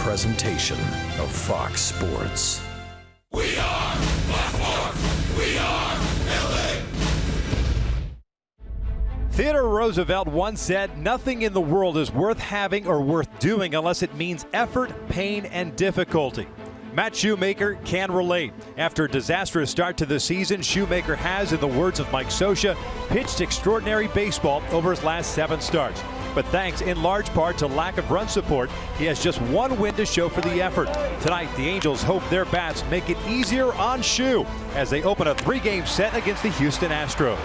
presentation of Fox Sports. We are Baltimore. We are LA. Theodore Roosevelt once said, "Nothing in the world is worth having or worth doing unless it means effort, pain, and difficulty." Matt Shoemaker can relate. After a disastrous start to the season, Shoemaker has, in the words of Mike Scioscia, pitched extraordinary baseball over his last 7 starts. But thanks in large part to lack of run support, he has just 1 win to show for the effort. Tonight, the Angels hope their bats make it easier on Shu as they open a 3-game set against the Houston Astros.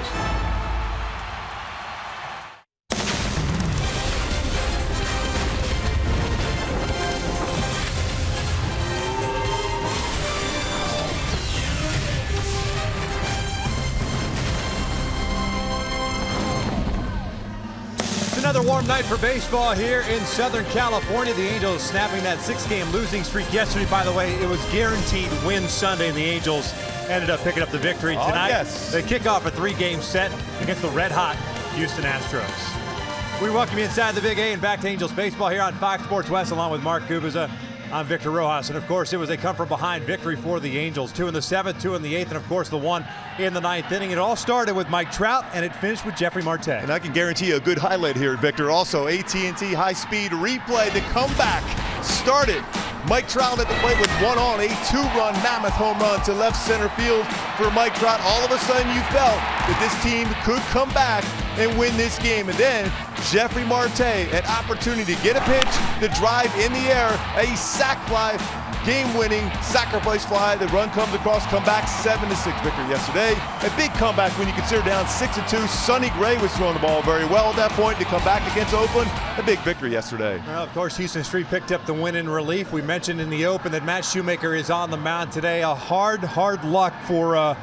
Another warm night for baseball here in Southern California. The Angels snapping that 6-game losing streak yesterday. By the way, it was guaranteed win Sunday, and the Angels ended up picking up the victory tonight. Yes. They kick off a 3-game set against the red-hot Houston Astros. We welcome you inside the Big A and back to Angels baseball here on Fox Sports West, along with Mark Gubiza. I'm Victor Rojas, and of course it was a come-from-behind victory for the Angels. 2 in the 7th, 2 in the 8th, and of course the 1 in the 9th inning. It all started with Mike Trout, and it finished with Jeffrey Marte. And I can guarantee you a good highlight here, Victor. Also, AT&T high-speed replay. The comeback started. Mike Trout at the plate with 1 on, a 2-run mammoth home run to left center field for Mike Trout. All of a sudden you felt that this team could come back and win this game. And then Jeffrey Marte, an opportunity to get a pitch, the drive in the air, a sac fly, game-winning sacrifice fly. The run comes across, come back 7-6 victory yesterday. A big comeback when you consider down 6-2. Sonny Gray was throwing the ball very well at that point to come back against Oakland. A big victory yesterday. Well, of course, Houston Street picked up the win in relief. We mentioned in the open that Matt Shoemaker is on the mound today. A hard luck for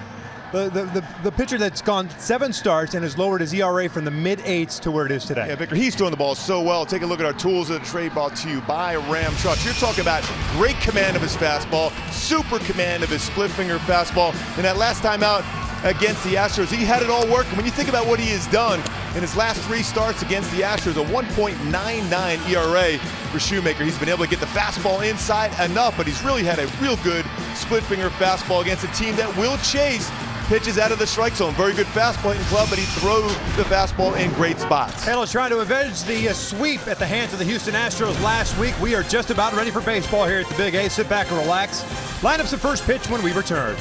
the pitcher that's gone 7 starts and has lowered his ERA from the mid-8s to where it is today. Yeah, Victor, he's throwing the ball so well. Take a look at our tools of the trade brought to you by Ram Trucks. You're talking about great command of his fastball, super command of his split finger fastball. And that last time out against the Astros, he had it all working. When you think about what he has done in his last 3 starts against the Astros, a 1.99 ERA for Shoemaker. He's been able to get the fastball inside enough, but he's really had a real good split finger fastball against a team that will chase pitches out of the strike zone. Very good fastball hitting club, but he throws the fastball in great spots. Halos trying to avenge the sweep at the hands of the Houston Astros last week. We are just about ready for baseball here at the Big A. Sit back and relax. Lineups the first pitch when we return.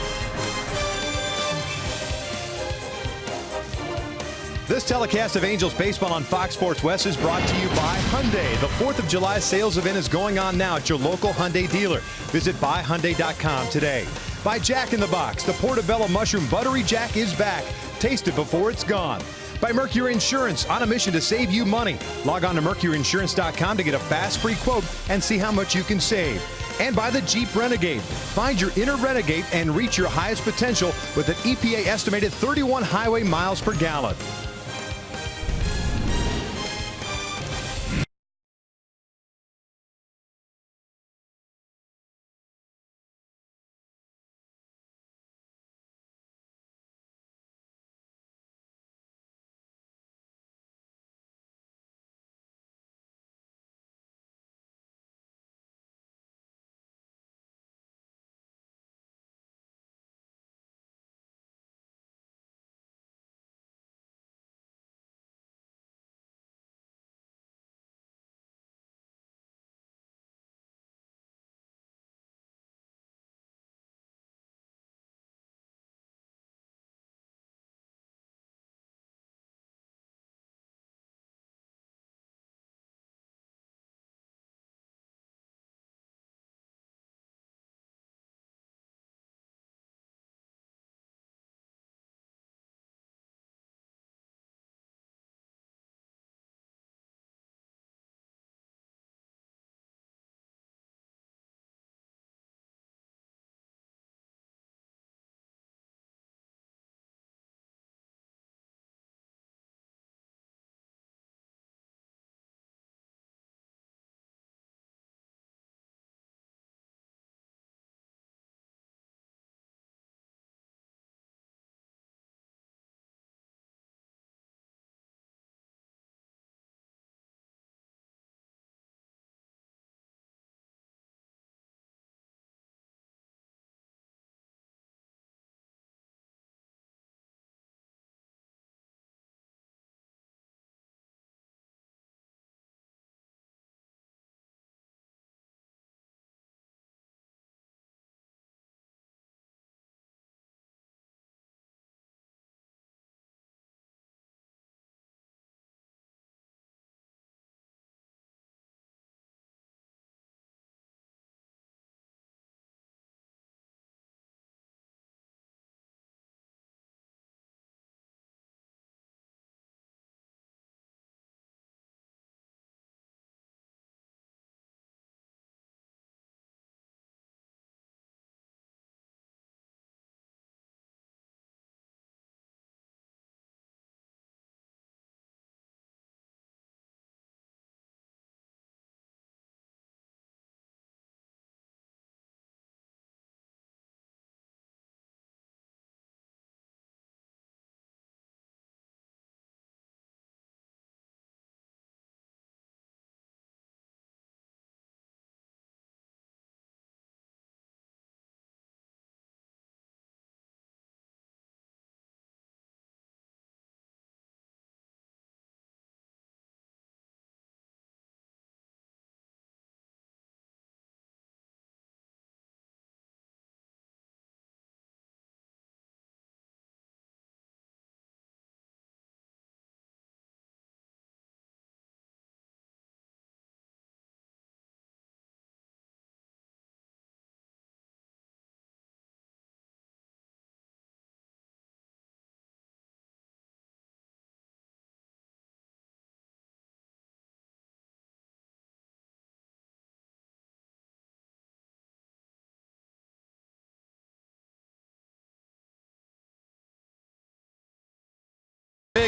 This telecast of Angels baseball on Fox Sports West is brought to you by Hyundai. The 4th of July sales event is going on now at your local Hyundai dealer. Visit buyhyundai.com today. By Jack in the Box, the Portobello Mushroom Buttery Jack is back. Taste it before it's gone. By Mercury Insurance, on a mission to save you money. Log on to mercuryinsurance.com to get a fast free quote and see how much you can save. And by the Jeep Renegade. Find your inner renegade and reach your highest potential with an EPA estimated 31 highway miles per gallon.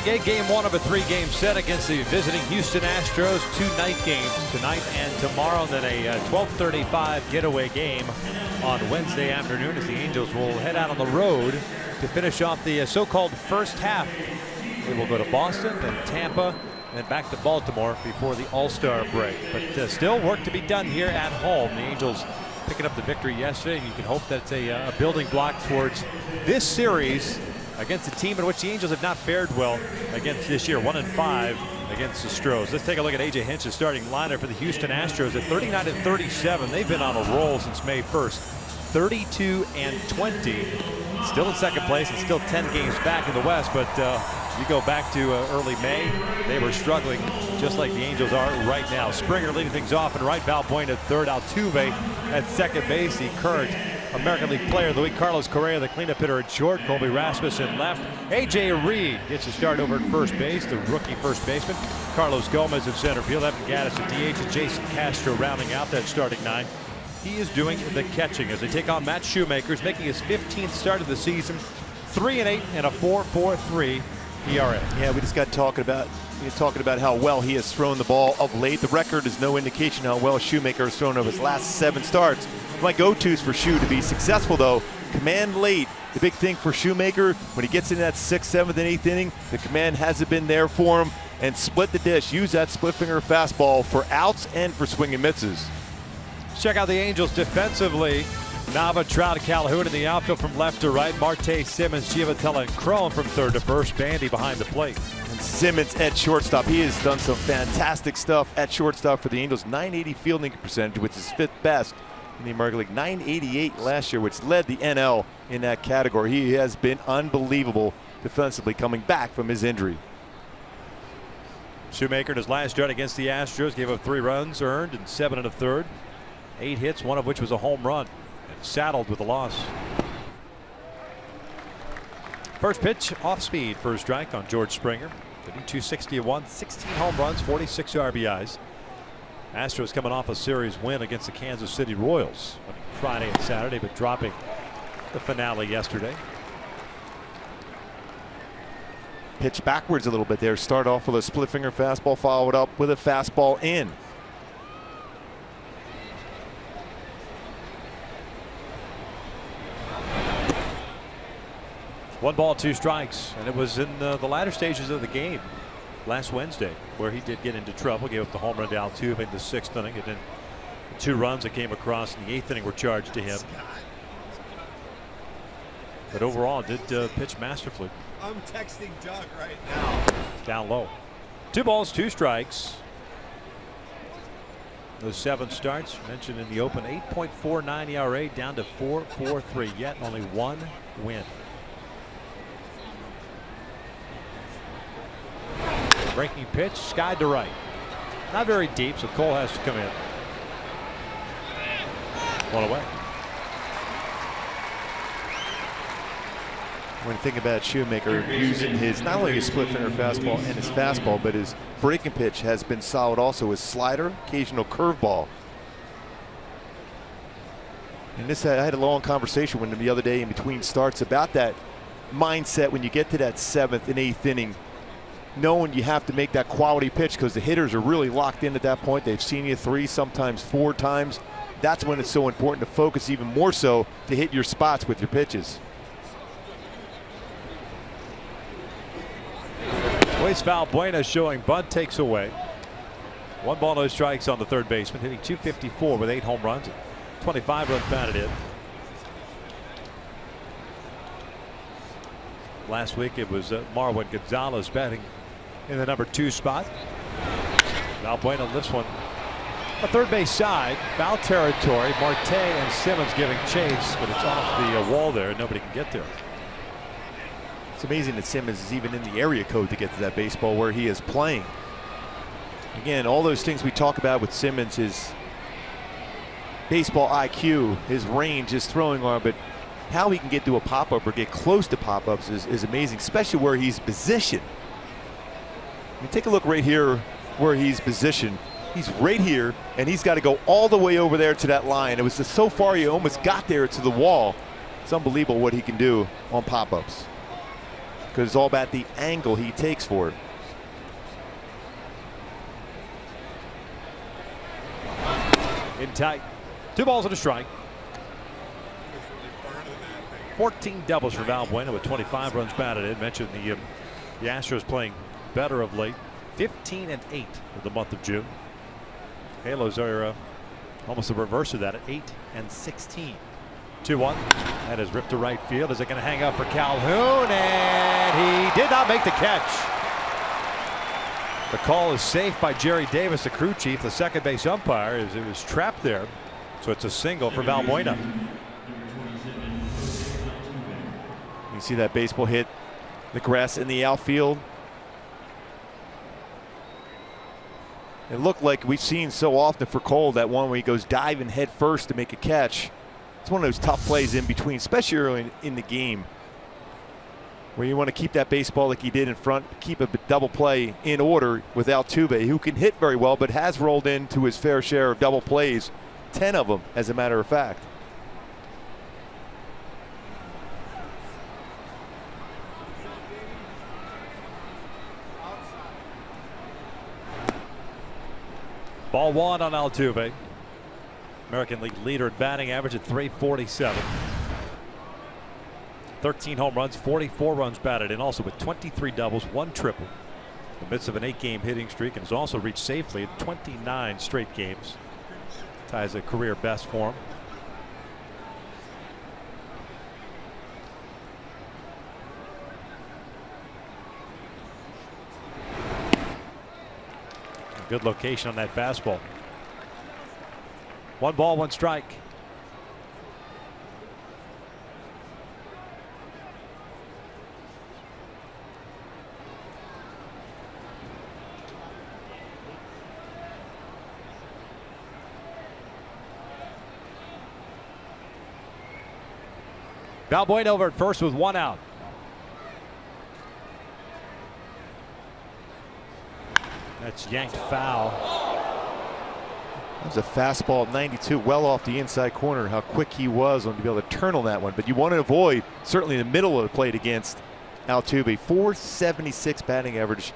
big 8-game one of a 3-game set against the visiting Houston Astros. 2 night games tonight and tomorrow, and then a 12:35 getaway game on Wednesday afternoon as the Angels will head out on the road to finish off the so-called first half. They will go to Boston, then Tampa, and then back to Baltimore before the All-Star break. But still work to be done here at home. The Angels picking up the victory yesterday, and you can hope that's a building block towards this series against a team in which the Angels have not fared well against this year. 1-5 against the Astros. Let's take a look at A.J. Hinch's starting lineup for the Houston Astros at 39-37. They've been on a roll since May 1st. 32-20. Still in second place and still 10 games back in the West, but you go back to early May, they were struggling just like the Angels are right now. Springer leading things off in right, Valbuena at third, Altuve at second base, the current American League Player of the Week, Carlos Correa, the cleanup hitter at short, Colby Rasmussen left. A.J. Reed gets a start over at first base, the rookie first baseman. Carlos Gomez at center field, Evan Gattis at DH, and Jason Castro rounding out that starting 9. He is doing the catching as they take on Matt Shoemaker, making his 15th start of the season. 3-8 and a 4.43 ERA. Yeah, we just got talking about how well he has thrown the ball of late. The record is no indication how well Shoemaker has thrown over his last 7 starts. My go-tos for Shoe to be successful, though, command late. The big thing for Shoemaker, when he gets in that 6th, 7th, and 8th inning, the command hasn't been there for him. And split the dish. Use that split finger fastball for outs and for swing and misses. Check out the Angels defensively. Nava, Trout, Calhoun in the outfield from left to right. Marte, Simmons, Giavotella, and Cron from third to first. Bandy behind the plate. And Simmons at shortstop. He has done some fantastic stuff at shortstop for the Angels. .980 fielding percentage, which is 5th best in the American League. .988 last year, which led the NL in that category. He has been unbelievable defensively coming back from his injury. Shoemaker in his last start against the Astros gave up 3 runs earned and 7 1/3. 8 hits, one of which was a home run, and saddled with a loss. First pitch off speed for a strike on George Springer. Hitting .261, 16 home runs, 46 RBIs. Astros coming off a series win against the Kansas City Royals Friday and Saturday, but dropping the finale yesterday. Pitch backwards a little bit there. Start off with a split finger fastball, followed up with a fastball in. One ball, 2 strikes, and it was in the latter stages of the game last Wednesday where he did get into trouble. Gave up the home run to Altuve in the 6th inning, and then the 2 runs that came across in the 8th inning were charged to him. But overall, did pitch masterfully. I'm texting Doug right now. Down low. 2 balls, 2 strikes. Those 7 starts mentioned in the open. 8.49 ERA down to 4.43. Yet only 1 win. Breaking pitch, skied to right. Not very deep, so Cole has to come in. 1 away. When you think about Shoemaker using his not only his split finger fastball and his fastball, but his breaking pitch has been solid also. His slider, occasional curveball. And this, I had a long conversation with him the other day in between starts about that mindset when you get to that 7th and 8th inning, knowing you have to make that quality pitch because the hitters are really locked in at that point. They've seen you 3, sometimes 4 times. That's when it's so important to focus even more so to hit your spots with your pitches. Luis Valbuena showing bunt, takes away. 1 ball, no strikes on the third baseman, hitting .254 with 8 home runs, 25 runs batted in. Last week it was Marwin Gonzalez batting in the number 2 spot. Valbuena lifts one a third base side, foul territory. Marte and Simmons giving chase, but it's off the wall there. Nobody can get there. It's amazing that Simmons is even in the area code to get to that baseball where he is playing. Again, all those things we talk about with Simmons, his baseball IQ, his range, his throwing arm, but how he can get to a pop-up or get close to pop-ups is amazing, especially where he's positioned. I mean, take a look right here where he's positioned. He's right here, and he's got to go all the way over there to that line. It was just so far he almost got there to the wall. It's unbelievable what he can do on pop-ups. because it's all about the angle he takes for it. In tight. 2 balls and a strike. 14 doubles for Valbuena with 25 runs batted in. Mentioned the Astros playing better of late. 15-8 for the month of June. Halos are almost the reverse of that at 8-16. 2-1. That is ripped to right field. Is it going to hang up for Calhoun? And he did not make the catch. The call is safe by Jerry Davis, the crew chief, the second base umpire. It was trapped there. So it's a single for Valbuena. You see that baseball hit the grass in the outfield. It looked like we've seen so often for Cole, that one where he goes diving head first to make a catch. It's one of those tough plays in between, especially early in the game, where you want to keep that baseball like he did in front, keep a double play in order with Altuve, who can hit very well but has rolled into his fair share of double plays, 10 of them as a matter of fact. Ball 1 on Altuve. American League leader in batting average at .347. 13 home runs, 44 runs batted in, also with 23 doubles, 1 triple. In the midst of an 8-game hitting streak, and has also reached safely in 29 straight games. Ties a career best for him. Good location on that fastball. 1 ball, 1 strike. Valbuena over at first with 1 out. That's yanked foul. That was a fastball at 92, well off the inside corner. How quick he was on to be able to turn on that one. But you want to avoid certainly the middle of the plate against Altuve. .476 batting average.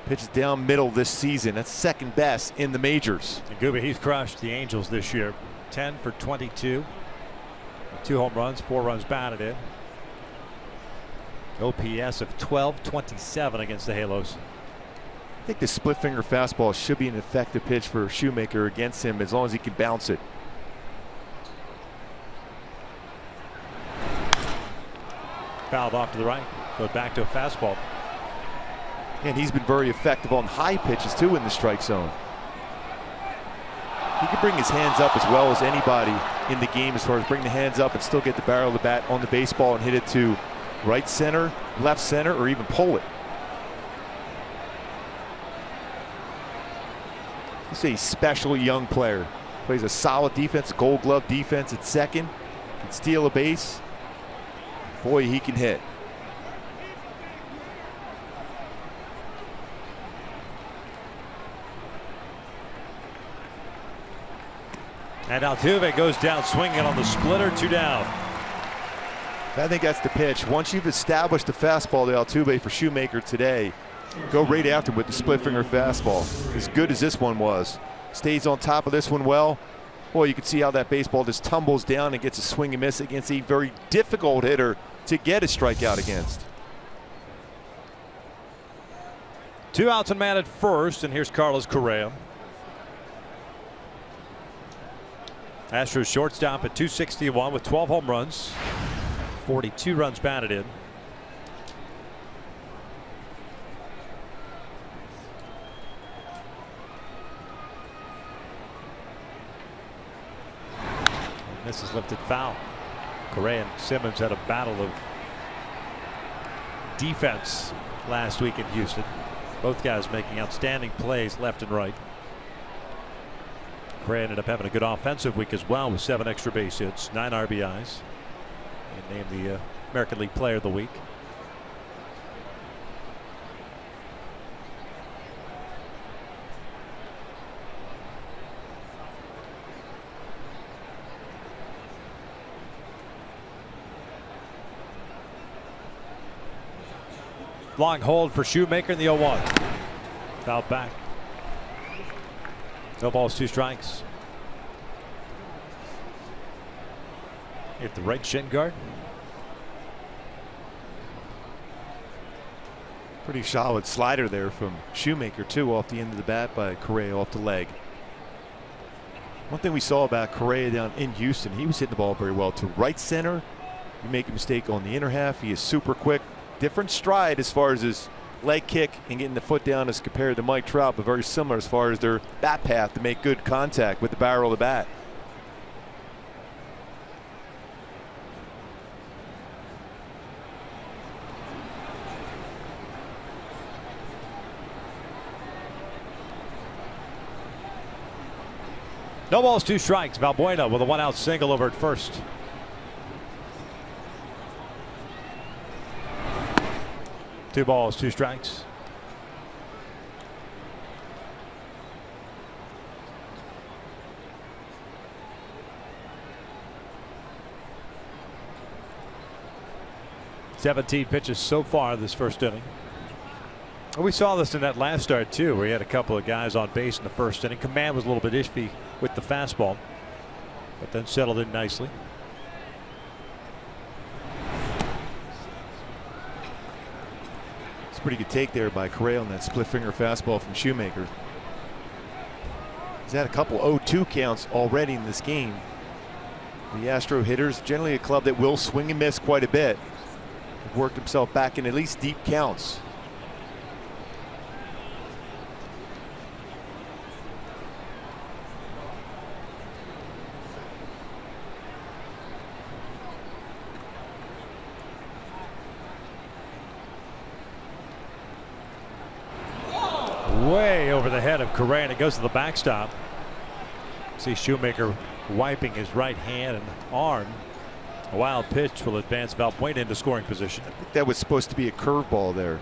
Pitches down middle this season. That's second best in the majors. And Gooby, he's crushed the Angels this year. 10 for 22. 2 home runs, 4 runs batted in. OPS of .1227 against the Halos. I think the split finger fastball should be an effective pitch for Shoemaker against him as long as he can bounce it. Fouled off to the right. Goes back to a fastball. And he's been very effective on high pitches too in the strike zone. He can bring his hands up as well as anybody in the game, as far as bring the hands up and still get the barrel of the bat on the baseball and hit it to right center, left center, or even pull it. He's a special young player. Plays a solid defense, Gold Glove defense at second. Can steal a base. Boy, he can hit. And Altuve goes down swinging on the splitter, 2 down. I think that's the pitch. Once you've established the fastball to Altuve for Shoemaker today, go right after him with the split finger fastball. As good as this one was. Stays on top of this one well. Boy, you can see how that baseball just tumbles down and gets a swing and miss against a very difficult hitter to get a strikeout against. 2 outs and man at first, and here's Carlos Correa. Astros shortstop at .261 with 12 home runs, 42 runs batted in. And this is lifted foul. Correa and Simmons had a battle of defense last week in Houston. Both guys making outstanding plays left and right. Correa ended up having a good offensive week as well with 7 extra base hits, 9 RBIs, and named the American League Player of the Week. Long hold for Shoemaker in the 0-1. Foul back. No balls, 2 strikes. Hit the right shin guard. Pretty solid slider there from Shoemaker, too, off the end of the bat by Correa off the leg. One thing we saw about Correa down in Houston, he was hitting the ball very well to right center. You make a mistake on the inner half, he is super quick. Different stride as far as his leg kick and getting the foot down as compared to Mike Trout, but very similar as far as their bat path to make good contact with the barrel of the bat. No balls, 2 strikes. Valbuena with a 1-out single over at first. Two balls, 2 strikes. "17 pitches so far this first inning." We saw this in that last start too, where he had a couple of guys on base in the first inning. Command was a little bit iffy with the fastball, but then settled in nicely. It's a pretty good take there by Correa on that split finger fastball from Shoemaker. He's had a couple 0-2 counts already in this game. The Astro hitters, generally a club that will swing and miss quite a bit, have worked himself back in at least deep counts. Way over the head of Correa, and it goes to the backstop. See Shoemaker wiping his right hand and arm. A wild pitch will advance Valbuena into scoring position. I think that was supposed to be a curveball there.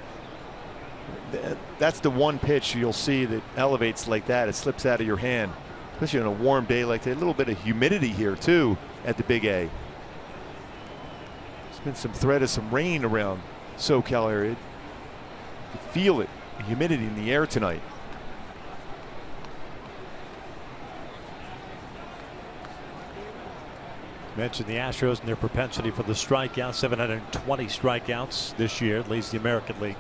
That's the one pitch you'll see that elevates like that. It slips out of your hand, especially on a warm day like that. A little bit of humidity here too at the Big A. There's been some threat of some rain around SoCal area. You can feel it, the humidity in the air tonight. Mentioned the Astros and their propensity for the strikeout. 720 strikeouts this year, leads the American League.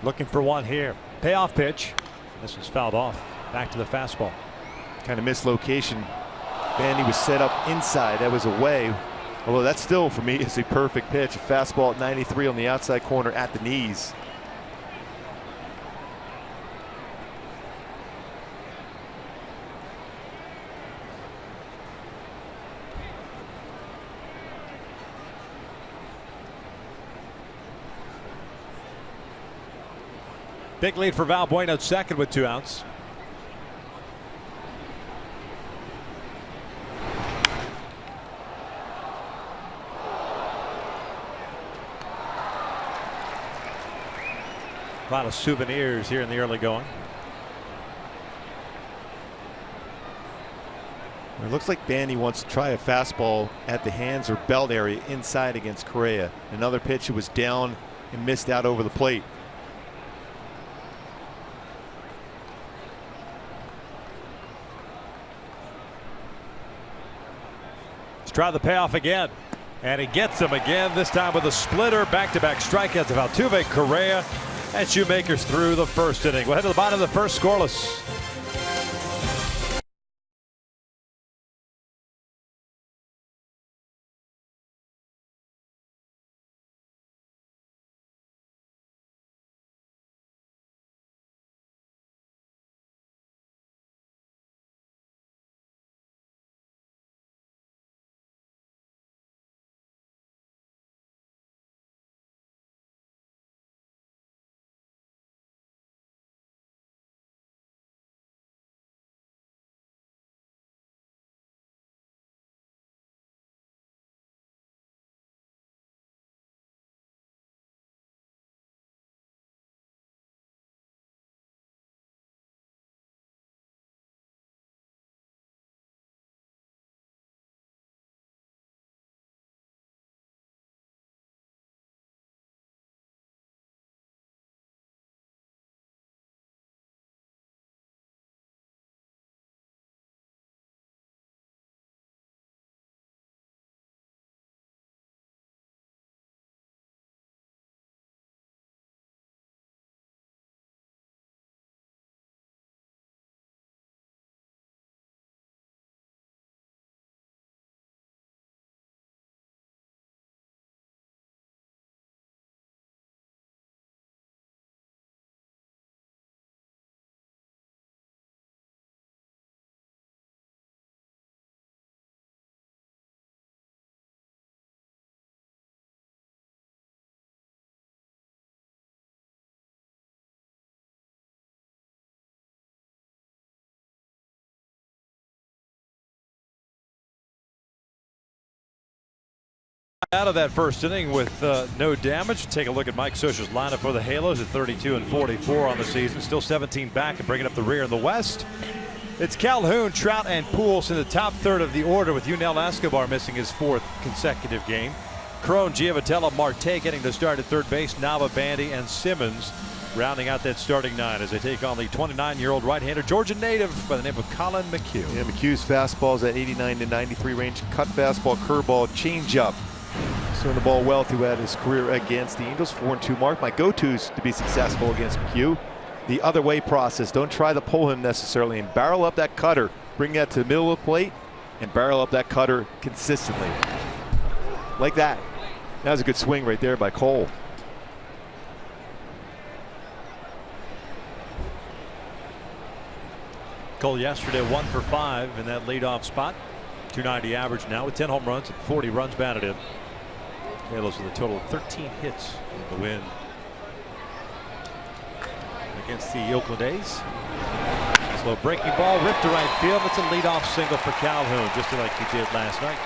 Looking for one here. Payoff pitch. This was fouled off. Back to the fastball. Kind of missed location. Bandy was set up inside. That was away. Although that still, for me, is a perfect pitch. A fastball at 93 on the outside corner at the knees. Big lead for Valbuena at second with 2 outs. A lot of souvenirs here in the early going. It looks like Bandy wants to try a fastball at the hands or belt area inside against Correa. Another pitch that was down and missed out over the plate. Try the payoff again, and he gets him again, this time with a splitter. Back-to-back strikeouts of Altuve, Correa, and Shoemaker's through the first inning. We'll head to the bottom of the first, scoreless. Out of that first inning with no damage. Take a look at Mike Scioscia's lineup for the Halos at 32 and 44 on the season. Still 17 back and bringing up the rear in the West. It's Calhoun, Trout, and Pujols in the top third of the order, with Yunel Escobar missing his 4th consecutive game. Crone, Giavatello, Marte getting the start at third base. Nava, Bandy, and Simmons rounding out that starting 9 as they take on the 29-year-old right-hander Georgia native by the name of Colin McHugh. Yeah, McHugh's fastball's at 89 to 93 range. Cut fastball, curveball, changeup. Throwing the ball well throughout his career against the Angels. 4-2 mark. My go-tos to be successful against McHugh. The other way process. Don't try to pull him necessarily, and barrel up that cutter. Bring that to the middle of the plate and barrel up that cutter consistently. Like that. That was a good swing right there by Cole. Cole yesterday 1 for 5 in that leadoff spot. 290 average now with 10 home runs and 40 runs batted in. Halos with a total of 13 hits in the win against the Oakland A's. Slow breaking ball ripped to right field. It's a leadoff single for Calhoun, just like he did last night.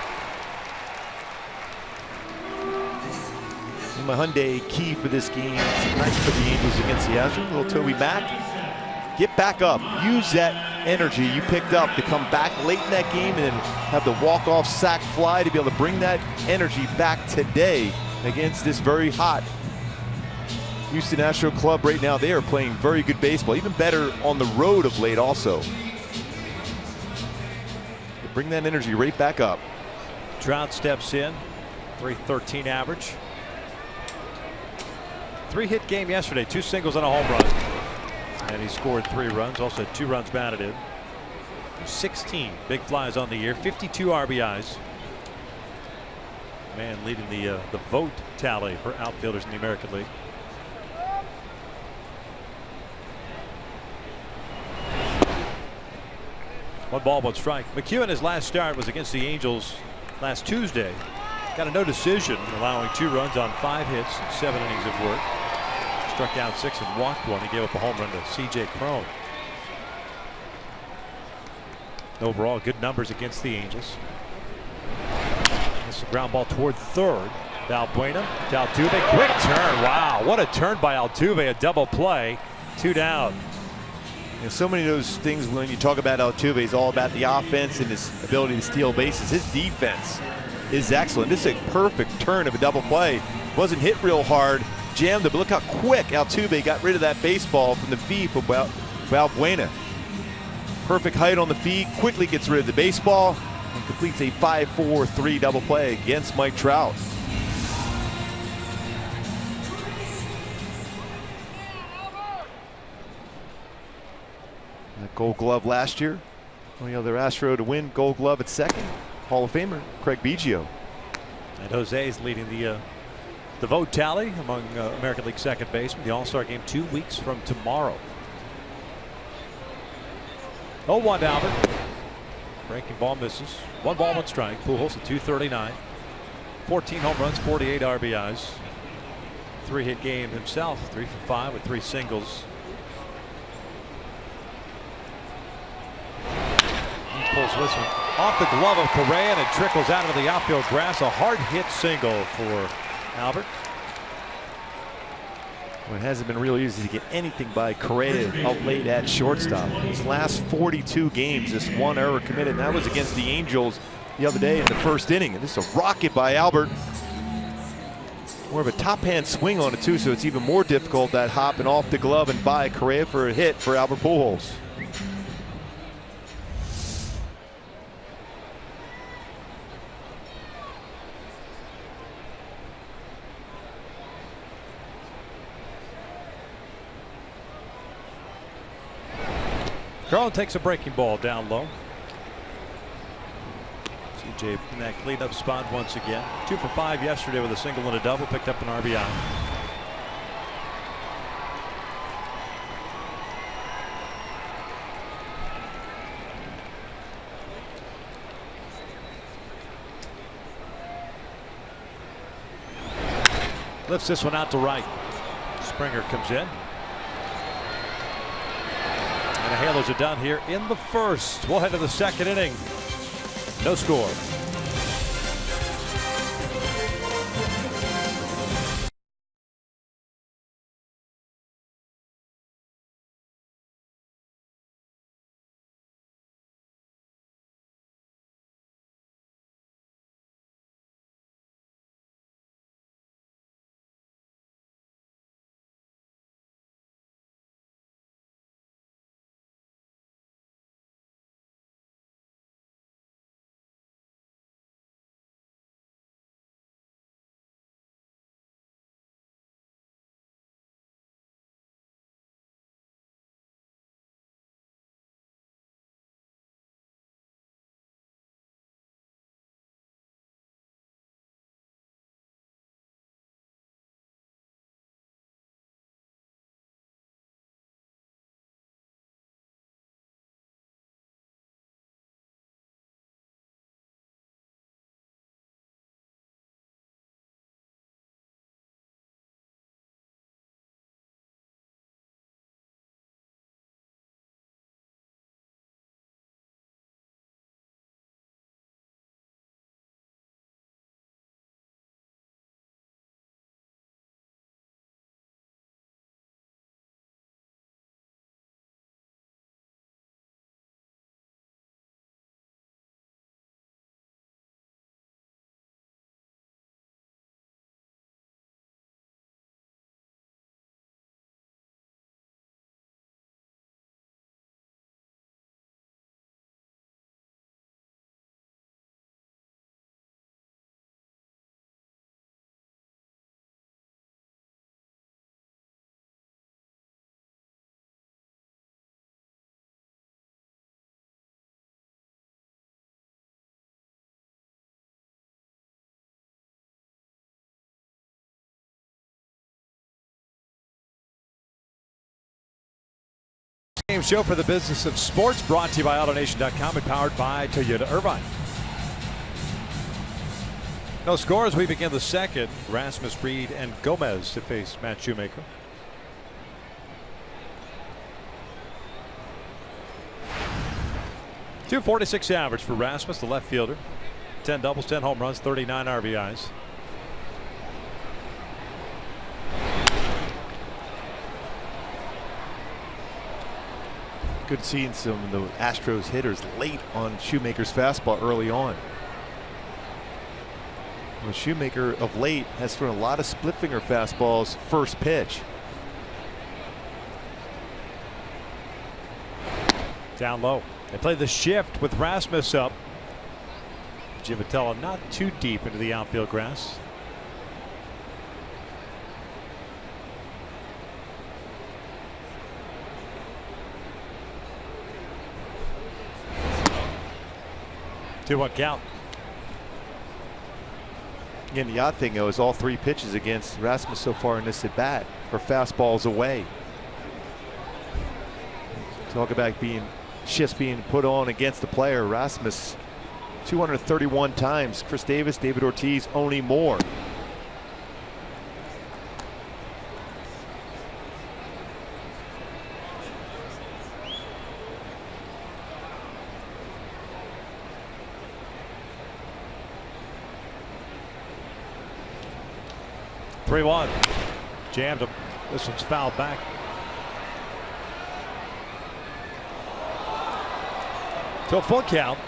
My Hyundai key for this game tonight for the Angels against the Astros. Little Toby Mack. Get back up. Use that energy you picked up to come back late in that game and then have the walk-off sac fly to be able to bring that energy back today against this very hot Houston Astro club right now. They are playing very good baseball, even better on the road of late also. Bring that energy right back up. Trout steps in, 313 average. 3-hit game yesterday, 2 singles and a home run. And he scored 3 runs, also had 2 runs batted in. 16 big flies on the year, 52 RBIs. Man leading the vote tally for outfielders in the American League. One ball, one strike. McHugh in his last start was against the Angels last Tuesday. Got a no decision, allowing 2 runs on 5 hits, 7 innings of work. Struck out 6 and walked 1. He gave up a home run to C.J. Crone. Overall, good numbers against the Angels. It's a ground ball toward third. Valbuena to Altuve. Quick turn. Wow, what a turn by Altuve. A double play. 2 down. And so many of those things when you talk about Altuve is all about the offense and his ability to steal bases. His defense is excellent. This is a perfect turn of a double play. Wasn't hit real hard. Jammed it, but look how quick Altuve got rid of that baseball from the feed for Valbuena. Perfect height on the feed, quickly gets rid of the baseball, and completes a 5-4-3 double play against Mike Trout. That Gold Glove last year. Only other Astro to win Gold Glove at second. Hall of Famer Craig Biggio. And Jose is leading the vote tally among American League second basemen. The All-Star game 2 weeks from tomorrow. 0-1 Albert. Breaking ball misses. 1 ball, 1 strike. Pujols at 239. 14 home runs, 48 RBIs. 3-hit game himself. 3 for 5 with 3 singles. He pulls this one off the glove of Correa, and it trickles out into the outfield grass. A hard hit single for Albert. Well, it hasn't been real easy to get anything by Correa out late at shortstop. His last 42 games, this 1 error committed, and that was against the Angels the other day in the first inning. And this is a rocket by Albert. More of a top hand swing on it too, so it's even more difficult, that hopping off the glove and by Correa for a hit for Albert Pujols. Crone takes a breaking ball down low. CJ in that cleanup spot once again. 2 for 5 yesterday with a single and a double. Picked up an RBI. Lifts this one out to right. Springer comes in. And the Halos are done here in the first. We'll head to the second inning. No score. Game show for the business of sports, brought to you by AutoNation.com and powered by Toyota Irvine. No scores. We begin the second. Rasmus, Reed, and Gomez to face Matt Shoemaker. .246 average for Rasmus, the left fielder. 10 doubles, 10 home runs, 39 RBIs. Good seeing some of the Astros hitters late on Shoemaker's fastball early on. Well, Shoemaker of late has thrown a lot of split finger fastballs first pitch. Down low. They play the shift with Rasmus up. Givitella not too deep into the outfield grass. Two one count. Again, the odd thing though is all three pitches against Rasmus so far in this at bat are fastballs away. Talk about shifts being put on against the player. Rasmus 231 times. Chris Davis, David Ortiz only more. Three one. Jammed him. This one's fouled back. So full count.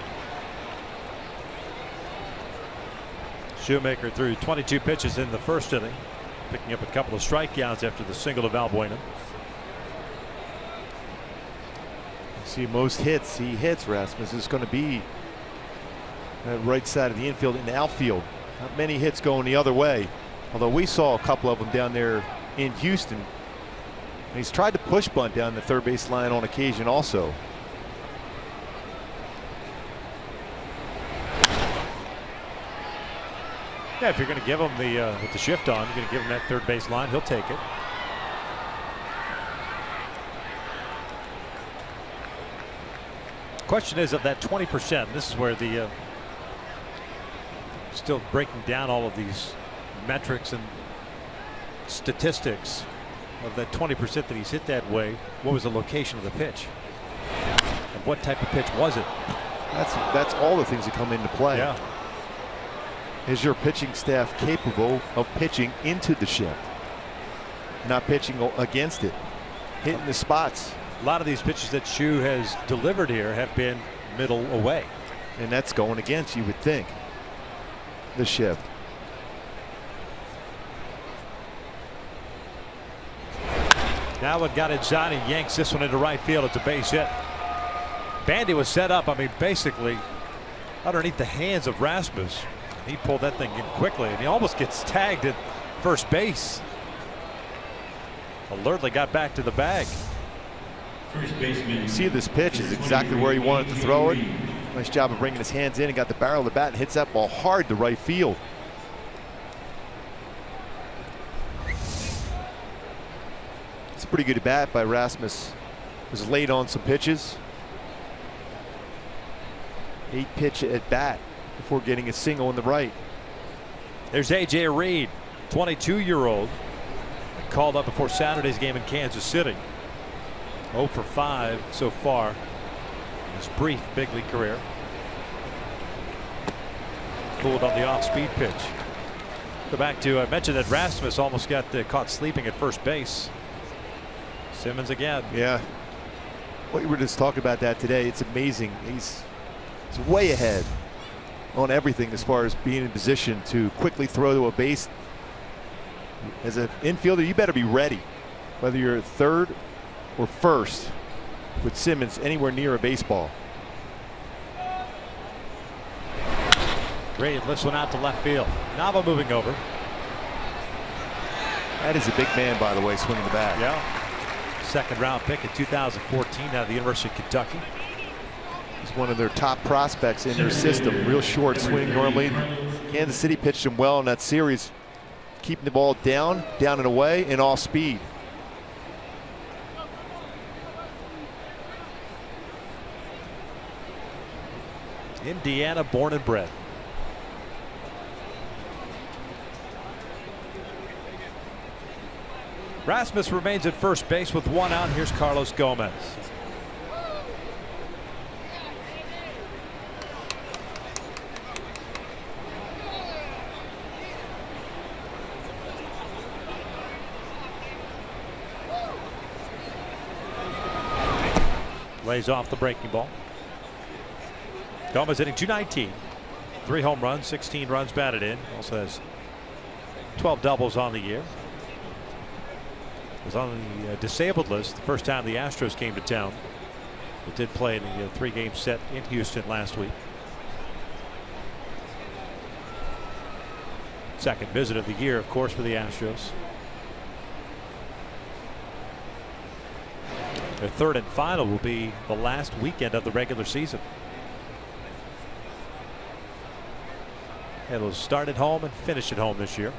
Shoemaker threw 22 pitches in the first inning, picking up a couple of strikeouts after the single to Valbuena. See, most hits he hits, Rasmus, is going to be that right side of the infield and the outfield. Not many hits going the other way. Although we saw a couple of them down there in Houston. And he's tried to push bunt down the third base line on occasion also. Yeah, if you're going to give him with the shift on, you're going to give him that third base line, he'll take it. Question is, of that 20%, this is where the still breaking down all of these metrics and statistics. Of that 20% that he's hit that way, what was the location of the pitch? And what type of pitch was it? That's all the things that come into play. Yeah. Is your pitching staff capable of pitching into the shift, not pitching against it, hitting the spots? A lot of these pitches that Shu has delivered here have been middle away. And that's going against, you would think, the shift. Now it got inside and yanks this one into right field. It's a base hit. Bandy was set up, I mean, basically underneath the hands of Rasmus. He pulled that thing in quickly, and he almost gets tagged at first base. Alertly got back to the bag. You see, this pitch is exactly where he wanted to throw it. Nice job of bringing his hands in and got the barrel of the bat and hits that ball hard to right field. It's a pretty good at bat by Rasmus. Was late on some pitches. 8-pitch at bat before getting a single in the right. There's A.J. Reed, 22-year-old, called up before Saturday's game in Kansas City. 0 for 5 so far in his brief big league career. Fooled on the off-speed pitch. Go back to, I mentioned that Rasmus almost got caught sleeping at first base. Simmons again. Yeah. We were just talking about that today. It's amazing. He's way ahead on everything as far as being in position to quickly throw to a base. As an infielder, you better be ready, whether you're third or first, with Simmons anywhere near a baseball. Reed lifts one out to left field. Nava moving over. That is a big man, by the way, swinging the bat. Yeah. Second round pick in 2014 out of the University of Kentucky. He's one of their top prospects in their system. Real short swing normally. Kansas City pitched him well in that series, keeping the ball down and away, and off speed. Indiana born and bred. Rasmus remains at first base with 1 out. Here's Carlos Gomez. Lays off the breaking ball. Gomez hitting .219. 3 home runs, 16 runs batted in. Also has 12 doubles on the year. Was on the disabled list the first time the Astros came to town. But did play in the 3-game set in Houston last week. Second visit of the year, of course, for the Astros. Their third and final will be the last weekend of the regular season. It'll start at home and finish at home this year.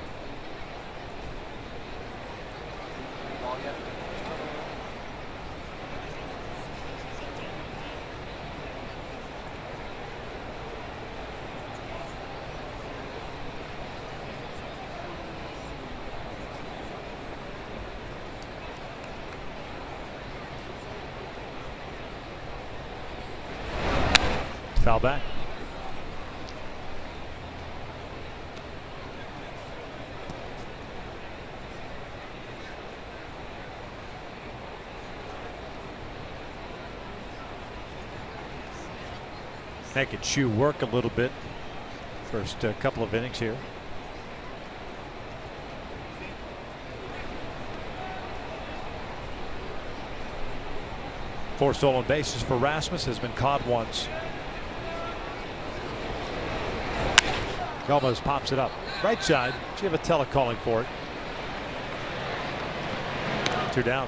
Foul back. Making HOU work a little bit. First couple of innings here. Four stolen bases for Rasmus, has been caught once. Gomez pops it up. Right side. Giavotella calling for it. 2 down.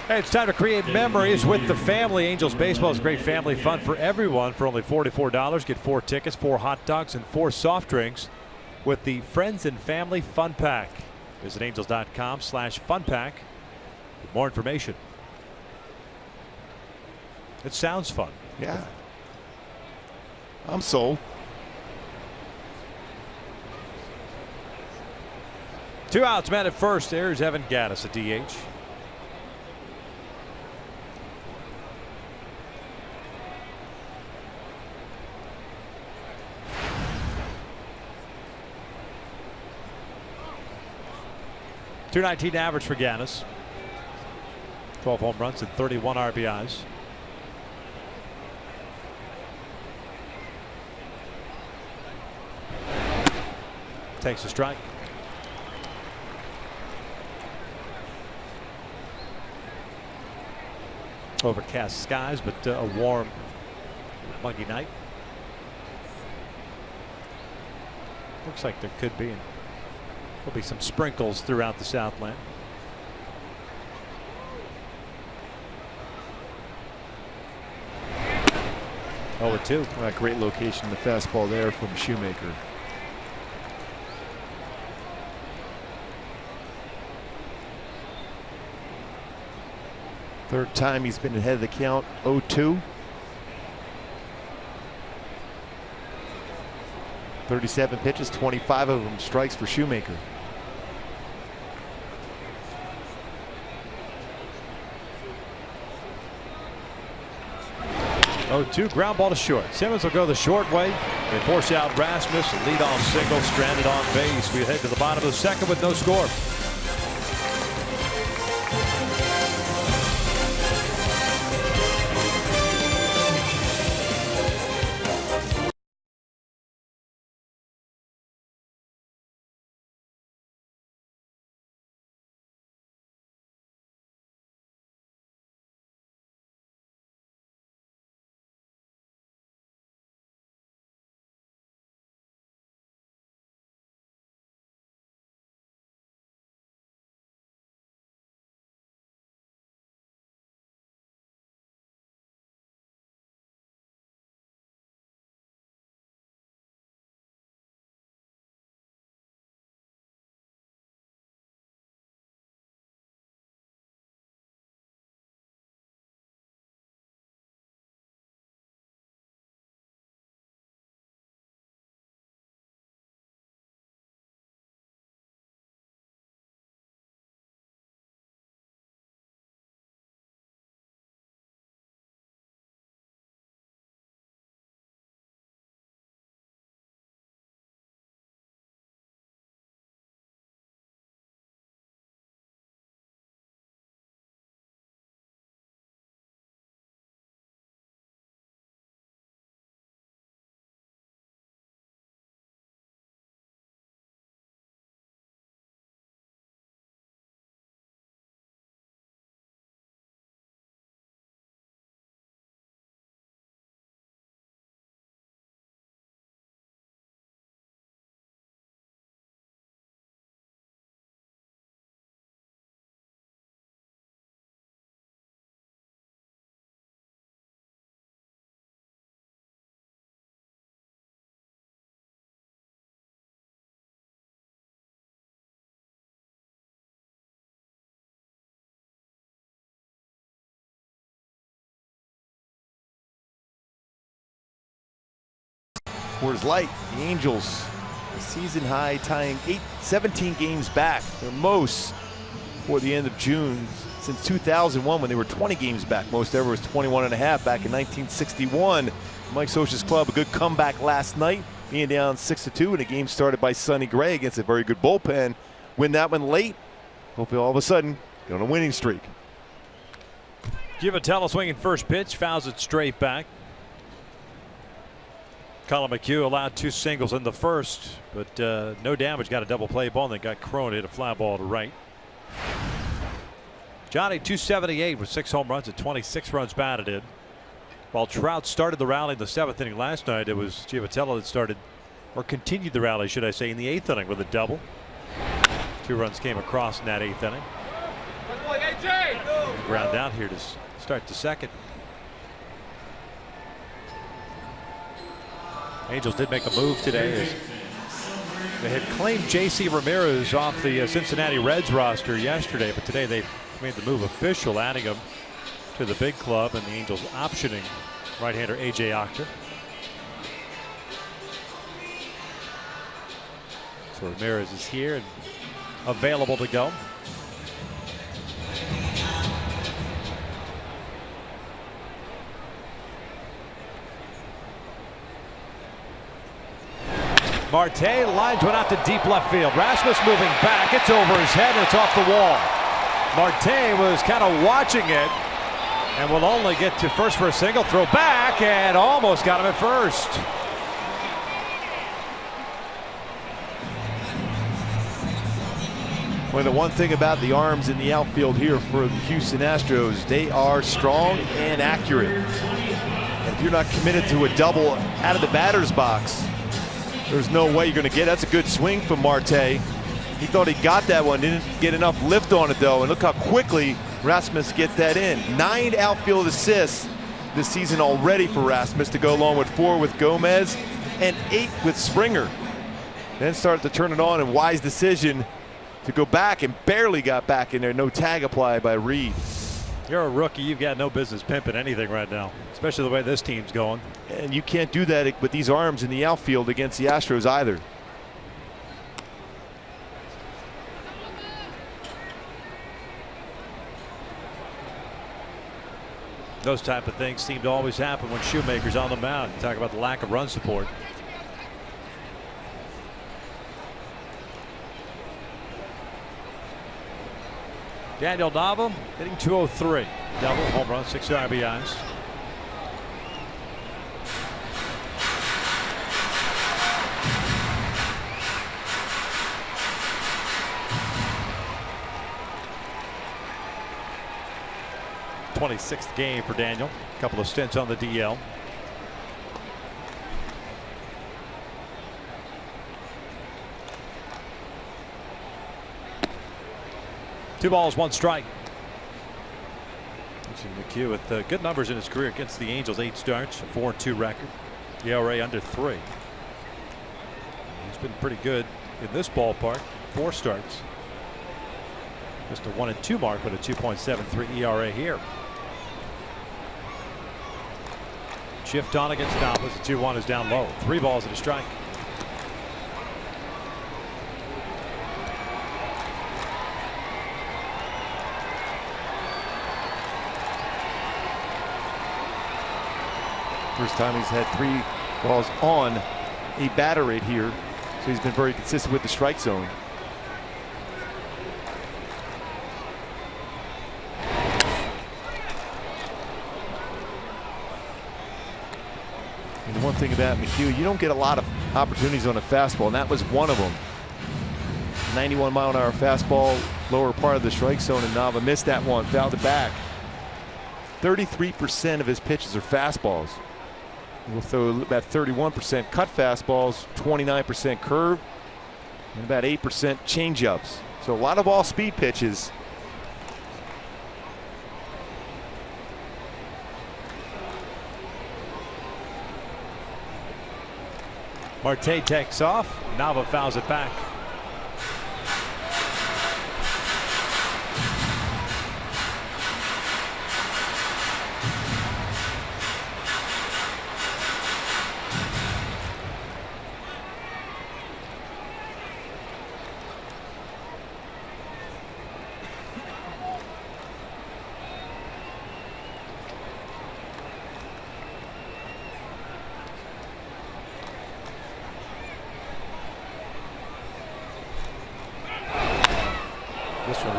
Hey, it's time to create memories with the family. Angels baseball is great family fun for everyone. For only $44, get 4 tickets, 4 hot dogs, and 4 soft drinks with the Friends and Family Fun Pack. Visit angels.com/funpack for more information. It sounds fun. Yeah. I'm sold. 2 outs, man at first. There's Evan Gattis at DH. .219 average for Gattis. 12 home runs and 31 RBIs. Takes a strike. Overcast skies, but a warm, muggy night. Looks like there could be, and there'll be some sprinkles throughout the Southland. Oh, 2. That great location, the fastball there from Shoemaker. Third time he's been ahead of the count. 0-2. 37 pitches, 25 of them strikes for Shoemaker. 0-2, ground ball to short. Simmons will go the short way. They force out Rasmus. Lead-off single, stranded on base. We head to the bottom of the second with no score. Coors Light. The Angels, a season high, tying 17 games back, their most for the end of June since 2001 when they were 20 games back. Most ever was 21 and a half back in 1961. Mike Scioscia's club, a good comeback last night, being down 6-2 in a game started by Sonny Gray against a very good bullpen. Win that one late. Hopefully all of a sudden get on a winning streak. Giovatello swinging first pitch, fouls it straight back. Colin McHugh allowed 2 singles in the first, but no damage. Got a double play ball, and then got Crone hit a fly ball to right. Johnny 278 with 6 home runs and 26 runs batted in. While Trout started the rally in the 7th inning last night, it was Giovatello that started, or continued the rally, should I say, in the 8th inning with a double. 2 runs came across in that 8th inning. Ground out here to start the second. Angels did make a move today. They had claimed J.C. Ramirez off the Cincinnati Reds roster yesterday, but today they made the move official, adding him to the big club, and the Angels optioning right-hander A.J. Octor. So Ramirez is here and available to go. Marte lines one out to deep left field. Rasmus moving back. It's over his head and it's off the wall. Marte was kind of watching it and will only get to first for a single. Throw back and almost got him at first. Well, the one thing about the arms in the outfield here for the Houston Astros, they are strong and accurate. And if you're not committed to a double out of the batter's box, there's no way you're going to get it. That's a good swing from Marte. He thought he got that one, didn't get enough lift on it though, and look how quickly Rasmus gets that in. 9 outfield assists this season already for Rasmus, to go along with 4 with Gomez and 8 with Springer. Then started to turn it on, and wise decision to go back, and barely got back in there. No tag applied by Reed. You're a rookie. You've got no business pimping anything right now, especially the way this team's going. And you can't do that with these arms in the outfield against the Astros either. Those type of things seem to always happen when Shoemaker's on the mound. Talk about the lack of run support. Daniel Nava hitting .203. Double, home run, 6 RBIs. '26th game for Daniel. A couple of stints on the DL. Two balls, 1 strike. McHugh with good numbers in his career against the Angels. 8 starts, a 4-2 record. ERA under 3. He's been pretty good in this ballpark. 4 starts. Just a 1-2 mark, but a 2.73 ERA here. Shift on against Tampa. The 2-1 is down low. 3 balls and a strike. First time he's had 3 balls on a batter rate here, so he's been very consistent with the strike zone. And the one thing about McHugh, you don't get a lot of opportunities on a fastball, and that was one of them. 91-mile-an-hour fastball, lower part of the strike zone, and Nava missed that one, fouled it back. 33% of his pitches are fastballs. We'll throw about 31% cut fastballs, 29% curve, and about 8% changeups. So a lot of all-speed pitches. Marte takes off. Nava fouls it back.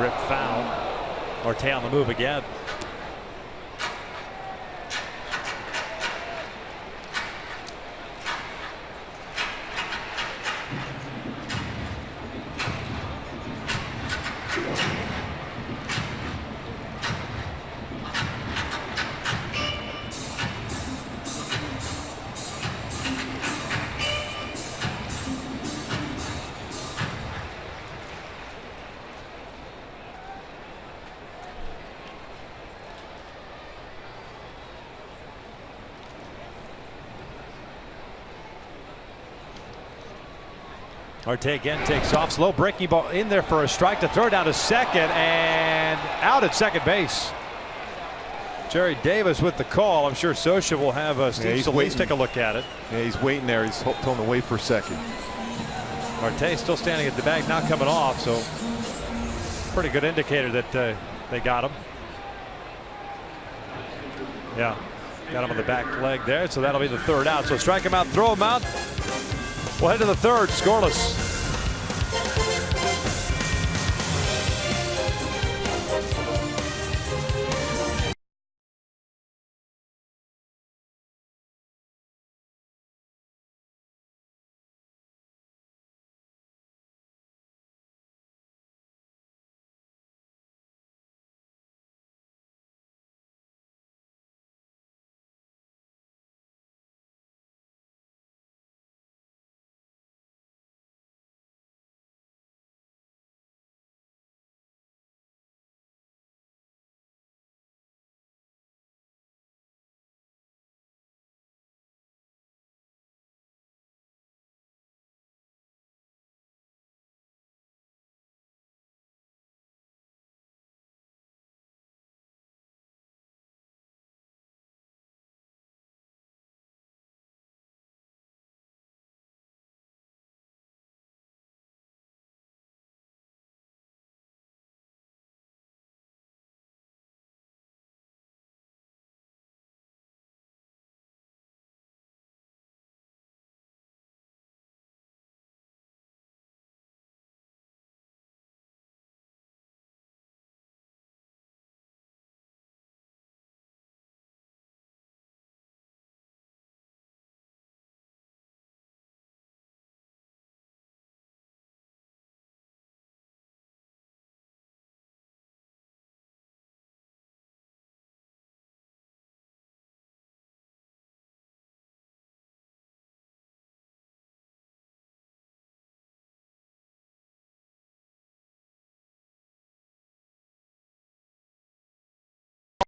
rip foul. Marte on the move again. Marte again takes off, slow breaking ball in there for a strike to throw down to second and out at second base. Jerry Davis with the call. I'm sure Scioscia will have Steve Solis take a look at it. Yeah, he's waiting there. He's telling him to wait for a second. Marte still standing at the bag, not coming off, so pretty good indicator that they got him. Yeah, got him on the back leg there, so that'll be the third out. So strike him out, throw him out. We'll head to the third, scoreless.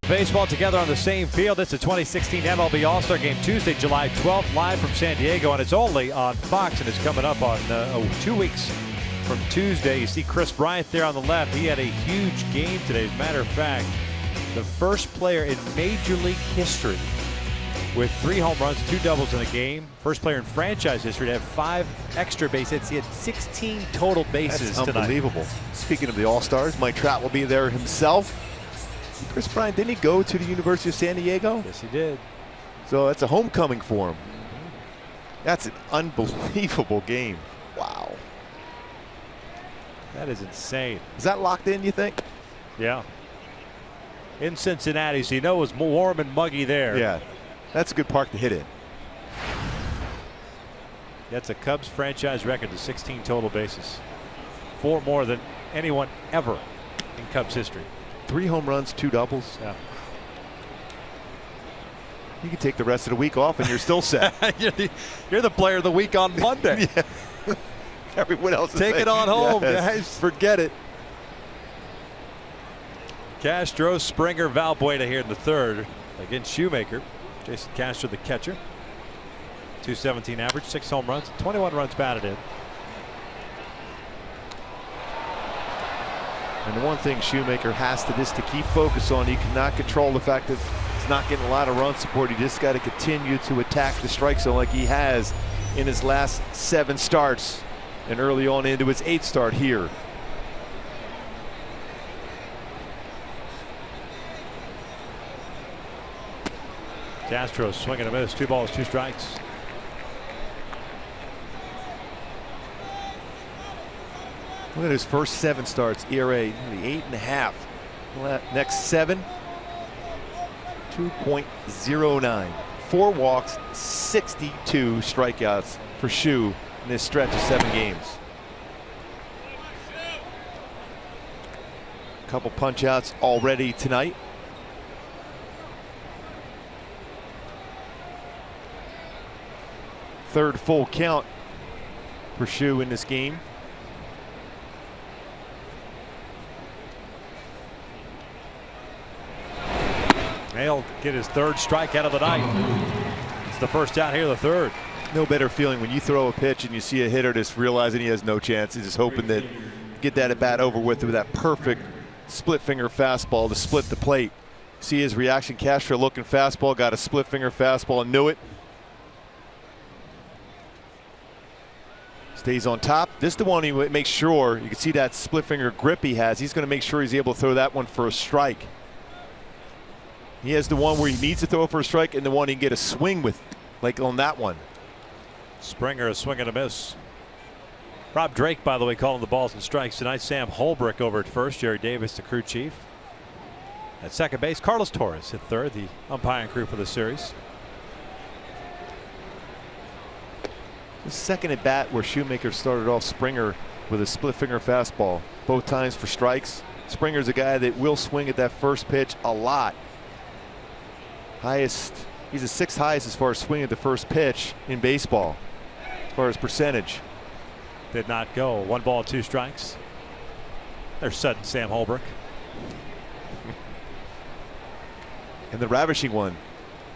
Baseball together on the same field. It's the 2016 MLB All-Star Game, Tuesday, July 12th, live from San Diego, and it's only on Fox, and it's coming up on 2 weeks from Tuesday. You see Chris Bryant there on the left. He had a huge game today. As a matter of fact, the first player in Major League history with 3 home runs, 2 doubles in a game. First player in franchise history to have 5 extra base hits. He had 16 total bases tonight. Unbelievable. Speaking of the All-Stars, Mike Trout will be there himself. Chris Bryant, didn't he go to the University of San Diego? Yes, he did. So that's a homecoming for him. That's an unbelievable game. Wow. That is insane. Is that locked in, you think? Yeah. In Cincinnati, so you know it was warm and muggy there. Yeah. That's a good park to hit in. That's a Cubs franchise record to 16 total bases. 4 more than anyone ever in Cubs history. 3 home runs, 2 doubles. Yeah. You can take the rest of the week off and you're still set. You're the player of the week on Monday. Yeah. Everyone else is Take it on home, yes. guys. Forget it. Castro, Springer, Valbuena here in the third against Shoemaker. Jason Castro, the catcher. .217 average, 6 home runs, 21 runs batted in. And the one thing Shoemaker has to this to keep focus on, he cannot control the fact that he's not getting a lot of run support. He just got to continue to attack the strike zone like he has in his last 7 starts and early on into his 8th start here. Castro swinging a miss, 2 balls, 2 strikes. Look at his first 7 starts. ERA 8.5. Next 7, 2.09. 4 walks, 62 strikeouts for HOU in this stretch of 7 games. A couple punch outs already tonight. Third full count for HOU in this game. He'll get his 3rd strikeout of the night. It's the first out here, the 3rd. No better feeling when you throw a pitch and you see a hitter just realizing he has no chance. He's just hoping that get that at bat over with that perfect split finger fastball to split the plate. See his reaction. Castro looking fastball, got a split finger fastball and knew it. Stays on top. This is the one he makes sure. You can see that split finger grip he has. He's going to make sure he's able to throw that one for a strike. He has the one where he needs to throw for a strike and the one he can get a swing with, like on that one. Springer a swing and a miss. Rob Drake, by the way, calling the balls and strikes tonight. Sam Holbrook over at first. Jerry Davis, the crew chief. At second base, Carlos Torres at third, the umpiring crew for the series. The second at bat where Shoemaker started off Springer with a split finger fastball, both times for strikes. Springer's a guy that will swing at that first pitch a lot. Highest, he's the 6th highest as far as swing at the first pitch in baseball, as far as percentage. Did not go. 1 ball, 2 strikes. There's sudden Sam Holbrook. And the ravishing one,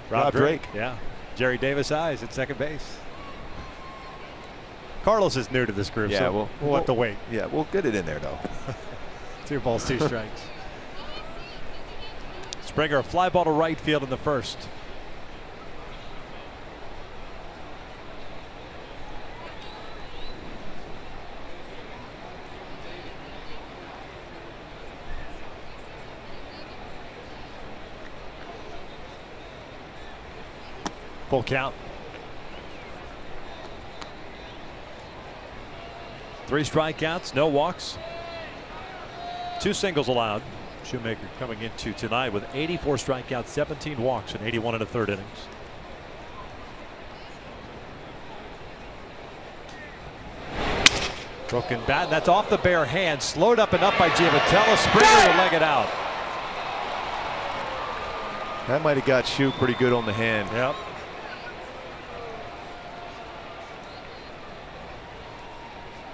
Rob Drake. Yeah. Jerry Davis eyes at second base. Carlos is new to this group, yeah, so we'll have to wait. Yeah, we'll get it in there though. 2 balls, 2 strikes. Springer a fly ball to right field in the first. Full count. 3 strikeouts, no walks. 2 singles allowed. Shoemaker coming into tonight with 84 strikeouts, 17 walks, and 81 1/3 innings. Broken bat, and that's off the bare hand. Slowed up and up by Giavotella. Springer will leg it out. That might have got HOU pretty good on the hand. Yep.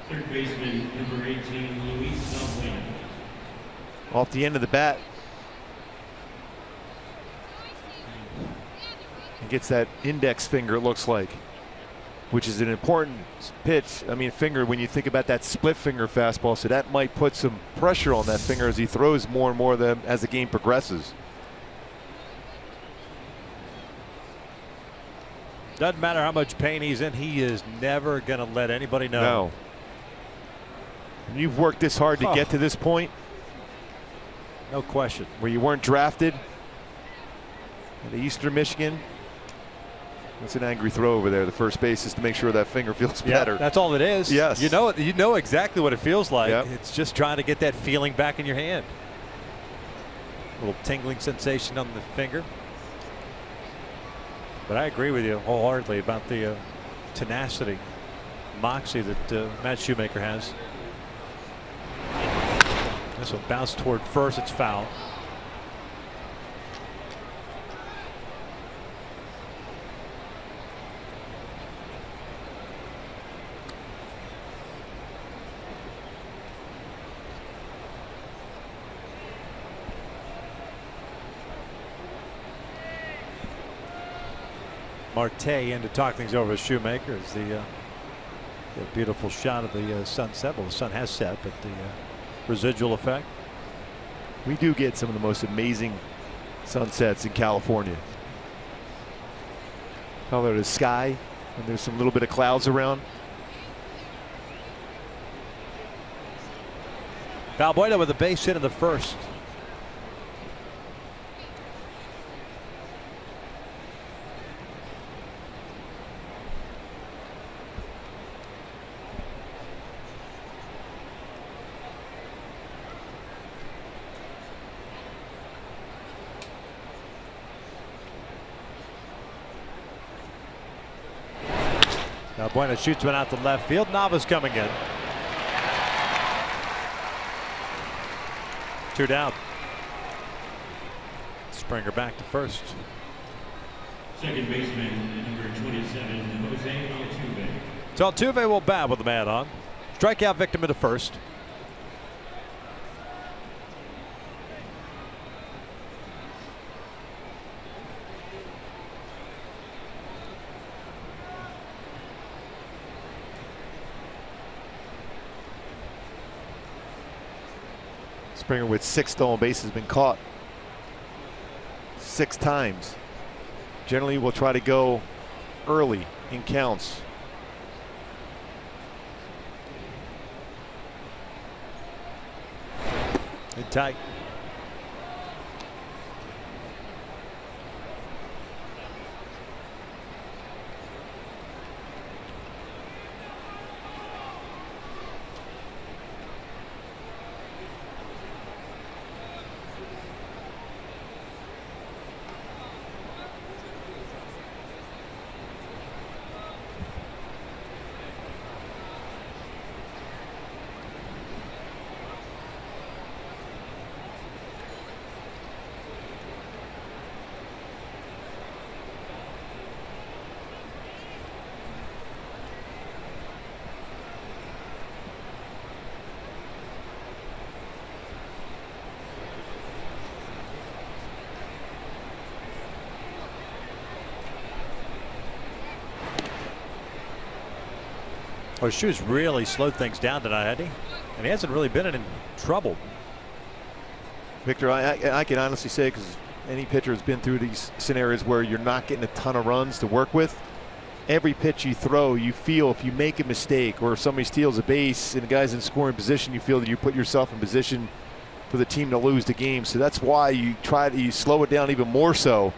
Third baseman, number 18, Luis Salguin. Off the end of the bat. And gets that index finger, it looks like, which is an important pitch. I mean, finger, when you think about that split finger fastball, so that might put some pressure on that finger as he throws more and more of them as the game progresses. Doesn't matter how much pain he's in, he is never going to let anybody know. No. And you've worked this hard to get to this point. No question. Where you weren't drafted in Eastern Michigan. That's an angry throw over there. The first base is to make sure that finger feels better. That's all it is. Yes. You know exactly what it feels like. Yep. It's just trying to get that feeling back in your hand. A little tingling sensation on the finger. But I agree with you wholeheartedly about the tenacity, moxie that Matt Shoemaker has. This one bounced toward first. It's foul. Marte in to talk things over with Shoemaker as the beautiful shot of the sunset. Well, the sun has set, but the residual effect. We do get some of the most amazing sunsets in California. Color of the sky, and there's some little bit of clouds around. Valbuena with a base hit in the first. Valbuena shoots one out to left field. Nava's coming in. 2 down. Springer back to first. Second baseman, number 27, Jose Altuve. So Altuve will bat with the man on. Strikeout victim into first. Springer with 6 stolen bases been caught 6 times. Generally will try to go early in counts. And tight. Well, Shoes really slowed things down tonight, hadn't he? And he hasn't really been in trouble. Victor, I can honestly say, because any pitcher has been through these scenarios where you're not getting a ton of runs to work with, every pitch you throw, you feel if you make a mistake or if somebody steals a base and the guy's in scoring position, you feel that you put yourself in position for the team to lose the game. So that's why you slow it down even more so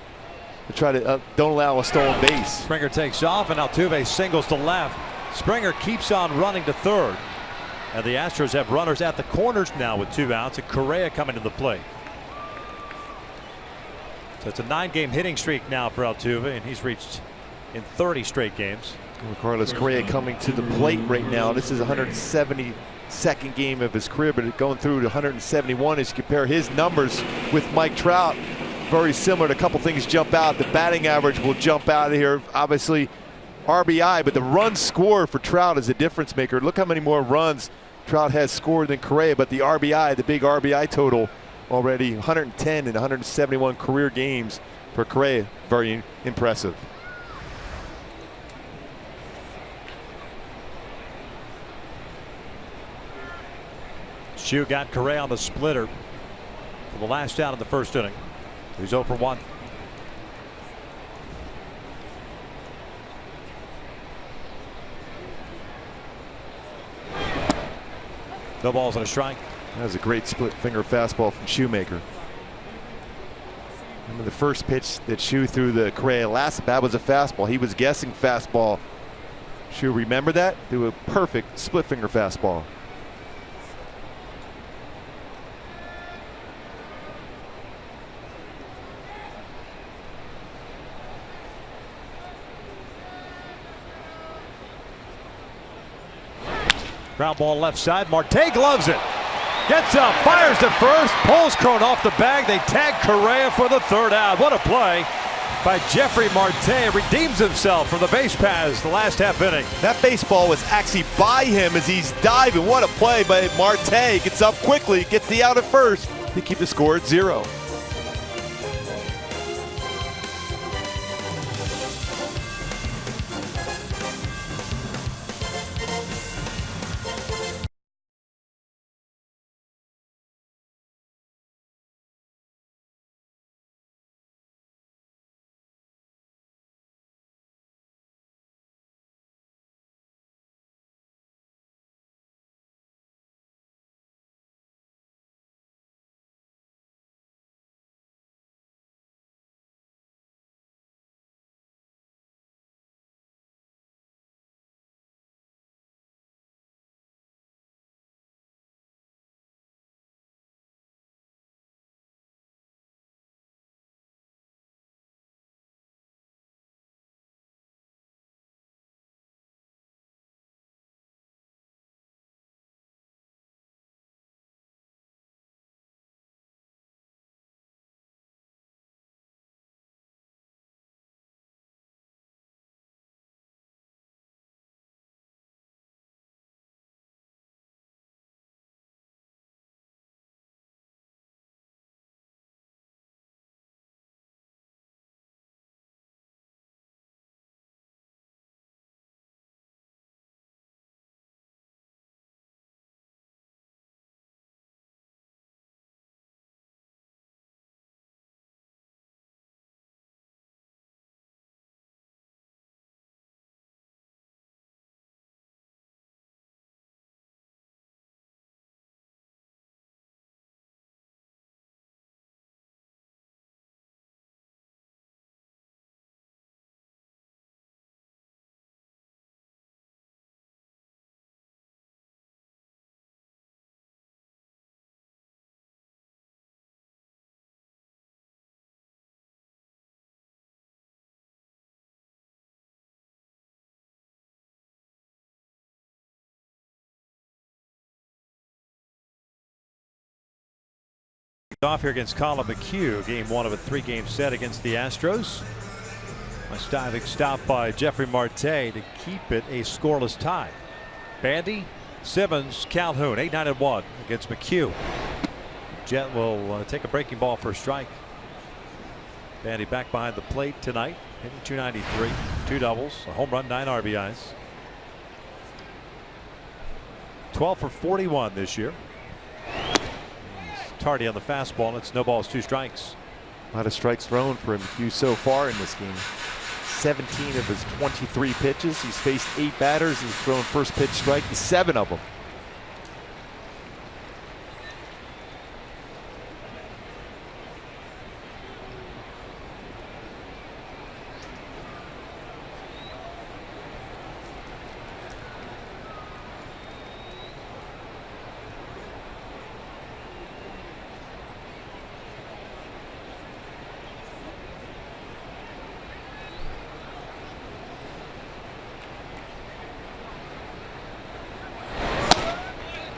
to try to don't allow a stolen base. Springer takes off and Altuve singles to left. Springer keeps on running to third. And the Astros have runners at the corners now with 2 outs, and Correa coming to the plate. So it's a 9-game hitting streak now for Altuve, and he's reached in 30 straight games. Carlos Correa coming to the plate right now. This is 172nd game of his career, but going through to 171 as you compare his numbers with Mike Trout. Very similar. A couple things jump out. The batting average will jump out of here. Obviously, RBI, but the run score for Trout is a difference maker. Look how many more runs Trout has scored than Correa, but the RBI, the big RBI total already, 110 and 171 career games for Correa. Very impressive. Hsu got Correa on the splitter for the last out of the first inning. He's 0 for 1. No balls and a strike. That was a great split finger fastball from Shoemaker. Remember the first pitch that Hsu threw the Correa last bat was a fastball. He was guessing fastball. Hsu, remember that? Threw a perfect split finger fastball. Ground ball left side. Marte gloves it. Gets up, fires to first, pulls Cron off the bag. They tag Correa for the 3rd out. What a play by Jeffrey Marte. Redeems himself from the base paths the last half inning. That baseball was actually by him as he's diving. What a play by Marte. Gets up quickly, gets the out at first to keep the score at 0. Off here against Colin McHugh, game 1 of a 3-game set against the Astros. A diving stop by Jeffrey Marte to keep it a scoreless tie. Bandy, Simmons, Calhoun, 8-9-1 against McHugh. Jet will take a breaking ball for a strike. Bandy back behind the plate tonight, hitting 293, 2 doubles, a home run, 9 RBIs. 12 for 41 this year. Tardy on the fastball, and it's no balls, 2 strikes. A lot of strikes thrown for McHugh so far in this game. 17 of his 23 pitches. He's faced 8 batters. He's thrown first pitch strike to 7 of them.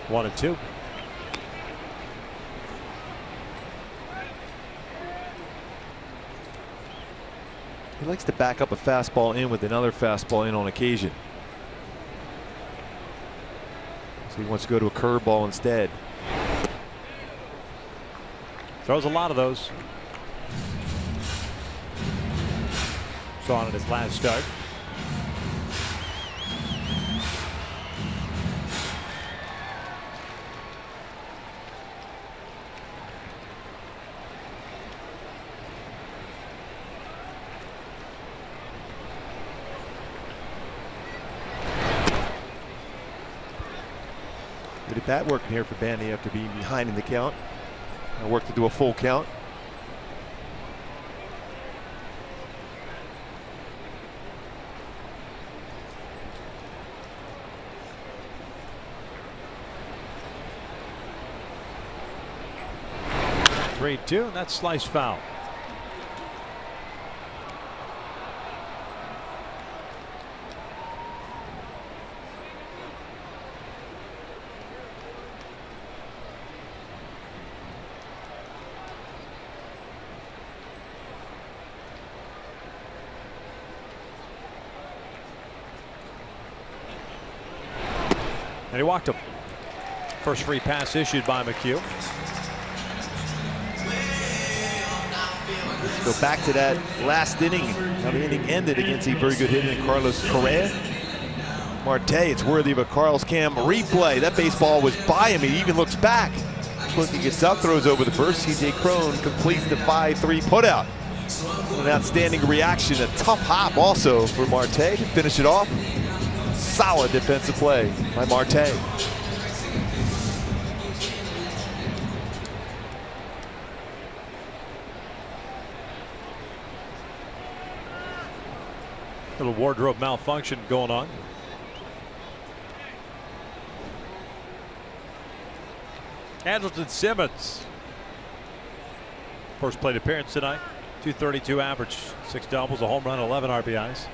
One and 2. He likes to back up a fastball in with another fastball in on occasion. So he wants to go to a curveball instead. Throws a lot of those. Saw it in his last start. Good at bat working here for Bandy after being behind in the count. Work to do a full count. Three, 2, and that's sliced foul. And he walked him. First free pass issued by McHugh. Let's go back to that last inning. How the inning ended against a very good hitter in Carlos Correa. Marte, it's worthy of a Carl's Cam replay. That baseball was by him. He even looks back. Clinton gets up, throws over the first. C.J. Cron completes the 5-3 putout. An outstanding reaction, a tough hop also for Marte to finish it off. Solid defensive play by Marte. Little wardrobe malfunction going on. Andrelton Simmons. First plate appearance tonight. 232 average, 6 doubles, a home run, 11 RBIs.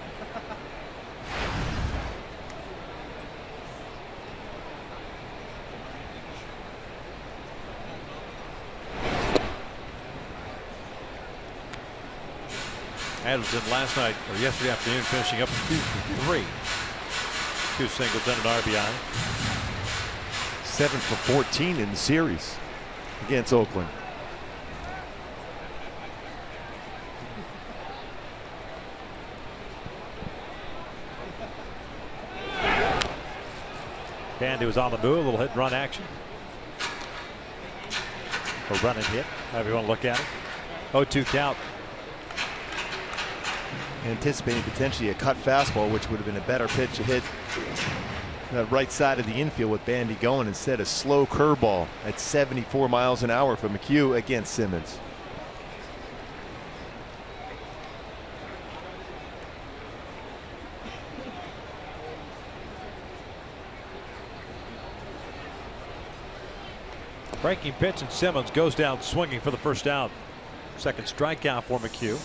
Andrelton last night or yesterday afternoon finishing up 2 for 3. 2 singles and an RBI. 7 for 14 in the series against Oakland. Bandy was on the move, a little hit and run action. Or run and hit, however you want to look at it. 0-2 count. Anticipating potentially a cut fastball, which would have been a better pitch to hit that right side of the infield with Bandy going. Instead, a slow curveball at 74 miles an hour for McHugh against Simmons. Breaking pitch, and Simmons goes down swinging for the first out. Second strikeout for McHugh.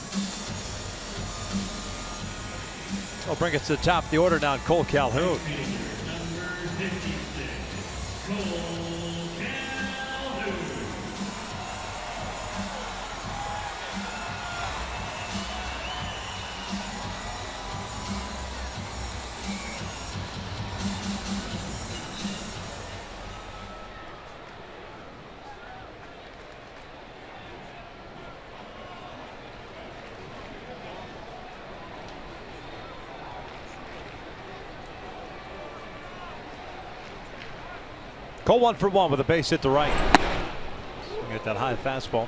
Will bring us to the top of the order now. Cole Calhoun. Cole 1 for 1 with a base hit to right. Get that high fastball.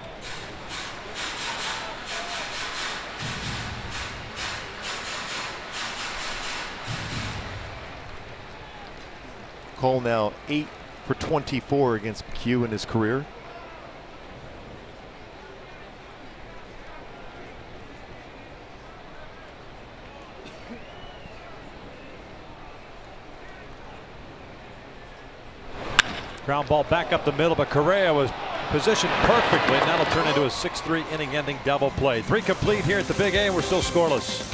Cole now 8 for 24 against McHugh in his career. Ground ball back up the middle, but Correa was positioned perfectly, and that'll turn into a 6-3 inning-ending double play. 3 complete here at the Big A, and we're still scoreless.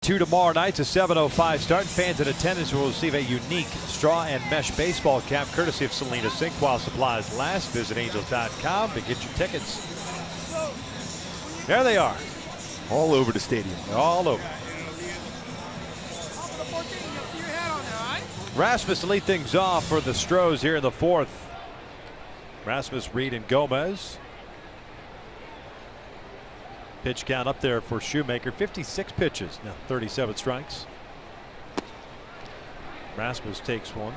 Two tomorrow night, a 7:05 start. Fans in attendance will receive a unique straw and mesh baseball cap courtesy of Selena Sink while supplies last. Visit angels.com to get your tickets. There they are. All over the stadium. All over. Rasmus to lead things off for the Astros here in the 4th. Rasmus, Reed, and Gomez. Pitch count up there for Shoemaker. 56 pitches. Now 37 strikes. Rasmus takes one.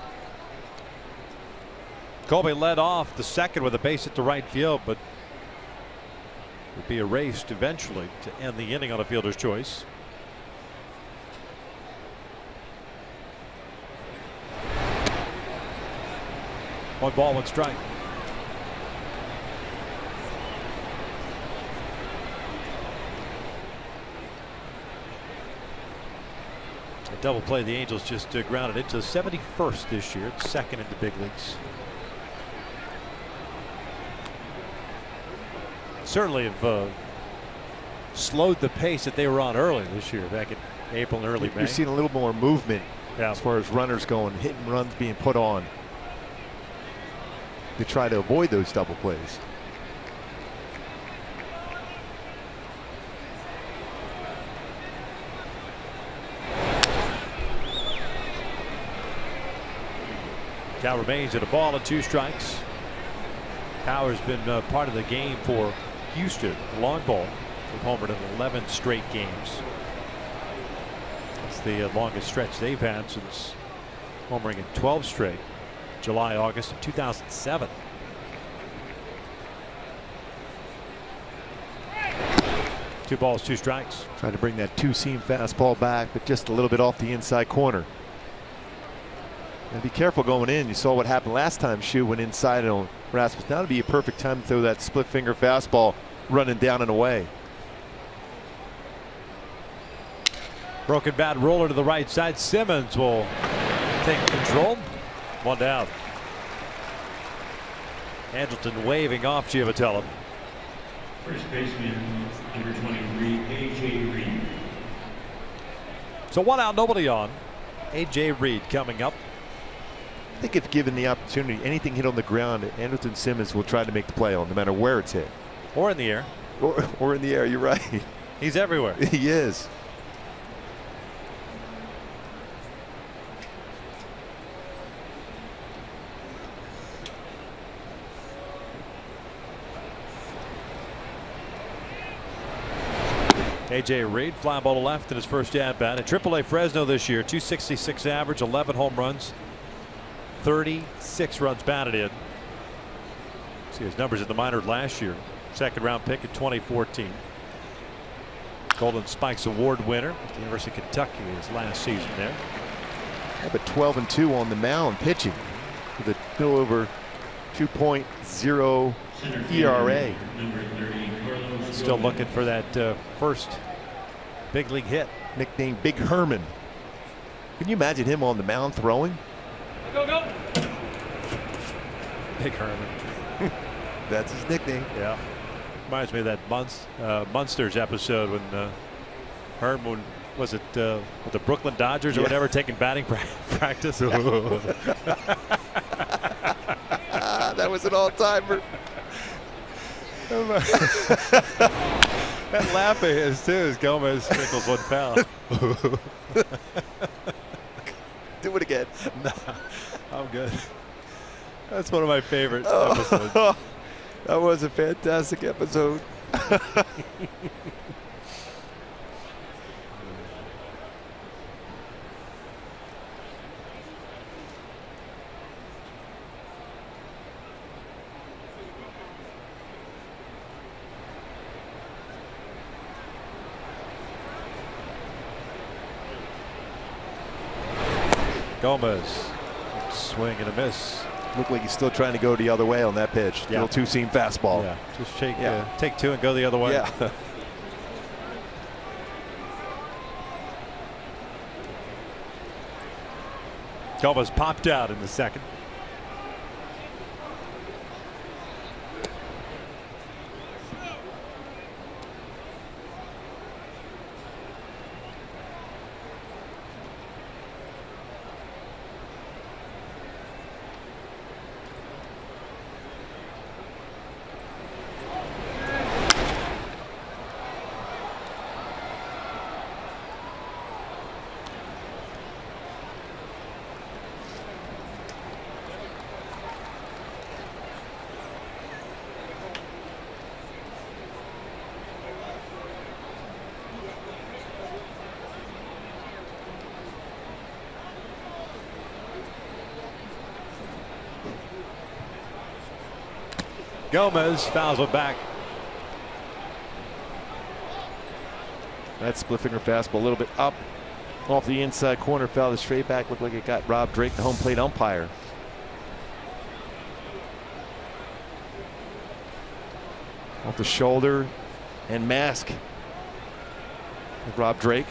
Colby led off the second with a base hit to right field, but would be erased eventually to end the inning on a fielder's choice. One ball, one strike. A double play. The Angels just grounded it to 71st this year. It's second in the big leagues. Certainly have slowed the pace that they were on early this year, back in April and early May. You're seeing a little more movement as far as runners going, hit and runs being put on. They try to avoid those double plays. Count remains at a ball and 2 strikes. Power's been part of the game for Houston. Long ball. They've homered in 11 straight games. It's the longest stretch they've had since homering in 12 straight. July, August of 2007. Two balls, 2 strikes. Trying to bring that 2-seam fastball back, but just a little bit off the inside corner. And be careful going in. You saw what happened last time. Shoe went inside on Rasmus. Now would be a perfect time to throw that split finger fastball running down and away. Broken bat roller to the right side. Simmons will take control. One down. Andrelton waving off Giavatello. First baseman, number 23, A.J. Reed. So 1 out, nobody on. A.J. Reed coming up. I think if given the opportunity, anything hit on the ground, Andrelton Simmons will try to make the play on, no matter where it's hit. Or in the air. Or in the air, you're right. He's everywhere. He is. A.J. Reed, fly ball to left in his first at bat. At AAA Fresno this year, 266 average, 11 home runs, 36 runs batted in. See his numbers in the minors last year. Second round pick in 2014. Golden Spikes Award winner at the University of Kentucky his last season there. Yeah, but 12-2 on the mound pitching with a little over 2.0 ERA. Still looking for that first big league hit. Nicknamed Big Herman. Can you imagine him on the mound throwing? Go, go. Big Herman. That's his nickname. Yeah. Reminds me of that Munsters episode when Herman was it with the Brooklyn Dodgers or whatever, taking batting practice. That was an all-timer. That laugh of his too as Gomez sprinkles one foul. Do it again. Nah, I'm good. That's one of my favorite episodes. That was a fantastic episode. Gomez, swing and a miss. Looked like he's still trying to go the other way on that pitch. Yeah. Little two-seam fastball. Yeah, just take two and go the other way. Yeah. Gomez popped out in the second. Gomez fouls it back. That split finger fastball a little bit up off the inside corner, fouled it straight back. Looked like it got Rob Drake, the home plate umpire. Off the shoulder and mask. Rob Drake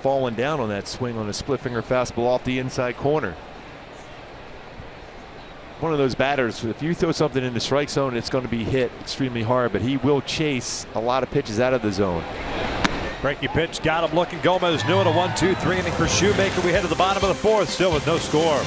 falling down on that swing on a split finger fastball off the inside corner. One of those batters, if you throw something in the strike zone, it's going to be hit extremely hard, but he will chase a lot of pitches out of the zone. Breaking pitch, got him looking. Gomez knew it. A 1-2-3 inning for Shoemaker. We head to the bottom of the fourth, still with no score.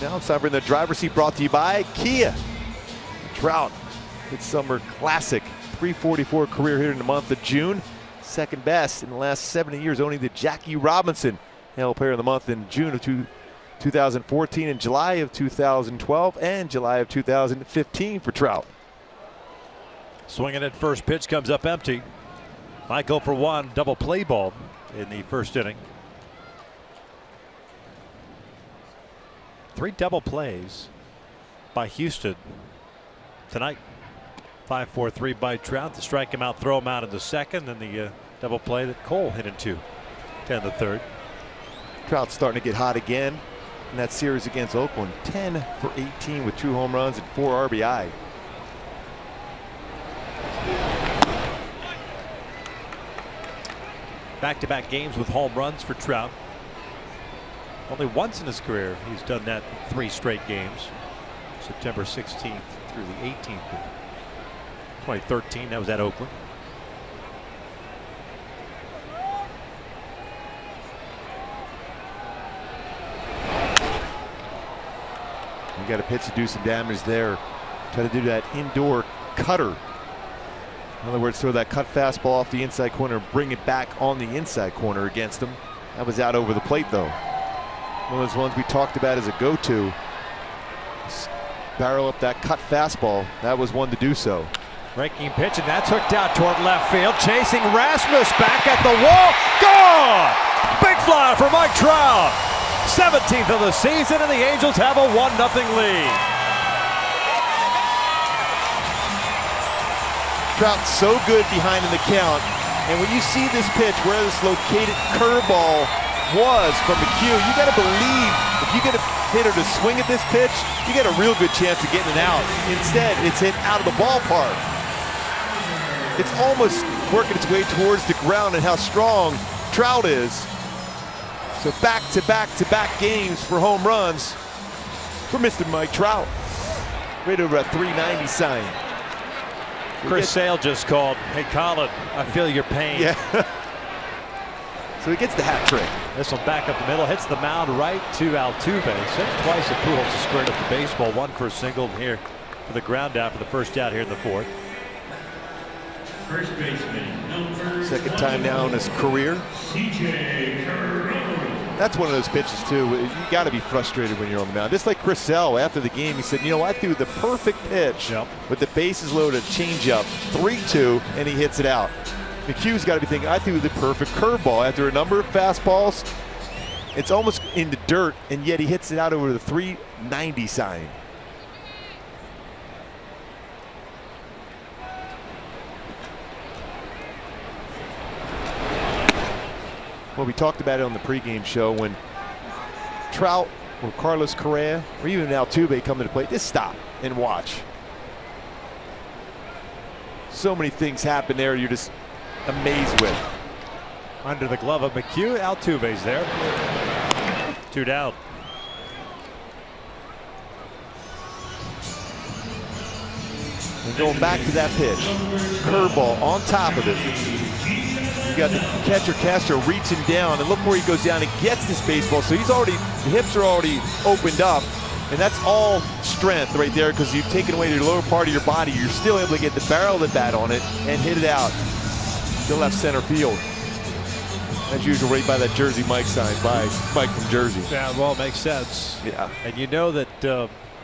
Now it's time for the driver's seat, brought to you by Kia. Trout, it's summer classic. 344 career hitter in the month of June. Second best in the last 70 years, owning the Jackie Robinson NL Player of the Month in June of 2014, and July of 2012, and July of 2015 for Trout. Swinging at first pitch, comes up empty. Might go for one, double play ball in the first inning. 3 double plays by Houston tonight. 5-4-3 by Trout to strike him out, throw him out in the second, and the double play that Cole hit into 10 the third. Trout's starting to get hot again in that series against Oakland. 10 for 18 with 2 home runs and 4 RBI. Back-to-back games with home runs for Trout. Only once in his career he's done that 3 straight games. September 16th through the 18th of 2013. That was at Oakland. You got a pitch to do some damage there. Try to do that indoor cutter. In other words, throw that cut fastball off the inside corner and bring it back on the inside corner against him. That was out over the plate, though. One of those ones we talked about as a go-to. Barrel up that cut fastball. That was one to do so. Breaking pitch, and that's hooked out toward left field. Chasing Rasmus, back at the wall. Gone! Big fly for Mike Trout. 17th of the season, and the Angels have a 1-0 lead. Trout's so good behind in the count, and when you see this pitch where this located curveball was from McHugh, you got to believe if you get a hitter to swing at this pitch, you got a real good chance of getting it out. Instead, it's hit out of the ballpark. It's almost working its way towards the ground, and how strong Trout is. So back-to-back-to-back games for home runs for Mr. Mike Trout. Right over a 390 sign. Chris Sale just called. Hey, Colin, I feel your pain. Yeah. So he gets the hat trick. This one back up the middle, hits the mound right to Altuve. Sent twice at Pujols to square up the baseball. 1 for a single here for the ground out for the first out here in the 4th. First baseman, number Second time now in his career. That's one of those pitches too. You got to be frustrated when you're on the mound. Just like Chris Sale after the game, he said, "You know, I threw the perfect pitch with the bases loaded, changeup, 3-2, and he hits it out." McHugh's got to be thinking, "I threw the perfect curveball after a number of fastballs. It's almost in the dirt, and yet he hits it out over the 390 sign." Well, we talked about it on the pregame show when Trout or Carlos Correa or even Altuve come to the plate. Just stop and watch. So many things happen there you're just amazed with. Under the glove of McHugh, Altuve's there. 2 down. And going back to that pitch, curveball on top of it. You got the catcher Castro reaching down, and look where he goes down and gets this baseball. So he's already, the hips are already opened up, and that's all strength right there because you've taken away the lower part of your body. You're still able to get the barrel of the bat on it and hit it out to left center field. As usual, right by that Jersey Mike sign by Mike from Jersey. Yeah, well, it makes sense. Yeah. And you know that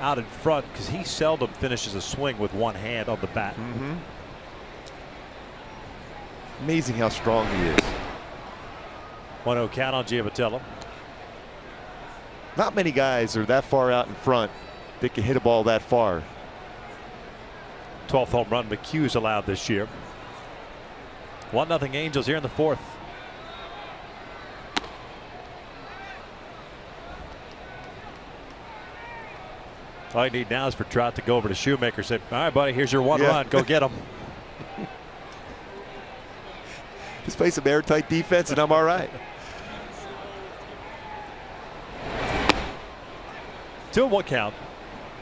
out in front, because he seldom finishes a swing with one hand on the bat. Mm-hmm. Amazing how strong he is. 1-0 count on Giavatello. Not many guys are that far out in front that can hit a ball that far. 12th home run McHugh's allowed this year. 1-0 Angels here in the 4th. All you need now is for Trout to go over to Shoemaker and say, "All right, buddy, here's your one run. Go get him." Just play some airtight defense and I'm all right. 2-1 count.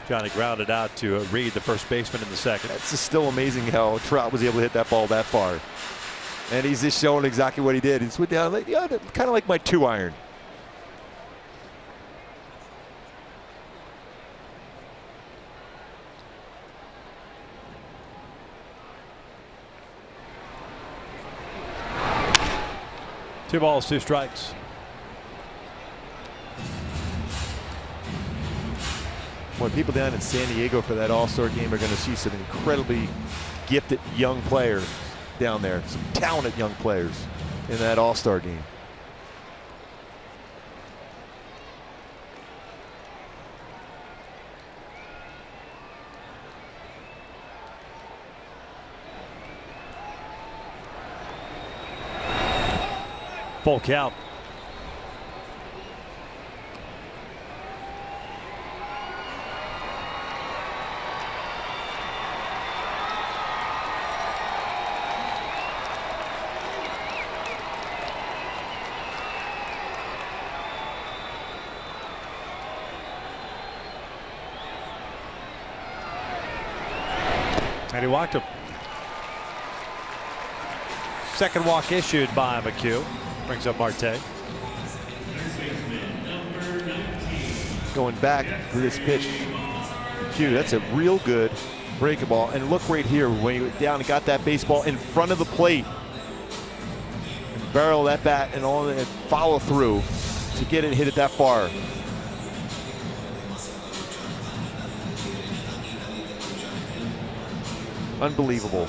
Johnny grounded out to Reed, the first baseman, in the second. It's just still amazing how Trout was able to hit that ball that far. And he's just showing exactly what he did. He's went down, kind of like my 2-iron. 2 balls, 2 strikes. When people down in San Diego for that All-Star game are going to see some incredibly gifted young players down there, some talented young players in that All-Star game. Full count. And he walked him. Second walk issued by McHugh. Brings up Marte. Going back to this pitch, McHugh, that's a real good breaking ball. And look right here when he went down and got that baseball in front of the plate. And barrel that bat and all and follow through to get it hit it that far. Unbelievable.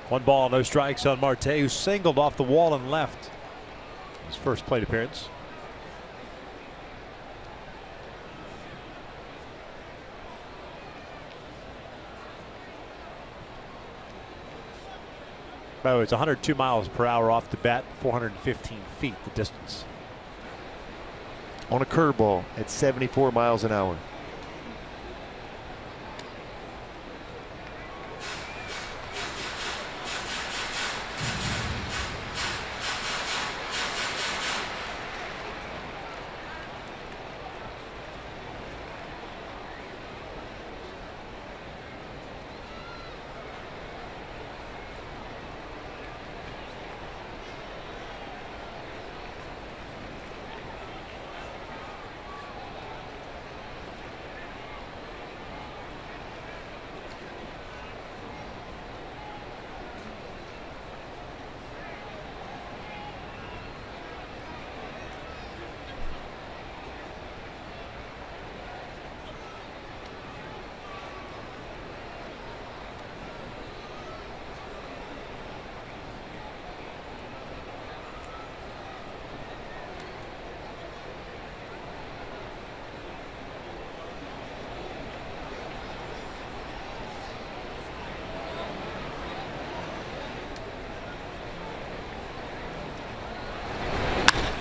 One ball, no strikes on Marte, who singled off the wall and left. His first plate appearance. By the way, it's 102 miles per hour off the bat, 415 feet the distance. On a curveball at 74 miles an hour.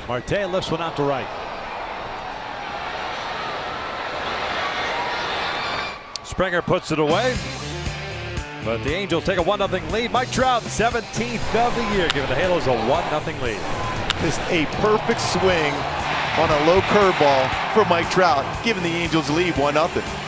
Marte lifts one out to right. Springer puts it away. But the Angels take a 1-0 lead. Mike Trout, 17th of the year, giving the Halos a 1-0 lead. Just a perfect swing on a low curveball for Mike Trout, giving the Angels lead 1-0.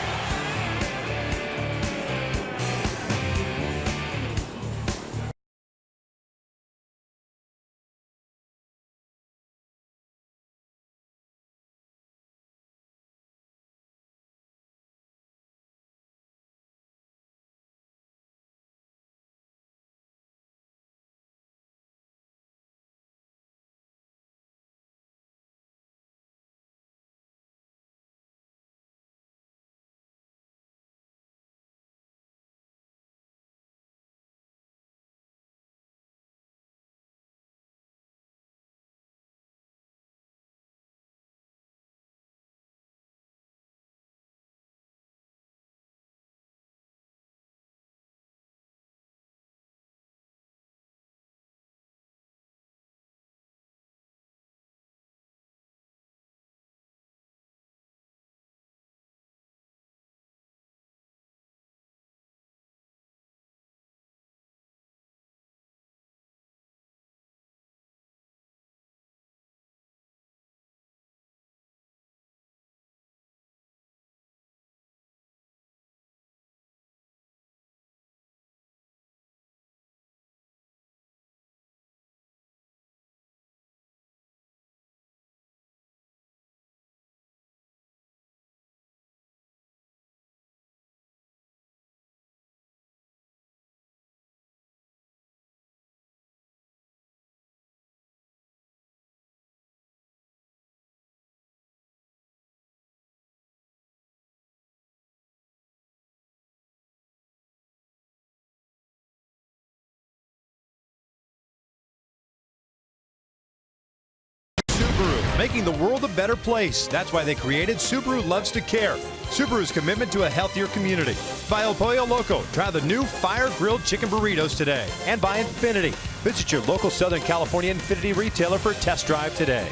making the world a better place. That's why they created Subaru Loves to Care. Subaru's commitment to a healthier community. By El Pollo Loco, try the new fire-grilled chicken burritos today. And by Infinity. Visit your local Southern California Infinity retailer for a test drive today.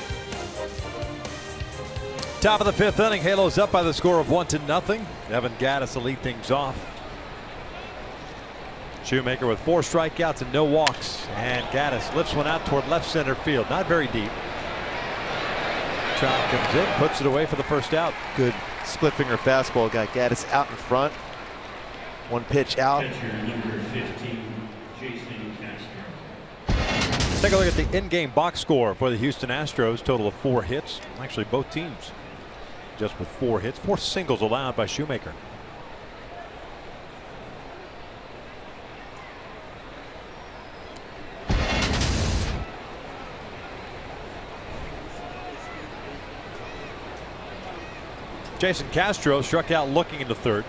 Top of the 5th inning, Halos up by the score of 1-0. Evan Gattis will lead things off. Shoemaker with 4 strikeouts and no walks. And Gattis lifts one out toward left center field. Not very deep. Trout comes in, puts it away for the first out. Good split finger fastball. Got Gattis out in front. One pitch out. Catcher number 15, Jason Castro. Take a look at the in-game box score for the Houston Astros. Total of 4 hits. Actually, both teams just with 4 hits. 4 singles allowed by Shoemaker. Jason Castro struck out looking in the 3rd.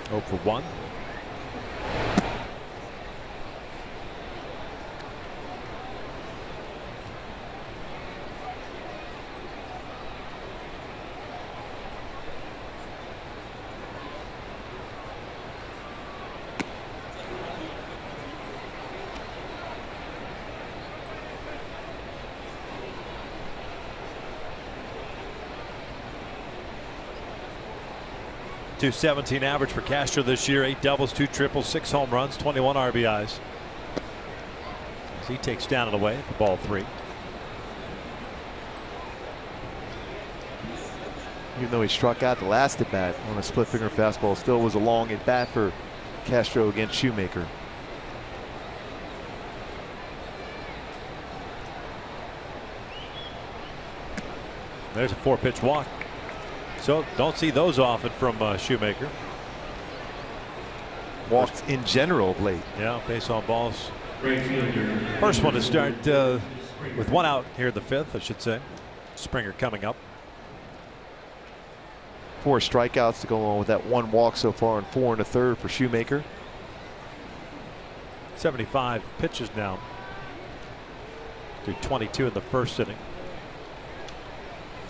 0 for 1. .217 average for Castro this year. 8 doubles, 2 triples, 6 home runs, 21 RBIs. As he takes down and away for ball 3. Even though he struck out the last at bat on a split finger fastball, still was a long at bat for Castro against Shoemaker. There's a 4-pitch walk. So don't see those often from Shoemaker. Walks in general of late. Yeah, base on balls. Right fielder. First one to start with 1 out here in the 5th, I should say. Springer coming up. 4 strikeouts to go along with that 1 walk so far, and 4 in the 3rd for Shoemaker. 75 pitches now. Through 22 in the 1st inning.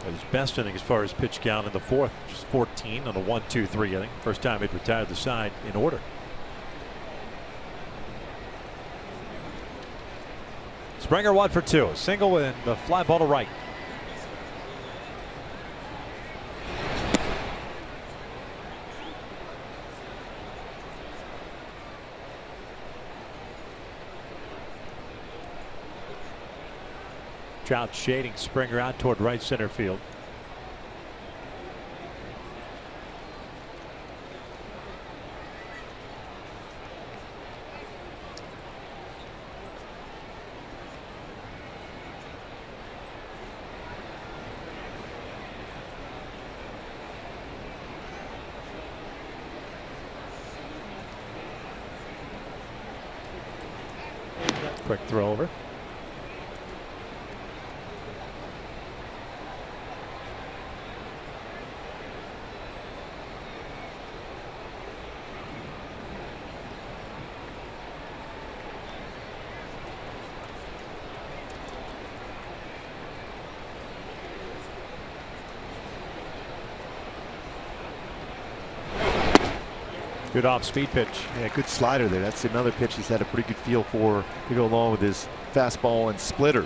His best inning as far as pitch count in the 4th, just 14 on a 1-2-3 inning. First time he'd retired the side in order. Springer 1 for 2. A single and a fly ball to right. Trout shading Springer out toward right center field. Quick throw over. Good off-speed pitch. Yeah, good slider there. That's another pitch he's had a pretty good feel for to go along with his fastball and splitter.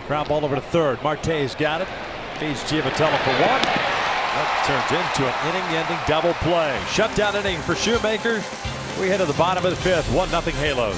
Ground ball over to 3rd. Marte's got it. Feeds Giavatello for 1. That turns into an inning-ending double play. Shutdown inning for Shoemaker. We head to the bottom of the fifth. 1-0 Halos.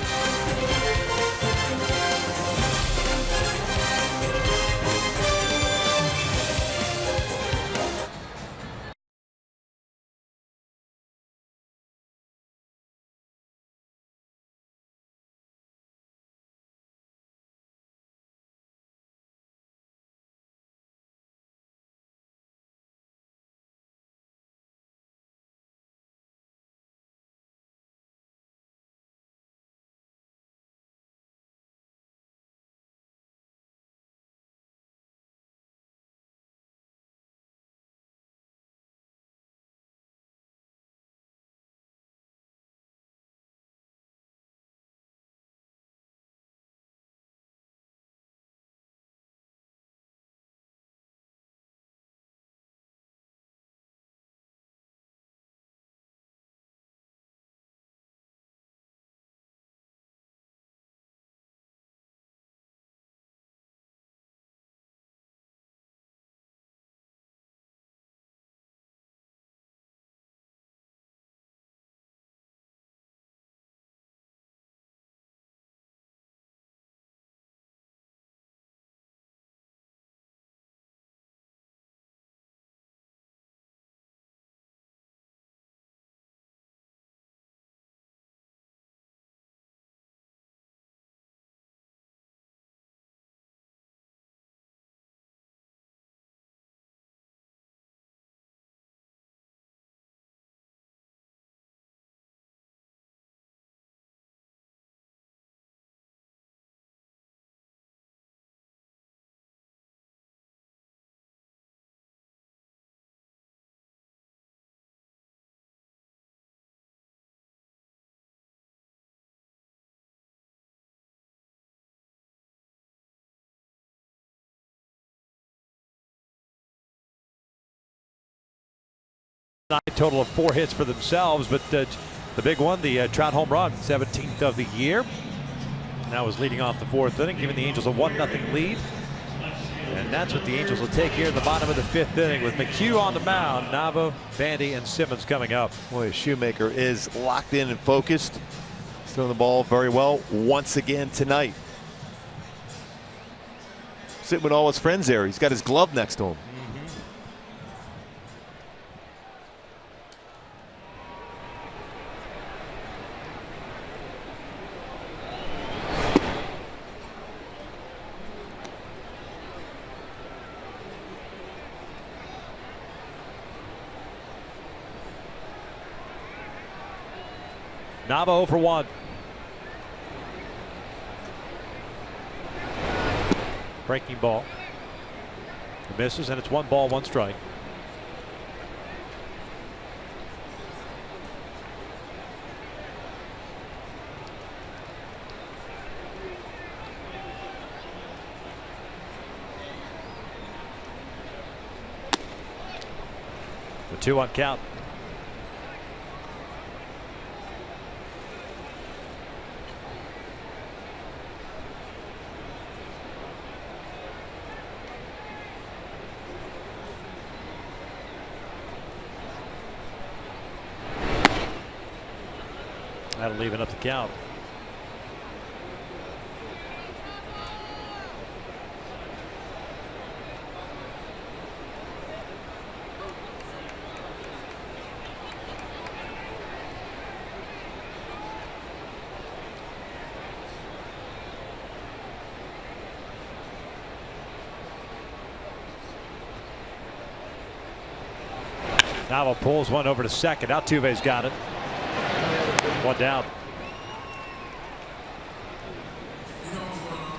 Total of 4 hits for themselves, but the big one, the Trout home run, 17th of the year. That was leading off the 4th inning, giving the Angels a 1-0 lead. And that's what the Angels will take here in the bottom of the 5th inning with McHugh on the mound, Nava, Bandy, and Simmons coming up. Boy, Shoemaker is locked in and focused. He's throwing the ball very well once again tonight. Sitting with all his friends there. He's got his glove next to him. Nava 0 for 1. Breaking ball. It misses, and it's 1 ball, 1 strike. The 2-1 count. That'll even up the count. Nava pulls one over to second. Altuve's got it. 1 down.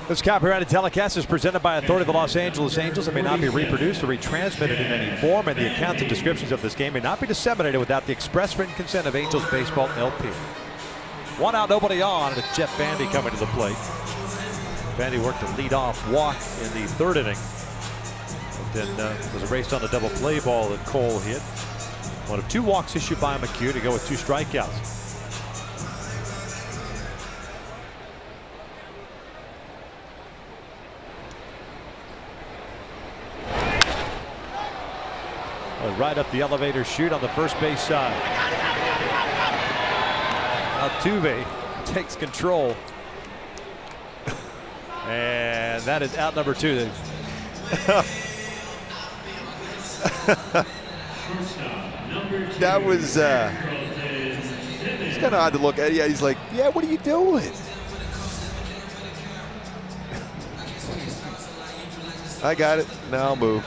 This copyrighted telecast is presented by authority of the Los Angeles Angels and may not be reproduced or retransmitted in any form, and the accounts and descriptions of this game may not be disseminated without the express written consent of Angels Baseball LP. 1 out, nobody on, and it's Jeff Bandy coming to the plate. Bandy worked a lead-off walk in the 3rd inning, but then was erased on the double play ball that Cole hit. One of 2 walks issued by McHugh to go with 2 strikeouts. right up the elevator chute on the first base side. Altuve takes control. And that is out number 2. That was it's kind of odd to look at. Yeah, he's like, yeah, what are you doing? I got it. Now I'll move.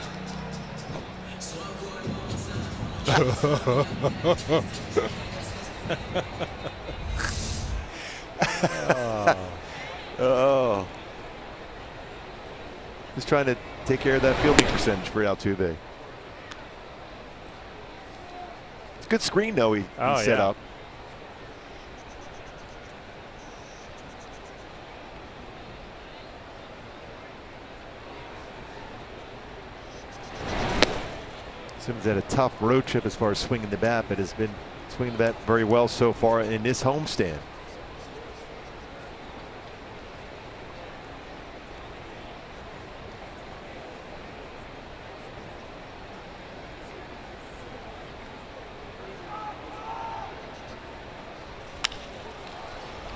Oh. Just trying to take care of that fielding percentage for Altuve. It's a good screen, though, he set up. Simmons had a tough road trip as far as swinging the bat, but has been swinging the bat very well so far in this homestand.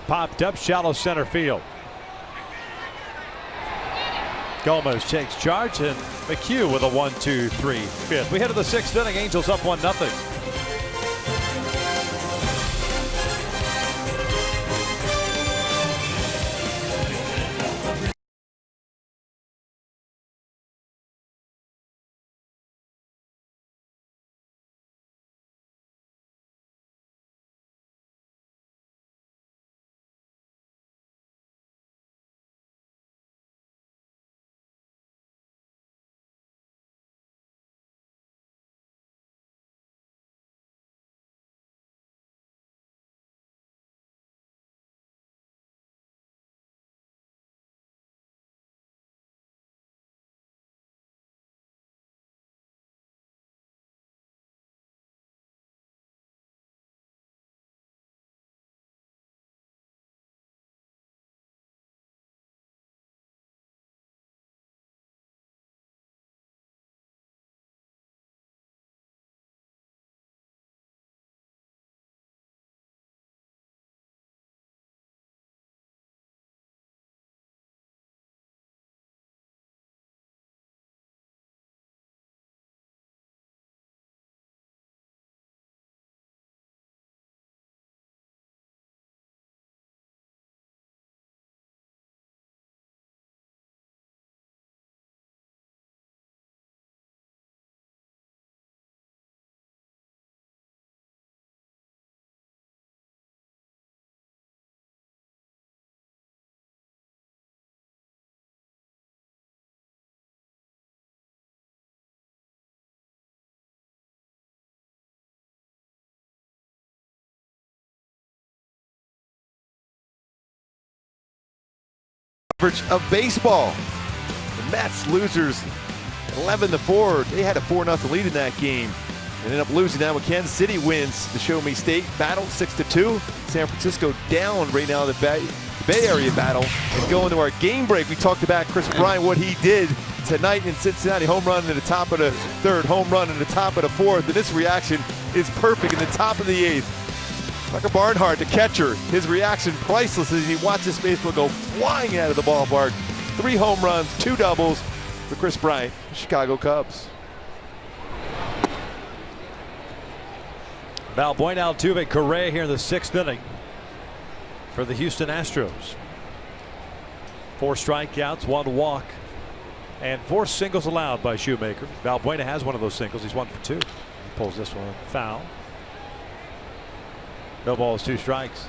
Popped up shallow center field. Gomez takes charge, and McHugh with a 1-2-3 fifth. We head to the 6th inning. Angels up 1-0. Of baseball. The Mets losers 11-4. They had a 4-0 lead in that game. Ended up losing that when Kansas City wins the Show Me State battle 6-2. San Francisco down right now in the Bay Area battle. And going to our game break, we talked about Chris Bryant, what he did tonight in Cincinnati. Home run in the top of the 3rd, home run in the top of the 4th. And this reaction is perfect in the top of the 8th. Tucker Barnhart, the catcher, his reaction priceless as he watches baseball go flying out of the ballpark. 3 home runs, 2 doubles for Chris Bryant, Chicago Cubs. Valbuena, Altuve, Correa here in the 6th inning for the Houston Astros. 4 strikeouts, 1 walk, and 4 singles allowed by Shoemaker. Valbuena has one of those singles. He's 1 for 2. He pulls this one foul. No balls, 2 strikes.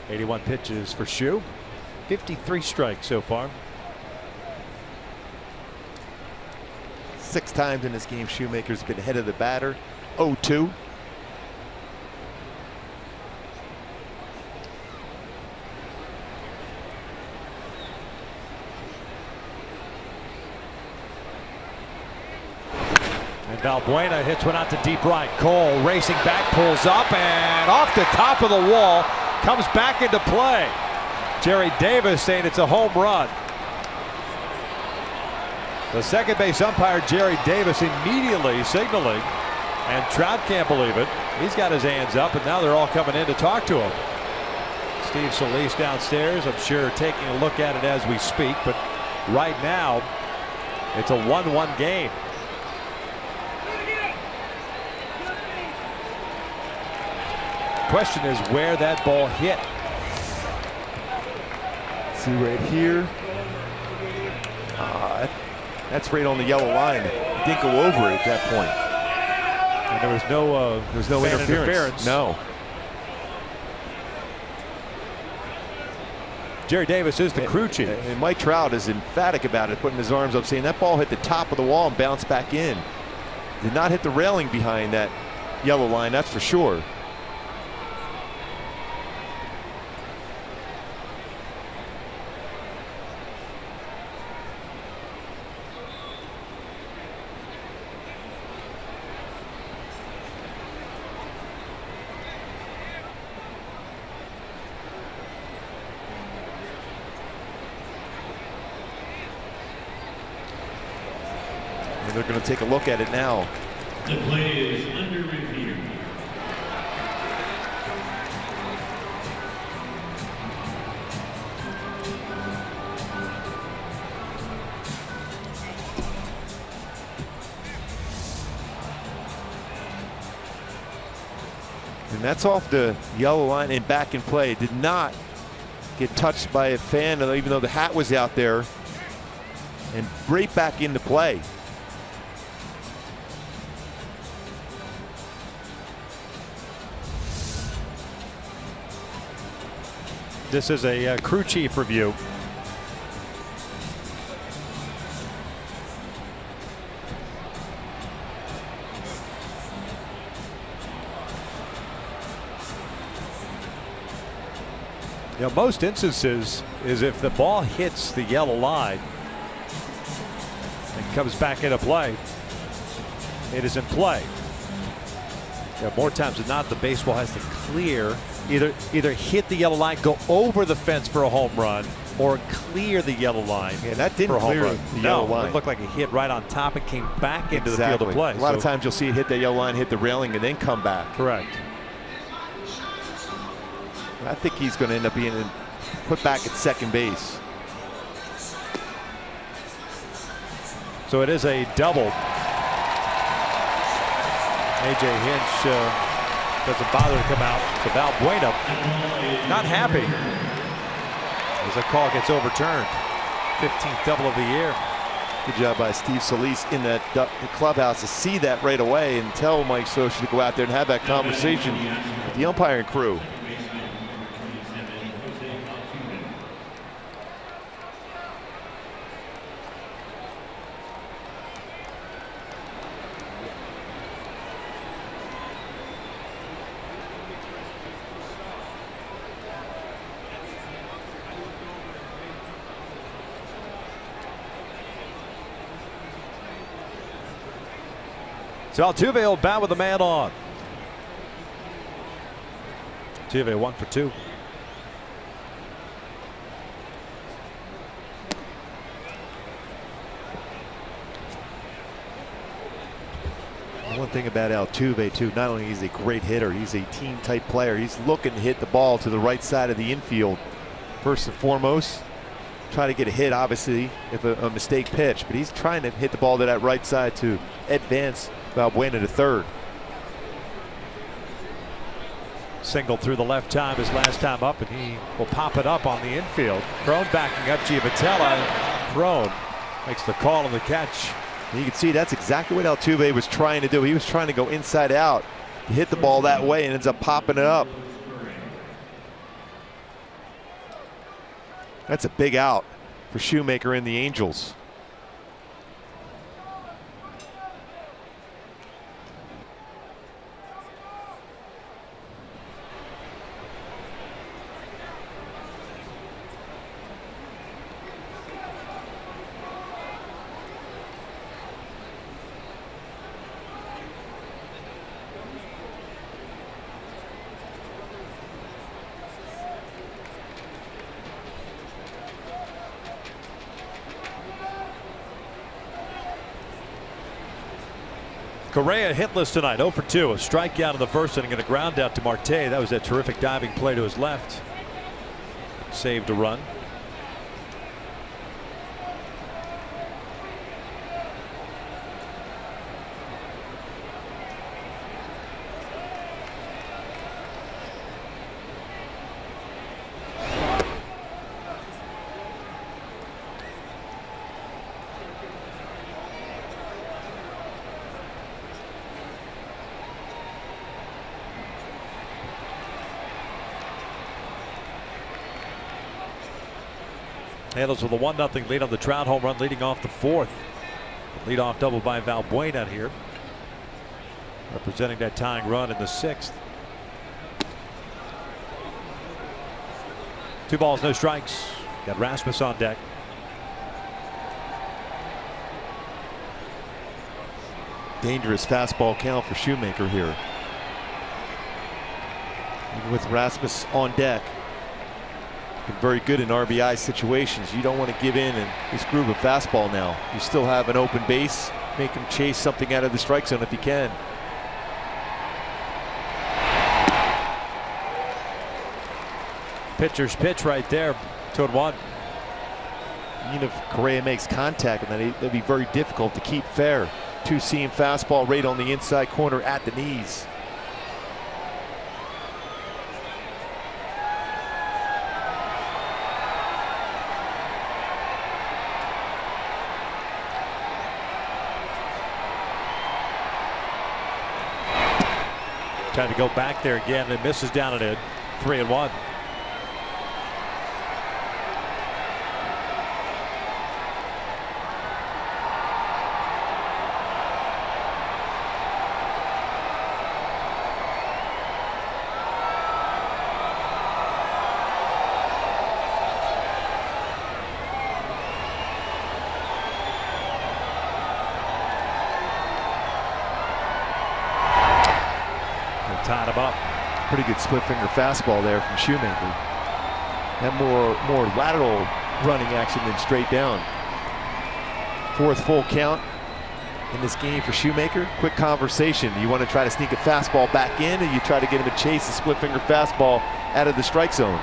81 pitches for Shoe. 53 strikes so far. 6 times in this game, Shoemaker's been ahead of the batter. 0-2. And Valbuena hits one out to deep right. Cole racing back, pulls up, and off the top of the wall, comes back into play. Jerry Davis saying it's a home run. The second base umpire, Jerry Davis, immediately signaling, and Trout can't believe it. He's got his hands up, and now they're all coming in to talk to him. Steve Solis downstairs, I'm sure, taking a look at it as we speak, but right now it's a 1-1 game. Question is where that ball hit. See right here. That's right on the yellow line. It didn't go over it at that point. And there was no interference. No. Jerry Davis is the crew chief. And Mike Trout is emphatic about it, putting his arms up, saying that ball hit the top of the wall and bounced back in. Did not hit the railing behind that yellow line, that's for sure. And they're going to take a look at it now. The play is under review. And that's off the yellow line and back in play. Did not get touched by a fan, even though the hat was out there, and right back into play. This is a crew chief review. You know, most instances is if the ball hits the yellow line and comes back into play, it is in play. You know, more times than not, the baseball has to clear, either hit the yellow line, go over the fence for a home run, or clear the yellow line. Yeah, that didn't for a home clear run. the yellow line. It looked like it hit right on top and came back into the field of play. A lot of times you'll see it hit that yellow line, hit the railing, and then come back. Correct. I think he's going to end up being put back at second base. So it is a double. A.J. Hinch doesn't bother to come out. So Valbuena not happy as the call gets overturned. 15th double of the year. Good job by Steve Solis in the clubhouse to see that right away and tell Mike Scioscia to go out there and have that conversation with the umpiring crew. So Altuve will bat with the man on. Altuve 1 for 2. One thing about Altuve too, not only is he a great hitter, he's a team type player. He's looking to hit the ball to the right side of the infield first and foremost. Try to get a hit, obviously, if a mistake pitch, but he's trying to hit the ball to that right side to advance Valbuena to third. Single through the left time his last time up, and he will pop it up on the infield. Crone backing up Giavotella. Crone makes the call on the catch. You can see that's exactly what Altuve was trying to do. He was trying to go inside out, hit the ball that way, and ends up popping it up. That's a big out for Shoemaker and the Angels. Correa hitless tonight, 0 for 2. A strikeout in the first inning and a ground out to Marte. That was that terrific diving play to his left. Saved a run. Handles with a 1-0 lead on the Trout home run, leading off the fourth. Leadoff double by Valbuena here, representing that tying run in the sixth. 2 balls, no strikes. Got Rasmus on deck. Dangerous fastball count for Shoemaker here. Even with Rasmus on deck. Been very good in RBI situations. You don't want to give in this groove of fastball now. You still have an open base. Make him chase something out of the strike zone if you can. Pitcher's pitch right there. 2-1. Even if Correa makes contact, and that'd be very difficult to keep fair. 2-seam fastball right on the inside corner at the knees. Trying to go back there again and misses down at it. 3-1. Tied him up. Pretty good split finger fastball there from Shoemaker. That more lateral running action than straight down. 4th full count in this game for Shoemaker. Quick conversation. Do you want to try to sneak a fastball back in, or you try to get him to chase a split finger fastball out of the strike zone?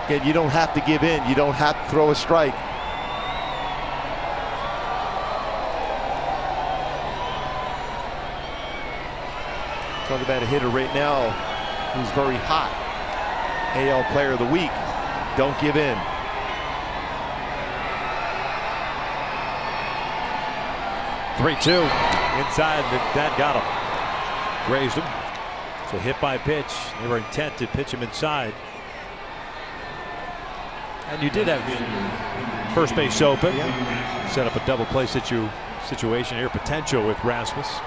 Again, you don't have to give in. You don't have to throw a strike. Talk about a hitter right now who's very hot. AL Player of the Week. Don't give in. Three-2 inside. That got him. Grazed him. So hit by pitch. They were intent to pitch him inside. And you did have first base open. Set up a double play situation here. Potential with Rasmus.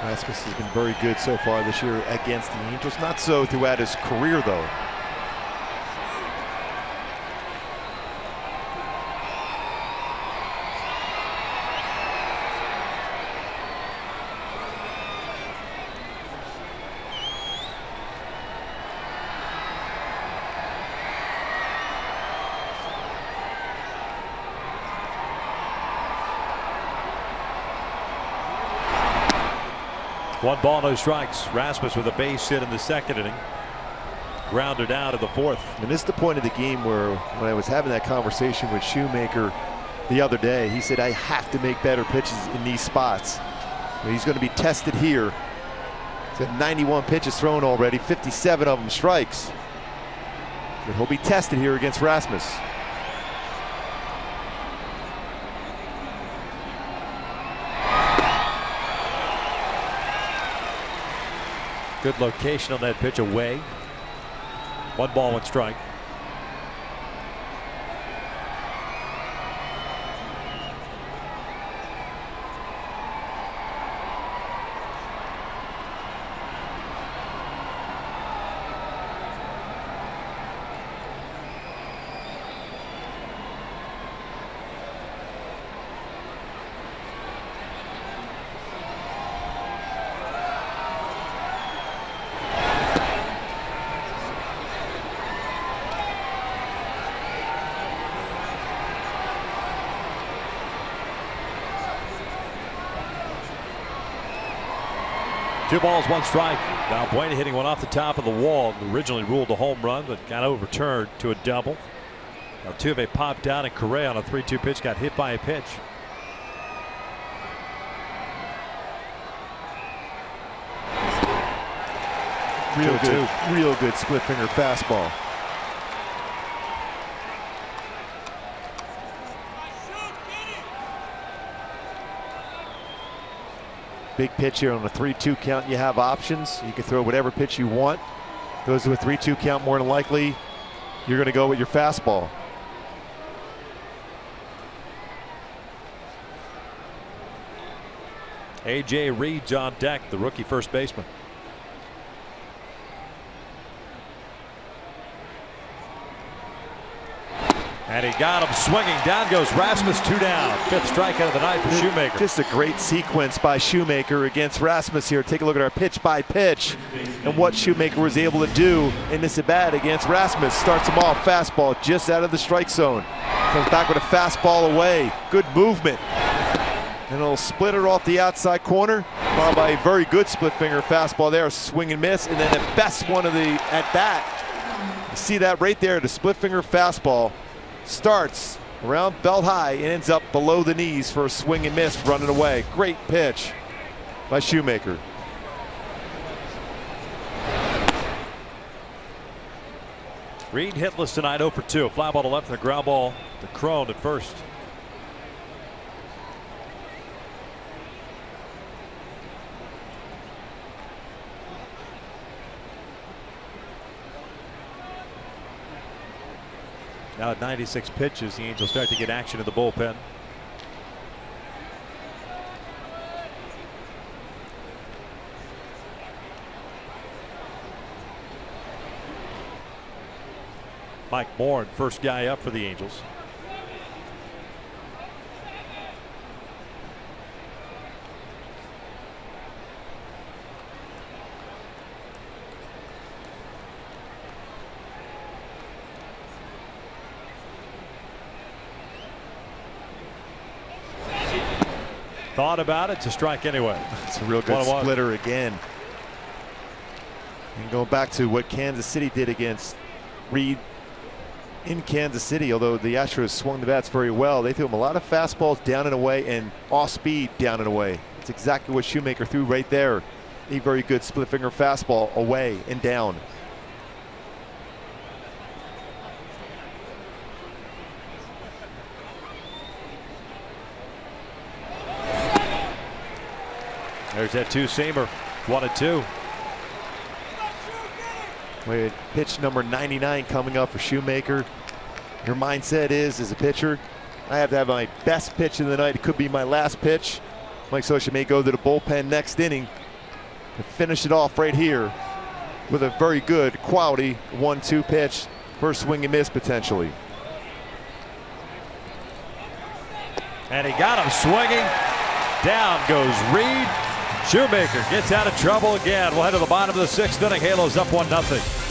Rasmus has been very good so far this year against the Angels. Not so throughout his career, though. One ball, no strikes. Rasmus with a base hit in the second inning. Grounded out in the fourth. And this is the point of the game where, when I was having that conversation with Shoemaker the other day, he said, I have to make better pitches in these spots. He's going to be tested here. He's got 91 pitches thrown already, 57 of them strikes. But he'll be tested here against Rasmus. Good location on that pitch away. 1 ball, 1 strike. 2 balls, 1 strike. Valbuena hitting one off the top of the wall. Originally ruled a home run, but got overturned to a double. Altuve popped out, and Correa on a 3-2 pitch got hit by a pitch. Real good split finger fastball. Big pitch here on a 3-2 count. You have options. You can throw whatever pitch you want. Goes to a 3-2 count, more than likely you're going to go with your fastball. A.J. Reed's on deck, the rookie first baseman. And he got him swinging. Down goes Rasmus, 2 down. 5th strikeout of the night for Shoemaker. Just a great sequence by Shoemaker against Rasmus here. Take a look at our pitch by pitch and what Shoemaker was able to do in this at-bat against Rasmus. Starts him off, fastball just out of the strike zone. Comes back with a fastball away. Good movement. And it'll splitter off the outside corner, followed by a very good split finger fastball there, swing and miss, and then the best one of the at-bat. You see that right there, the split finger fastball. Starts around belt high and ends up below the knees for a swing and miss, running away. Great pitch by Shoemaker. Reed hitless tonight, 0 for 2. A fly ball to left and a ground ball to Crone at first. Now at 96 pitches, the Angels start to get action in the bullpen. Mike Moore, first guy up for the Angels. Thought about it, to strike anyway. It's a real good splitter again. And going back to what Kansas City did against Reed in Kansas City, although the Astros swung the bats very well, they threw him a lot of fastballs down and away and off speed down and away. It's exactly what Shoemaker threw right there. A very good split finger fastball away and down. There's that 2-seamer, 1-2. With pitch number 99 coming up for Shoemaker. Your mindset is, as a pitcher, I have to have my best pitch of the night. It could be my last pitch. Mike Scioscia may go to the bullpen next inning and finish it off right here with a very good quality 1-2 pitch. First swing and miss potentially. And he got him swinging. Down goes Reed. Shoemaker gets out of trouble again. We'll head to the bottom of the 6th inning. Halos up 1-0.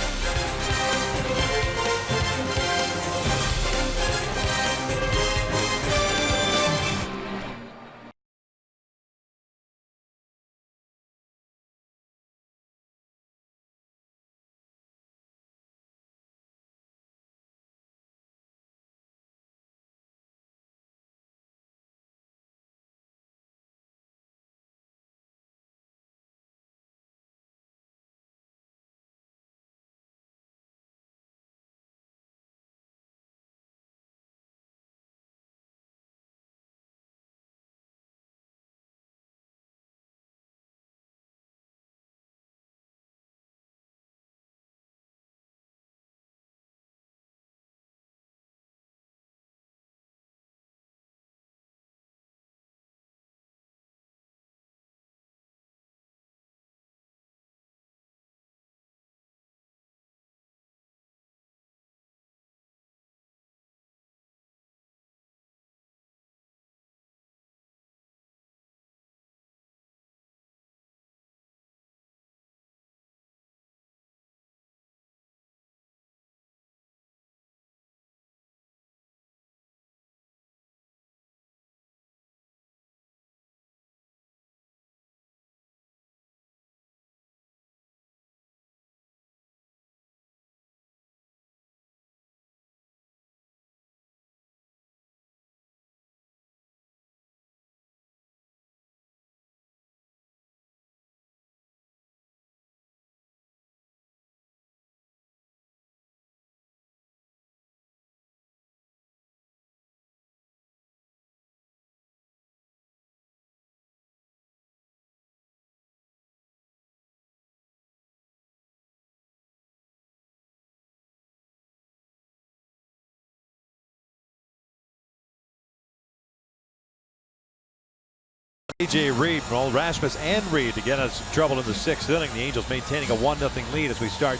A.J. Reed, well, Rasmus and Reed to get us trouble in the 6th inning. The Angels maintaining a 1-0 lead as we start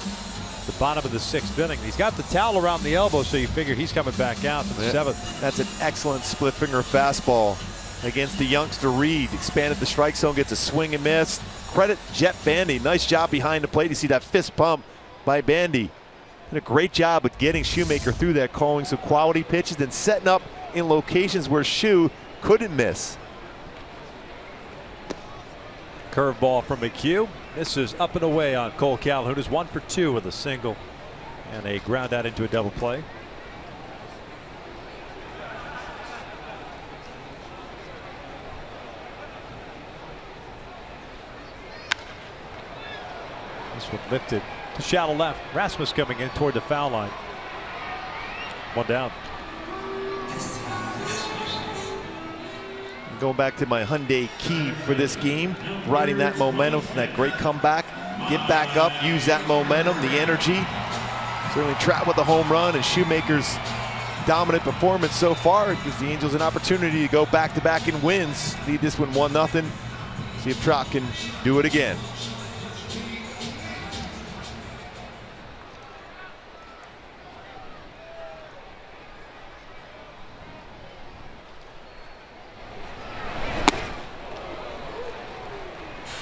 the bottom of the 6th inning. He's got the towel around the elbow, so you figure he's coming back out to the 7th. That's an excellent split finger fastball against the youngster Reed. Expanded the strike zone, gets a swing and miss. Credit Jet Bandy. Nice job behind the plate. You see that fist pump by Bandy. Did a great job of getting Shoemaker through that, calling some quality pitches and setting up in locations where Shoe couldn't miss. Curveball from McHugh. This is up and away on Cole Calhoun, who's 1 for 2 with a single and a ground out into a double play. This one lifted to shallow left. Rasmus coming in toward the foul line. 1 down. Going back to my Hyundai key for this game, riding that momentum from that great comeback, get back up, use that momentum, the energy. Certainly Trout with the home run, and Shoemaker's dominant performance so far gives the Angels an opportunity to go back-to-back in wins. Lead this one 1-0. See if Trout can do it again.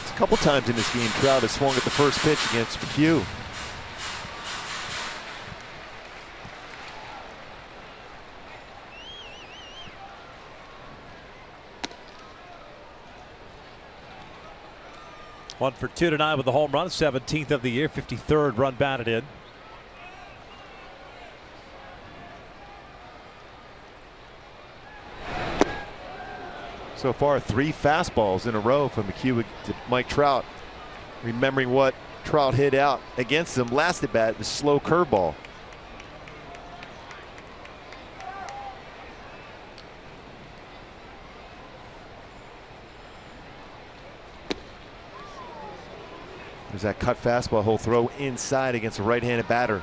A couple times in this game, Trout has swung at the first pitch against McHugh. One for 2 tonight with the home run, 17th of the year, 53rd run batted in. So far, 3 fastballs in a row from McHugh to Mike Trout. Remembering what Trout hit out against him last at bat, the slow curveball. There's that cut fastball he'll throw inside against a right-handed batter.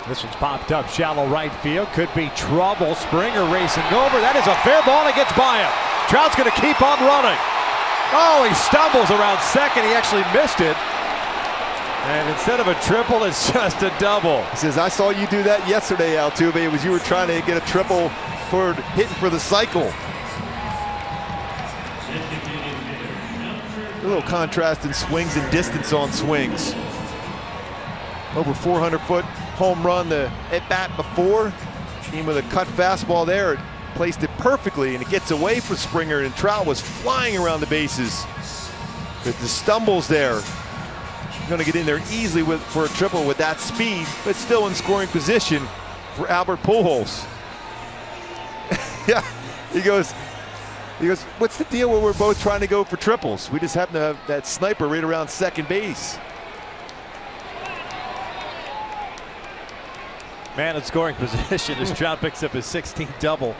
This one's popped up shallow right field. Could be trouble. Springer racing over. That is a fair ball and it gets by him. Trout's going to keep on running. Oh, he stumbles around second. He actually missed it. And instead of a triple, it's just a double. He says, I saw you do that yesterday, Altuve. It was you were trying to get a triple for hitting for the cycle. A little contrast in swings and distance on swings. Over 400-foot home run the at bat before. Came with a cut fastball there. It placed it perfectly and it gets away from Springer, and Trout was flying around the bases. But the stumbles there. Going to get in there easily for a triple with that speed, but still in scoring position for Albert Pujols. Yeah, he goes, what's the deal when we're both trying to go for triples? We just happen to have that sniper right around second base. Man in scoring position as Trout picks up his 16th double.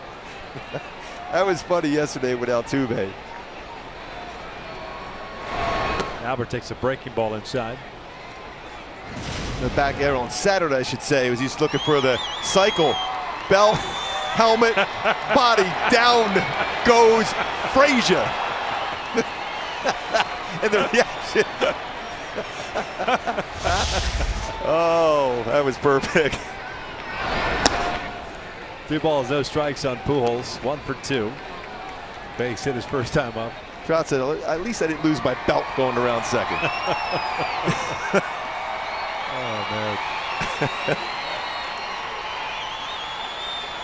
That was funny yesterday with Altuve. Albert takes a breaking ball inside. The back there on Saturday, I should say, was he's looking for the cycle. Bell, helmet, body, down goes Frazier. And the reaction. Oh, that was perfect. 3 balls, no strikes on Pujols. 1 for 2. Base hit his first time up. Trout said, at least I didn't lose my belt going around second. Oh, man.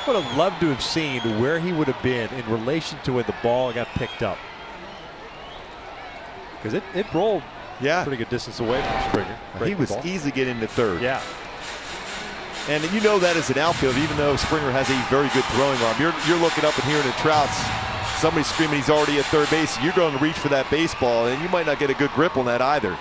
Would have loved to have seen where he would have been in relation to when the ball got picked up. Because it rolled pretty good distance away from Springer. He was easily getting to third. Yeah. And you know that as an outfield, even though Springer has a very good throwing arm, you're looking up and hearing the Trout's. Somebody screaming he's already at third base. You're going to reach for that baseball, and you might not get a good grip on that either.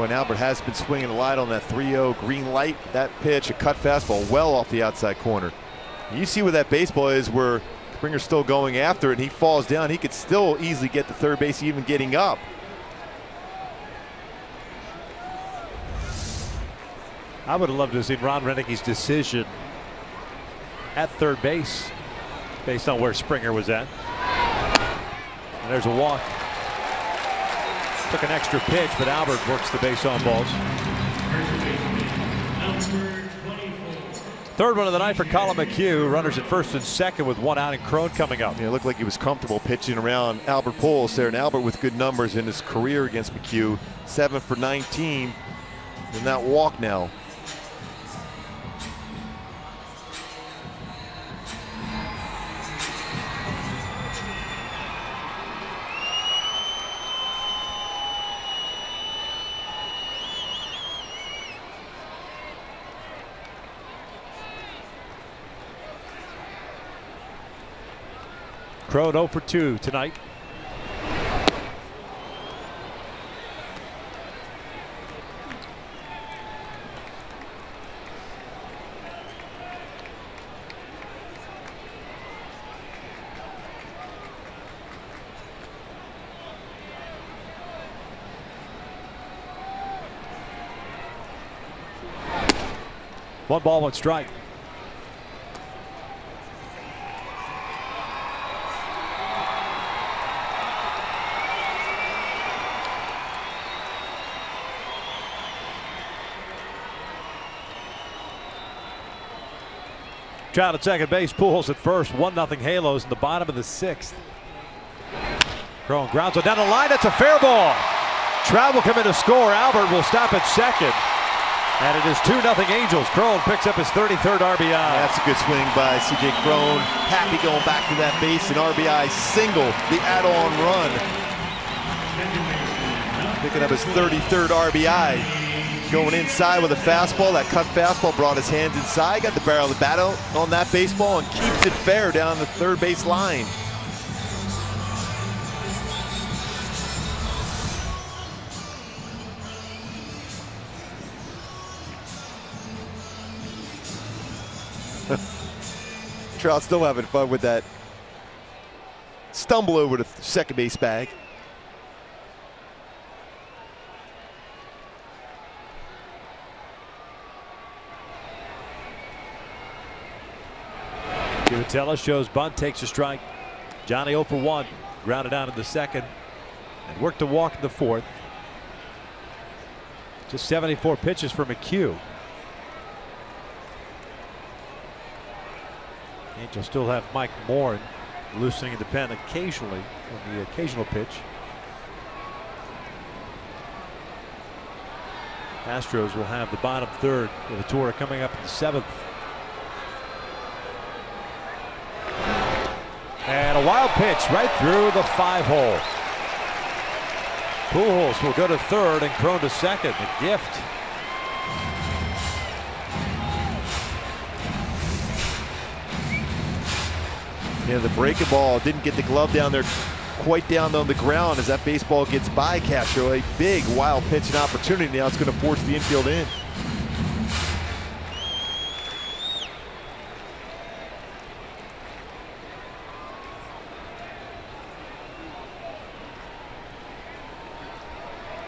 When Albert has been swinging a lot on that 3-0 green light, that pitch, a cut fastball well off the outside corner. You see where that baseball is, where Springer's still going after it, and he falls down. He could still easily get to third base, even getting up. I would have loved to have seen Ron Renicki's decision at third base based on where Springer was at. And there's a walk. Took an extra pitch, but Albert works the base on balls. Third one of the night for Colin McHugh. Runners at first and second with one out, and Crone coming up. Yeah, it looked like he was comfortable pitching around Albert Pujols there, and Albert with good numbers in his career against McHugh. 7 for 19 in that walk now. Crone 0 for 2 tonight. One ball, one strike. Trout at second base, Pujols at first. 1-0 Halos in the bottom of the 6th. Crone grounds it down the line. That's a fair ball. Trout will come in to score. Albert will stop at second. And it is 2-0 Angels. Crone picks up his 33rd RBI. That's a good swing by C.J. Crone. Happy going back to that base. An RBI single, the add-on run. Picking up his 33rd RBI. Going inside with a fastball. That cut fastball brought his hands inside. Got the barrel of the bat out on that baseball and keeps it fair down the third base line. Trout still having fun with that stumble over the second base bag. Cuatella shows bunt, takes a strike. Johnny 0 for 1. Grounded out in the second and worked a walk in the fourth. Just 74 pitches for McHugh. Angels still have Mike Moore loosening the pen occasionally on the occasional pitch. Astros will have the bottom third with a tour coming up in the 7th. And a wild pitch right through the 5-hole. Pujols will go to third and Crone to second. The gift. Yeah, the breaking ball didn't get the glove down there quite down on the ground as that baseball gets by Castro. A big wild pitch and opportunity. Now it's going to force the infield in.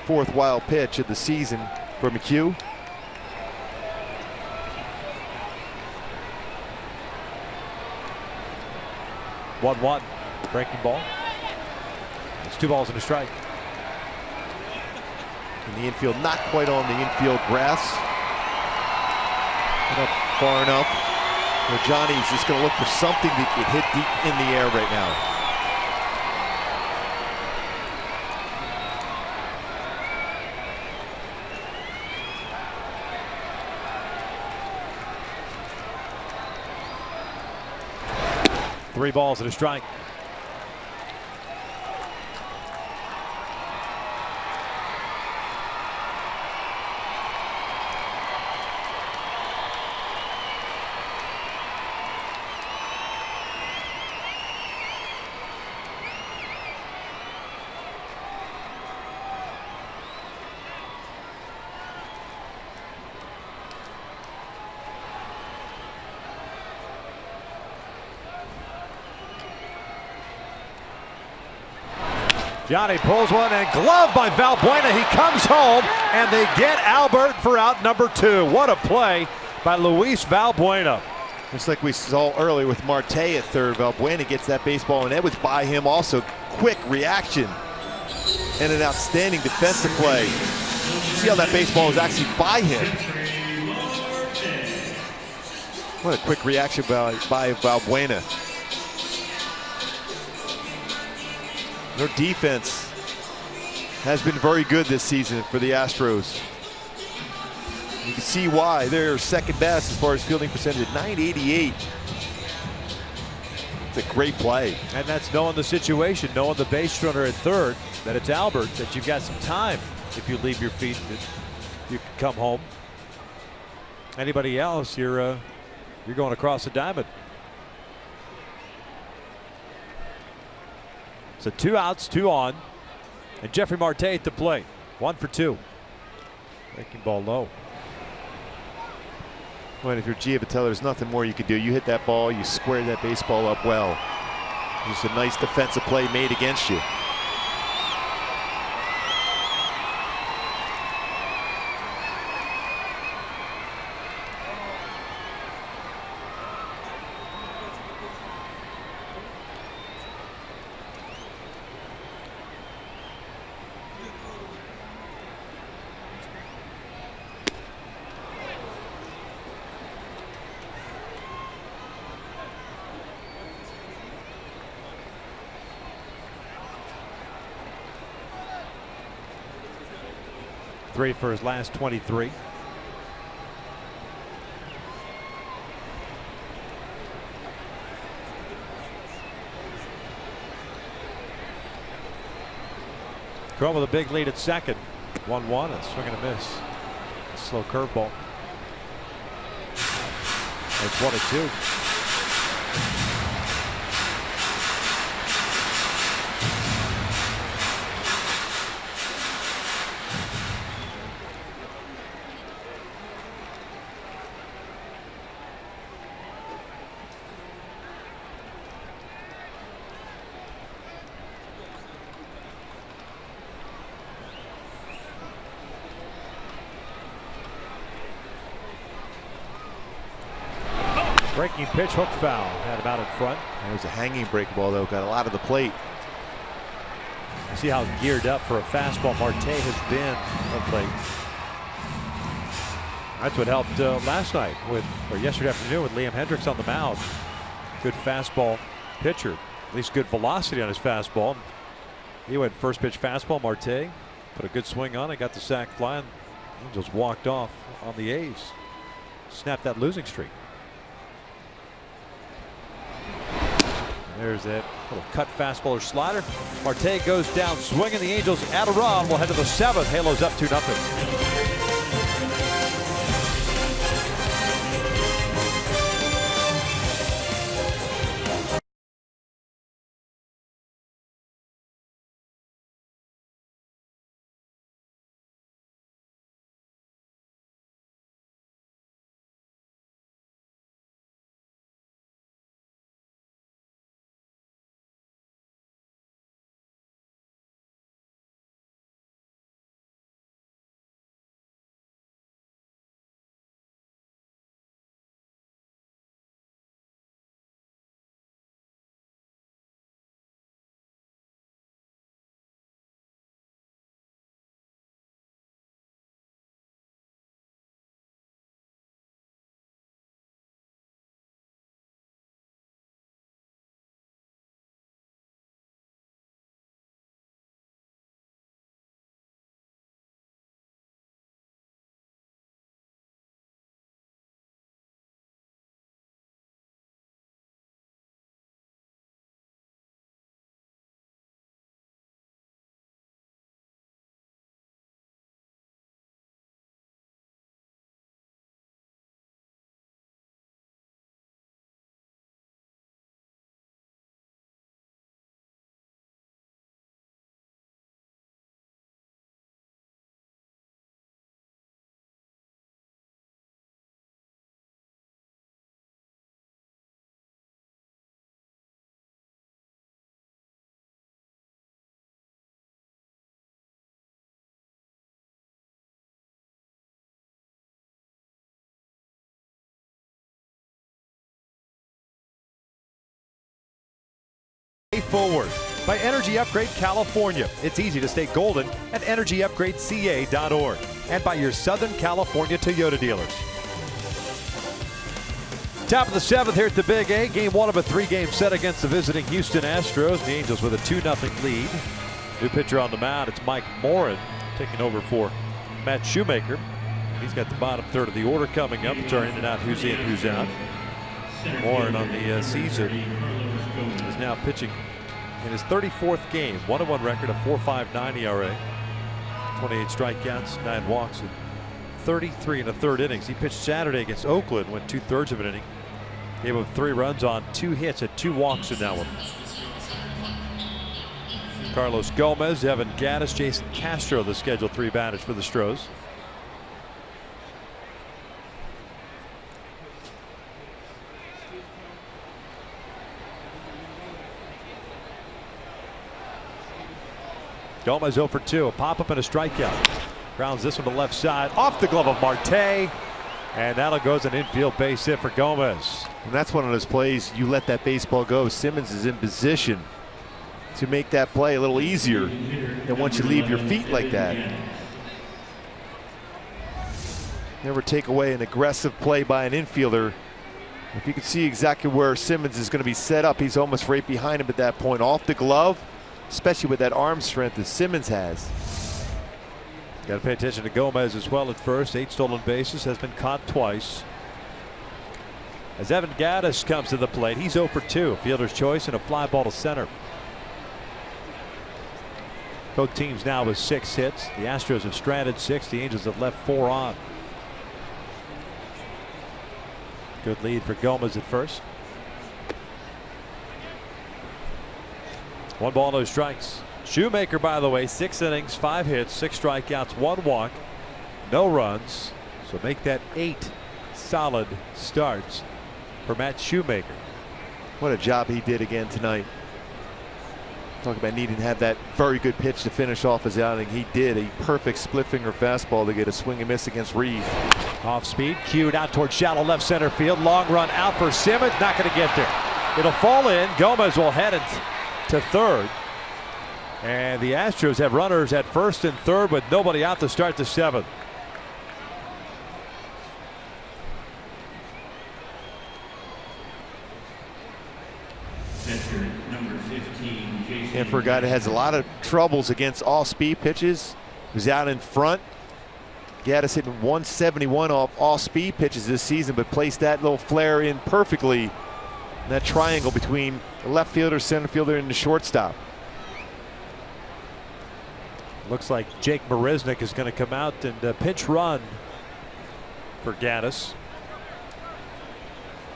Fourth wild pitch of the season for McHugh. One breaking ball. It's 2 balls and a strike. In the infield, not quite on the infield grass. Not far enough. Well, Johnny's just going to look for something to get hit deep in the air right now. Three balls and a strike. Johnny pulls one and glove by Valbuena. He comes home and they get Albert for out number 2. What a play by Luis Valbuena. Just like we saw earlier with Marte at third, Valbuena gets that baseball and it was by him also. Quick reaction and an outstanding defensive play. See how that baseball was actually by him. What a quick reaction by Valbuena. Their defense has been very good this season for the Astros. You can see why. They're second best as far as fielding percentage at .988. It's a great play. And that's knowing the situation, knowing the base runner at third, that it's Albert, that you've got some time. If you leave your feet, that you can come home. Anybody else, you're going across the diamond. So 2 outs, 2 on, and Jeffrey Marte at the plate. 1 for 2. Breaking ball low. Well, if you're Giavatello, there's nothing more you can do. You hit that ball, you square that baseball up well. Just a nice defensive play made against you. Three for his last 23. Crow with a big lead at second. 1-1, a swing and a miss. A slow curveball. It's 1-2. Breaking pitch, hook foul. Had him out in front. It was a hanging break ball, though. Got a lot of the plate. You see how geared up for a fastball Marte has been of late. That's what helped last night or yesterday afternoon with Liam Hendricks on the mound. Good fastball pitcher. At least good velocity on his fastball. He went first pitch fastball. Marte put a good swing on it. Got the sac flying. Angels walked off on the A's. Snapped that losing streak. There's that little cut fastball or slider. Marte goes down swinging. The Angels add a run. We'll head to the 7th. Halos up 2-0. forward. By Energy Upgrade California. It's easy to stay golden at energyupgradeca.org. And by your Southern California Toyota dealers. Top of the 7th here at the Big A. Game 1 of a 3-game set against the visiting Houston Astros. The Angels with a 2-0 lead. New pitcher on the mound. It's Mike Morin taking over for Matt Shoemaker. He's got the bottom third of the order coming up. It's our in and out, who's in, who's out. Morin on the season is now pitching in his 34th game. 1-1 record, a 4.59 ERA. 28 strikeouts, 9 walks, and 33 1/3 innings. He pitched Saturday against Oakland, went 2/3 of an inning. Gave up 3 runs on 2 hits and 2 walks in that one. Carlos Gomez, Evan Gattis, Jason Castro, the scheduled 3 batters for the Stros. Gomez 0 for 2, a pop-up and a strikeout. Grounds this one to left side, off the glove of Marte. And that'll go as an infield base hit for Gomez. And that's one of those plays you let that baseball go. Simmons is in position to make that play a little easier than once you leave your feet like that. Never take away an aggressive play by an infielder. If you can see exactly where Simmons is going to be set up, he's almost right behind him at that point. Off the glove, especially with that arm strength that Simmons has. Got to pay attention to Gomez as well at first. 8 stolen bases, has been caught twice. As Evan Gattis comes to the plate, he's 0 for 2. Fielder's choice and a fly ball to center. Both teams now with 6 hits. The Astros have stranded 6. The Angels have left 4 on. Good lead for Gomez at first. 1 ball, no strikes. Shoemaker, by the way, 6 innings, 5 hits, 6 strikeouts, 1 walk, no runs. So make that 8 solid starts for Matt Shoemaker. What a job he did again tonight. Talk about needing to have that very good pitch to finish off his outing. He did a perfect split finger fastball to get a swing and miss against Reed. Off speed, cued out towards shallow left center field. Long run out for Simmons, not going to get there. It'll fall in. Gomez will head it to third. And the Astros have runners at first and third with nobody out to start the 7th. And for a guy that has a lot of troubles against all-speed pitches, who's out in front. Gattis hitting 171 off all-speed pitches this season, but placed that little flare in perfectly in that triangle between the left fielder, center fielder, and the shortstop. Looks like Jake Marisnick is going to come out and pinch run for Gattis.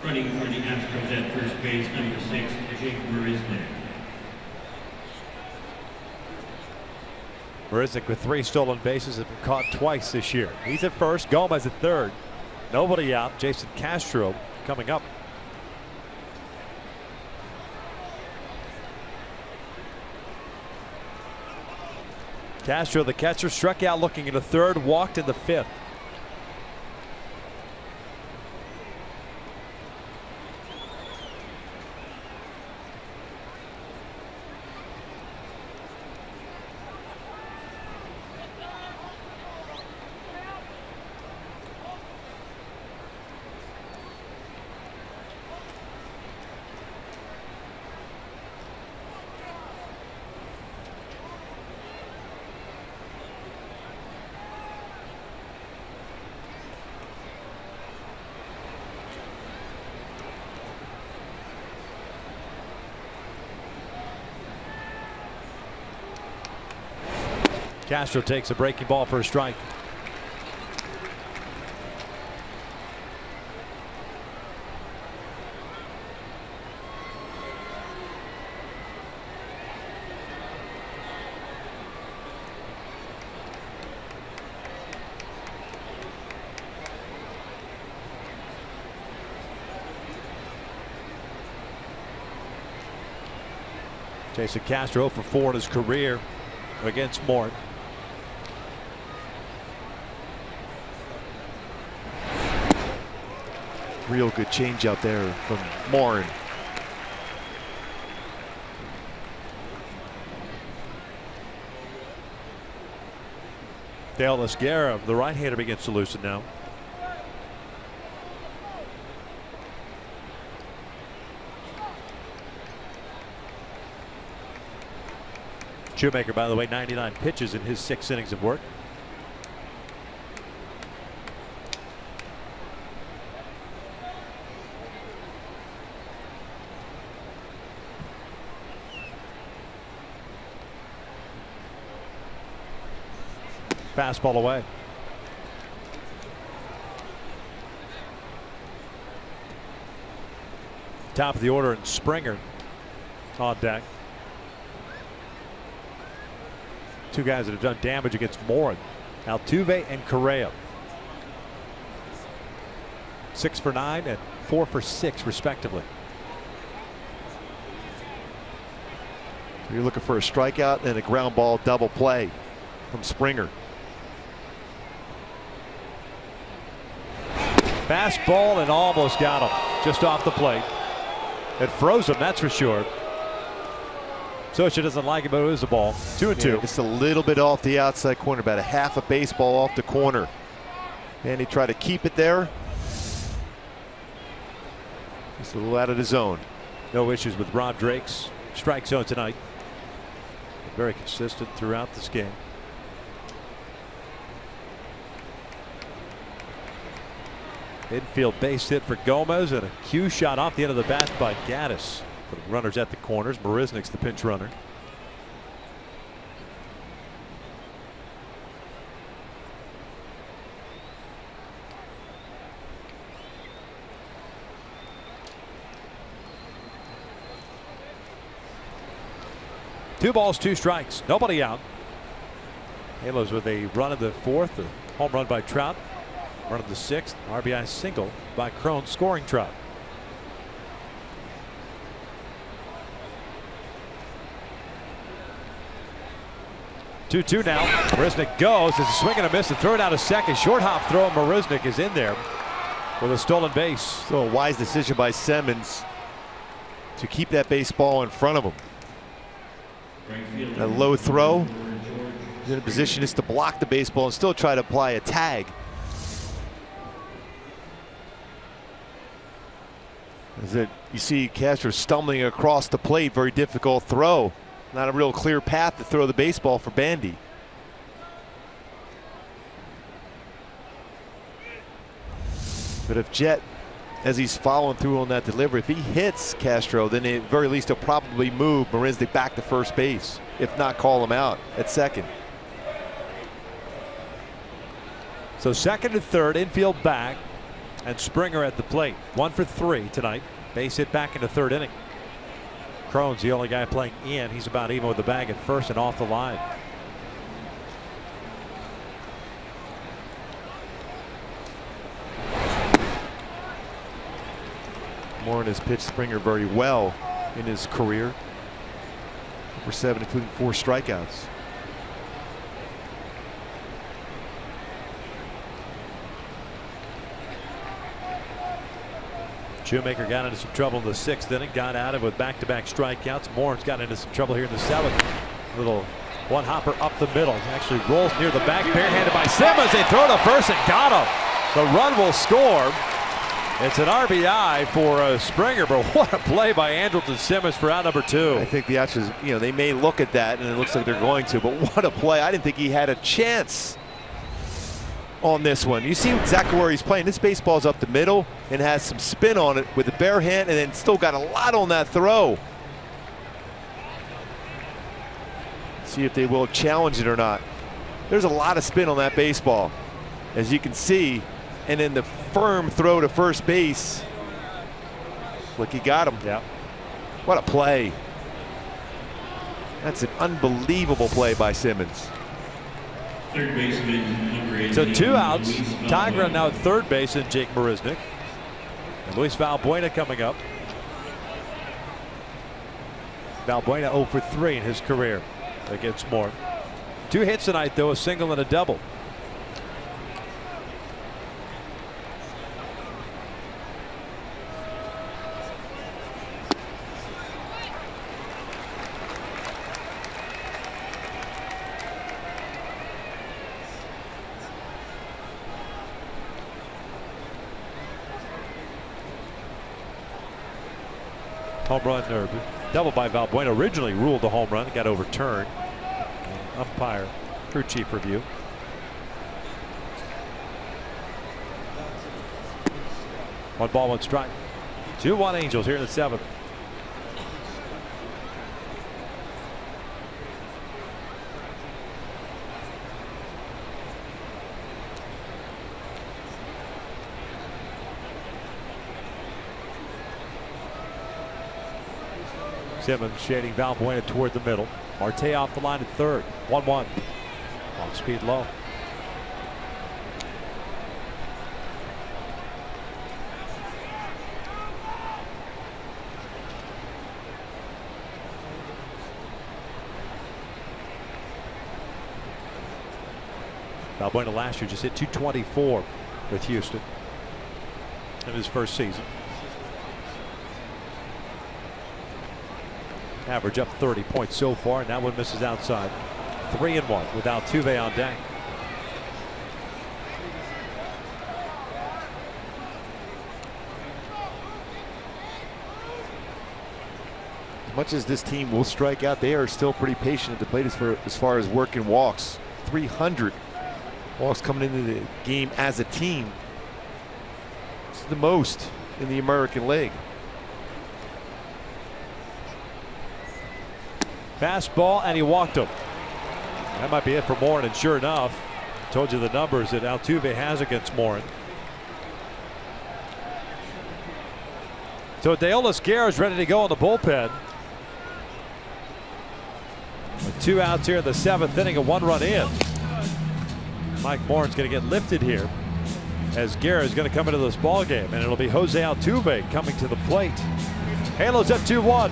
Running for the Astros at first base, number 6, Jake Marisnick. Marisnick with 3 stolen bases, has been caught twice this year. He's at first, Gomez at third. Nobody out. Jason Castro coming up. Castro, the catcher, struck out looking in the 3rd, walked in the 5th. Castro takes a breaking ball for a strike. Jason Castro 0 for 4 in his career against Morin. Real good change out there from Morin. Dale Esguerra, the right-hander, begins to loosen now. Shoemaker, by the way, 99 pitches in his 6 innings of work. Fastball away. Top of the order, and Springer on deck. Two guys that have done damage against Morin, Altuve and Correa. 6 for 9 and 4 for 6 respectively. You're looking for a strikeout and a ground ball double play from Springer. Fastball and almost got him just off the plate. It froze him, that's for sure. Socha doesn't like it, but it was a ball. 2-2. Just a little bit off the outside corner, about a half a baseball off the corner. And he tried to keep it there. Just a little out of the zone. No issues with Rob Drake's strike zone tonight. Very consistent throughout this game. Infield base hit for Gomez, and a cue shot off the end of the bat by Gaddis. Putting runners at the corners. Marisnick's the pinch runner. Two balls, 2 strikes. Nobody out. Halos with a run in the 4th. A home run by Trout. Run in the 6th. RBI single by Crone, scoring Trout. Two now. Marisnick goes. It's a swing and a miss, and throw it out a second. Short hop throw. Marisnick is in there with a stolen base. So a wise decision by Simmons to keep that baseball in front of him. A low throw. He's in a position just to block the baseball and still try to apply a tag. You see Castro stumbling across the plate. Very difficult throw. Not a real clear path to throw the baseball for Bandy. But if Jet, as he's following through on that delivery, if he hits Castro, then at very least he'll probably move Marisnick back to first base, if not call him out at second. So second and third, infield back, and Springer at the plate. 1 for 3 tonight. Base hit back in the 3rd inning. Crone's the only guy playing in. He's about even with the bag at first and off the line. Morin has pitched Springer very well in his career. For 7, including 4 strikeouts. Shoemaker got into some trouble in the 6th inning, got out of it with back-to-back strikeouts. Morin's got into some trouble here in the 7th. Little one hopper up the middle. Actually rolls near the back, barehanded by Simmons. They throw to first and got him. The run will score. It's an RBI for Springer, but what a play by Andrelton Simmons for out number 2. I think the Astros, they may look at that and it looks like they're going to, but what a play. I didn't think he had a chance on this one. You see exactly where he's playing. This baseball's up the middle and has some spin on it with a bare hand, and then still got a lot on that throw. See if they will challenge it or not. There's a lot of spin on that baseball, as you can see, and then the firm throw to first base. Look, he got him. Yeah. What a play. That's an unbelievable play by Simmons. Third baseman, number 18. So 2 outs. Tigra now at third base, and Jake Marisnick. And Luis Valbuena coming up. Valbuena 0 for 3 in his career against Moore. 2 hits tonight, though, a single and a double. Home run or double by Valbuena originally ruled a home run. It got overturned. Umpire, crew chief review. One ball, one strike. 2-1 Angels here in the 7th. Simmons shading Valbuena toward the middle. Marte off the line at third. 1-1. Off speed low. Valbuena last year just hit .224 with Houston in his first season. Average up 30 points so far, and that one misses outside. 3-1 with Altuve on deck. As much as this team will strike out, they are still pretty patient at the plate as far as working walks. 300 walks coming into the game as a team. It's the most in the American League. Fastball, and he walked him. That might be it for Morin, and sure enough, told you the numbers that Altuve has against Morin. So Deolis Guerra is ready to go in the bullpen. With 2 outs here in the 7th inning, a 1-run in. Mike Morin's going to get lifted here as Guerra is going to come into this ball game, and it'll be Jose Altuve coming to the plate. Halos up 2-1.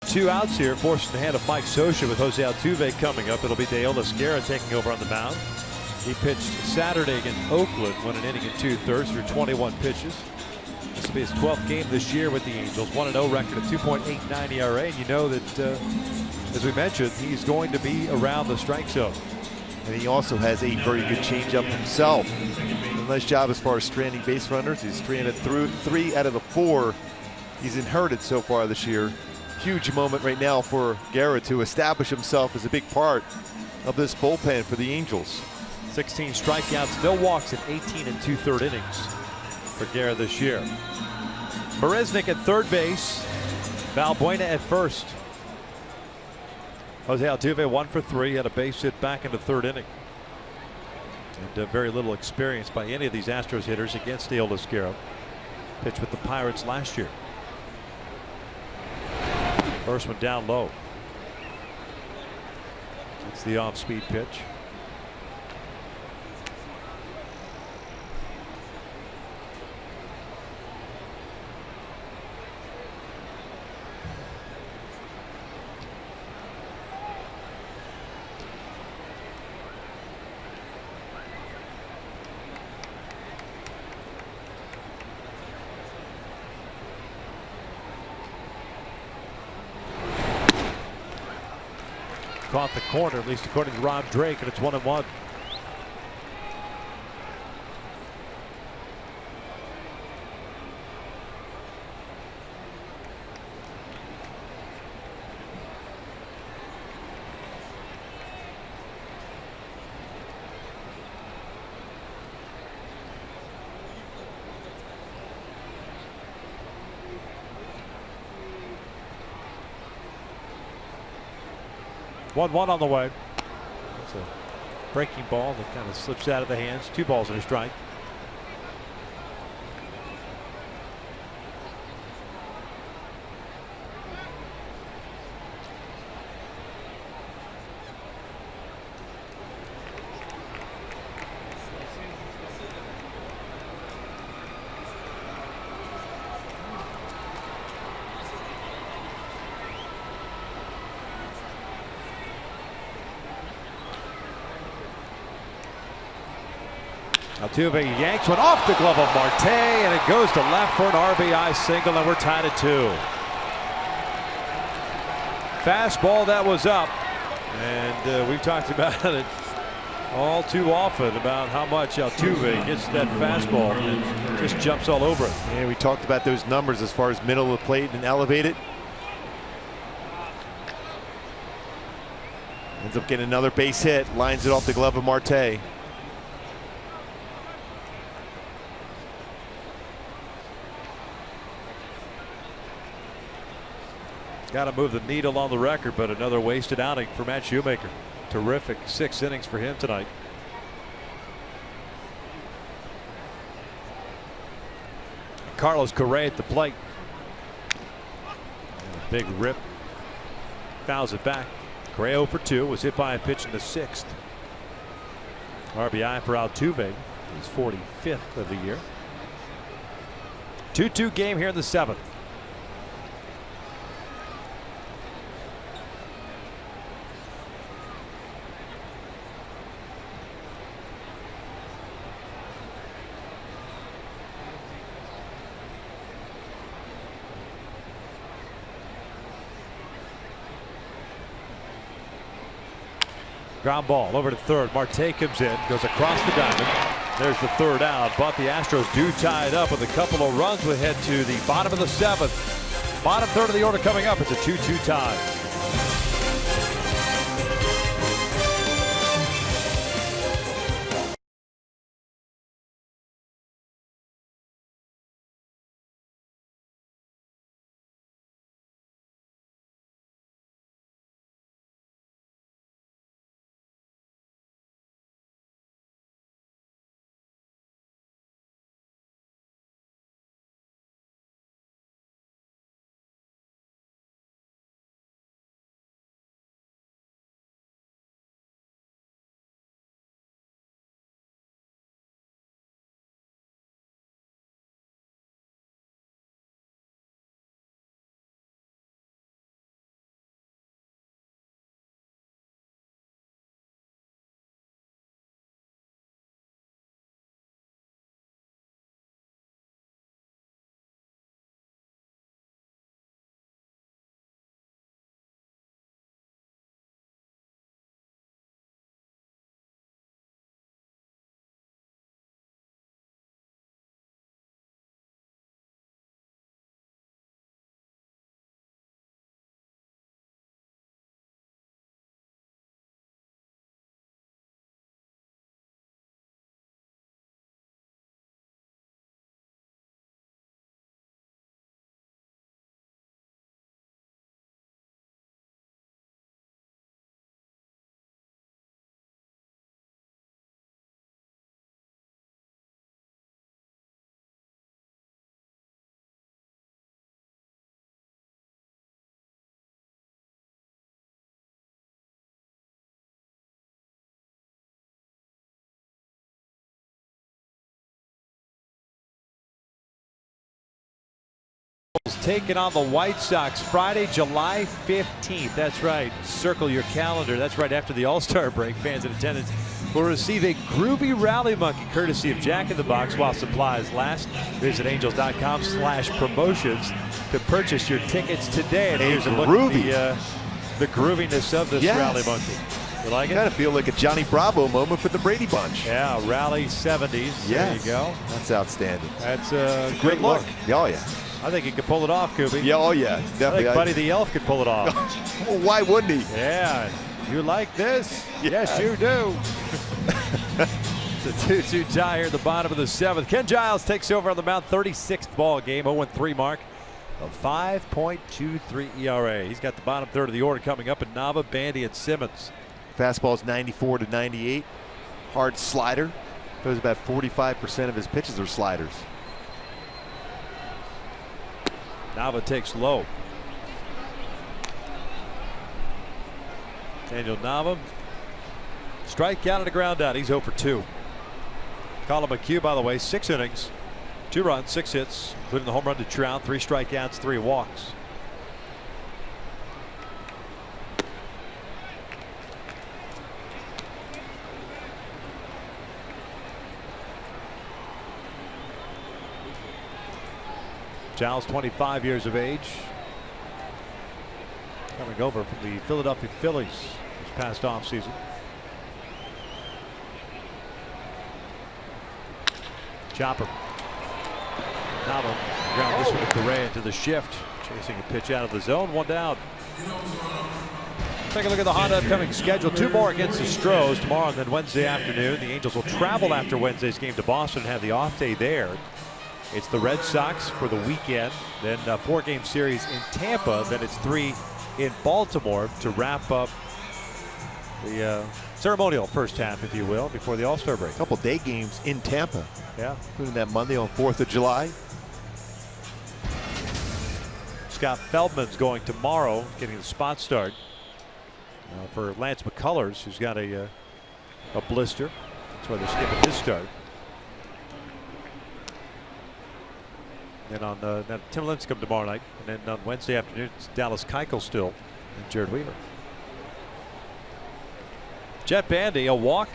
Two outs here, forcing the hand of Mike Scioscia with Jose Altuve coming up. It'll be Deolis Guerra taking over on the mound. He pitched Saturday against Oakland, won an inning and 2/3 through 21 pitches. This will be his 12th game this year with the Angels. 1-0 record, a 2.89 ERA, and you know that, as we mentioned, he's going to be around the strike zone. And he also has a very good changeup himself. A nice job as far as stranding base runners. He's stranded through 3 out of the 4 he's inherited so far this year. Huge moment right now for Guerra to establish himself as a big part of this bullpen for the Angels. 16 strikeouts, no walks in 18 and 2/3 innings for Guerra this year. Marisnick at third base, Valbuena at first. Jose Altuve 1 for 3, had a base hit back in the 3rd inning. And very little experience by any of these Astros hitters against Deolis Guerra. Pitched with the Pirates last year. First one down low. It's the off-speed pitch. caught the corner, at least according to Rob Drake, and it's 1-1. One on the way. It's a breaking ball that kind of slips out of the hands. 2 balls and a strike. Altuve yanks one off the glove of Marte, and it goes to left for an RBI single, and we're tied at 2. Fastball that was up, and we've talked about it all too often about how much Altuve gets that fastball and just jumps all over it. And we talked about those numbers as far as middle of the plate and elevated. Ends up getting another base hit, lines it off the glove of Marte. Got to move the needle on the record, but another wasted outing for Matt Shoemaker. Terrific 6 innings for him tonight. Carlos Correa at the plate. Big rip. Fouls it back. Correa 0 for 2, was hit by a pitch in the 6th. RBI for Altuve, his 45th of the year. 2-2 game here in the 7th. Ground ball over to third. Marte comes in, goes across the diamond. There's the 3rd out, but the Astros do tie it up with a couple of runs. We head to the bottom of the 7th. Bottom 3rd of the order coming up. It's a 2-2 tie. Taking on the White Sox Friday, July 15th. That's right. Circle your calendar. That's right after the All-Star break. Fans in attendance will receive a groovy rally monkey courtesy of Jack in the Box while supplies last. Visit angels.com/promotions to purchase your tickets today. And here's a look at the grooviness of this Yes. rally monkey. You like it? Kind of feel like a Johnny Bravo moment for the Brady Bunch. Yeah, rally 70s. Yes. There you go. That's outstanding. That's a It's a great look. Oh, yeah. I think he could pull it off, Kobe. Yeah, oh, yeah. I Definitely. think Buddy the Elf could pull it off. Well, why wouldn't he? Yeah. You like this? Yeah. Yes, you do. It's a 2-2 tie here at the bottom of the 7th. Ken Giles takes over on the mound, 36th ball game, 0-3 mark. A 5.23 ERA. He's got the bottom third of the order coming up, and Nava, Bandy, and Simmons. Fastball's 94 to 98. Hard slider. Throws about 45% of his pitches are sliders. Nava takes low. Daniel Nava. Strikeout and a ground out. He's 0 for 2. Colin McHugh, by the way, 6 innings, 2 runs, 6 hits, including the home run to Trout, 3 strikeouts, 3 walks. Giles, 25 years of age, coming over from the Philadelphia Phillies this past offseason. Chopper. Nava ground this one to Correa into the shift, chasing a pitch out of the zone. 1 down. Take a look at the Honda upcoming schedule. 2 more against the Astros tomorrow and then Wednesday afternoon. The Angels will travel after Wednesday's game to Boston and have the off day there. It's the Red Sox for the weekend, then a 4-game series in Tampa, then it's 3 in Baltimore to wrap up the ceremonial first half, if you will, before the All-Star break. A couple day games in Tampa. Yeah. Including that Monday on 4th of July. Scott Feldman's going tomorrow, getting the spot start for Lance McCullers, who's got a blister. That's why they're skipping his start. Then on now Tim Lincecum tomorrow night, and then on Wednesday afternoon it's Dallas Keuchel still, and Jared Weaver. Jet Bandy, a walk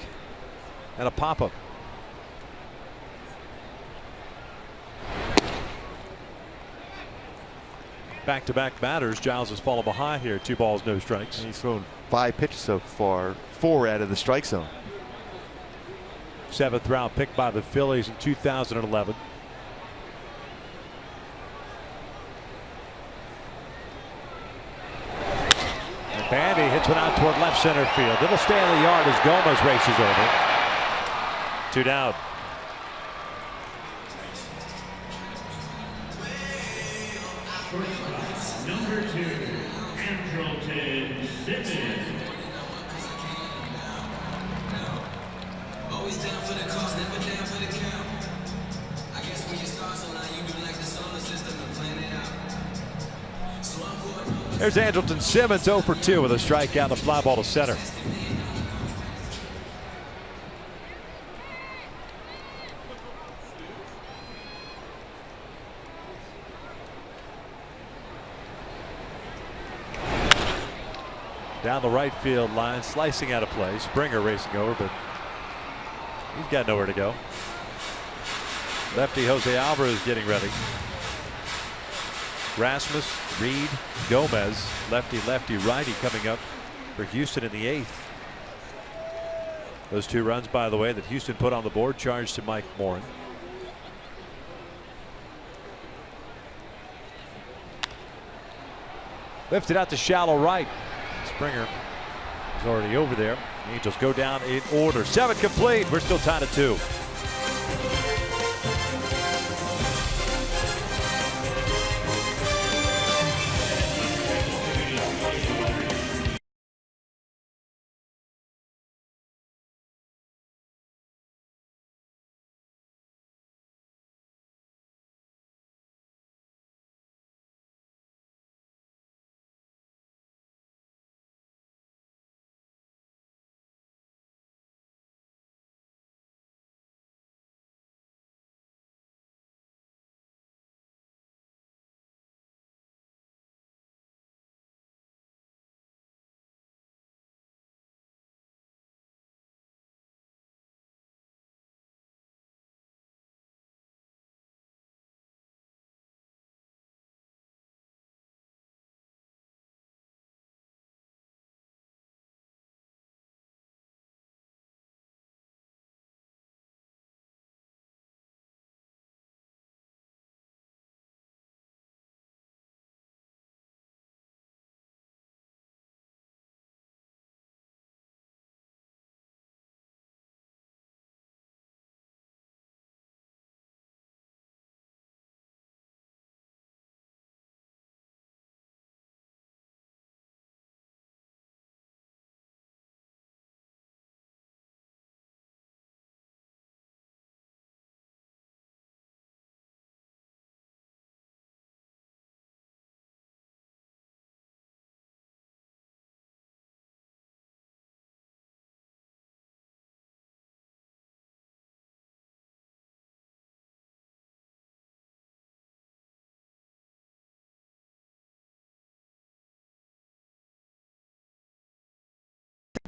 and a pop-up. Back-to-back batters. Giles has fallen behind here. 2 balls, no strikes. And he's thrown 5 pitches so far, 4 out of the strike zone. 7th round pick by the Phillies in 2011. And Bandy hits one out toward left center field. It'll stay in the yard as Gomez races over. 2 down. Number 2, Andrelton Simmons. Always down for the cause, never down for the count. I guess when you start so now you do like the solar system and plan it out. So I'm going. There's Andrelton Simmons 0 for 2 with a strikeout, a fly ball to center. Down the right field line, slicing out of play. Springer racing over, but he's got nowhere to go. Lefty Jose Alvarez getting ready. Rasmus, Reed, Gomez, lefty, lefty, righty coming up for Houston in the 8th. Those 2 runs, by the way, that Houston put on the board, charged to Mike Morin. Lifted out to shallow right. Springer is already over there. The Angels go down in order. 7 complete. We're still tied at 2.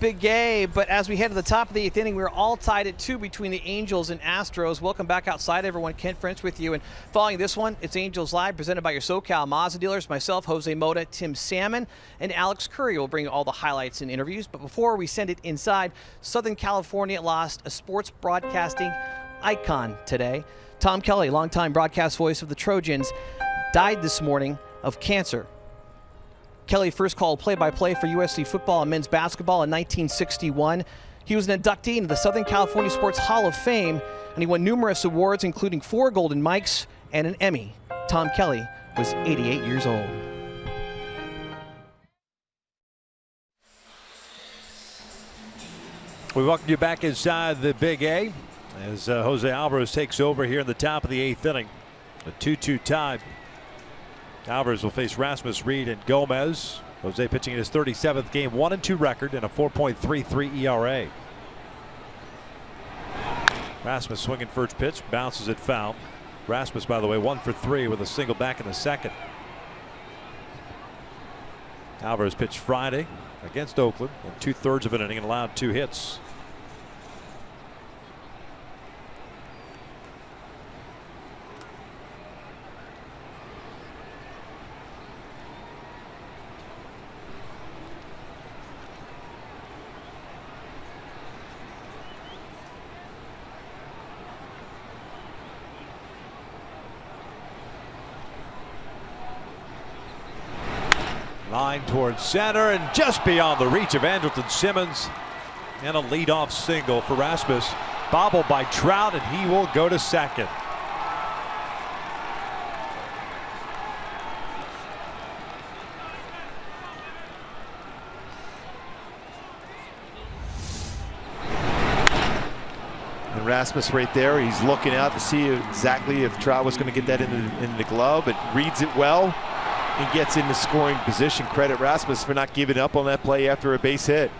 Big A, but as we head to the top of the 8th inning, we're all tied at 2 between the Angels and Astros. Welcome back outside, everyone. Kent French with you. And following this one, it's Angels Live, presented by your SoCal Mazda dealers. Myself, Jose Mota, Tim Salmon, and Alex Curry will bring you all the highlights and interviews. But before we send it inside, Southern California lost a sports broadcasting icon today. Tom Kelly, longtime broadcast voice of the Trojans, died this morning of cancer. Kelly first called play-by-play for USC football and men's basketball in 1961. He was an inductee into the Southern California Sports Hall of Fame, and he won numerous awards, including 4 Golden Mics and an Emmy. Tom Kelly was 88 years old. We welcome you back inside the Big A as Jose Alvarez takes over here in the top of the 8th inning. A 2-2 tie. Alvarez will face Rasmus Reed and Gomez. Jose pitching in his 37th game, 1-2 record and a 4.33 ERA. Rasmus swinging first pitch, bounces it foul. Rasmus, by the way, 1 for 3 with a single back in the second. Alvarez pitched Friday against Oakland in 2/3 of an inning and allowed 2 hits. Line towards center and just beyond the reach of Andrelton Simmons, and a leadoff single for Rasmus. Bobbled by Trout, and he will go to second. And Rasmus right there, he's looking out to see exactly if Trout was going to get that into the glove, but reads it well. He gets into scoring position. Credit Rasmus for not giving up on that play after a base hit.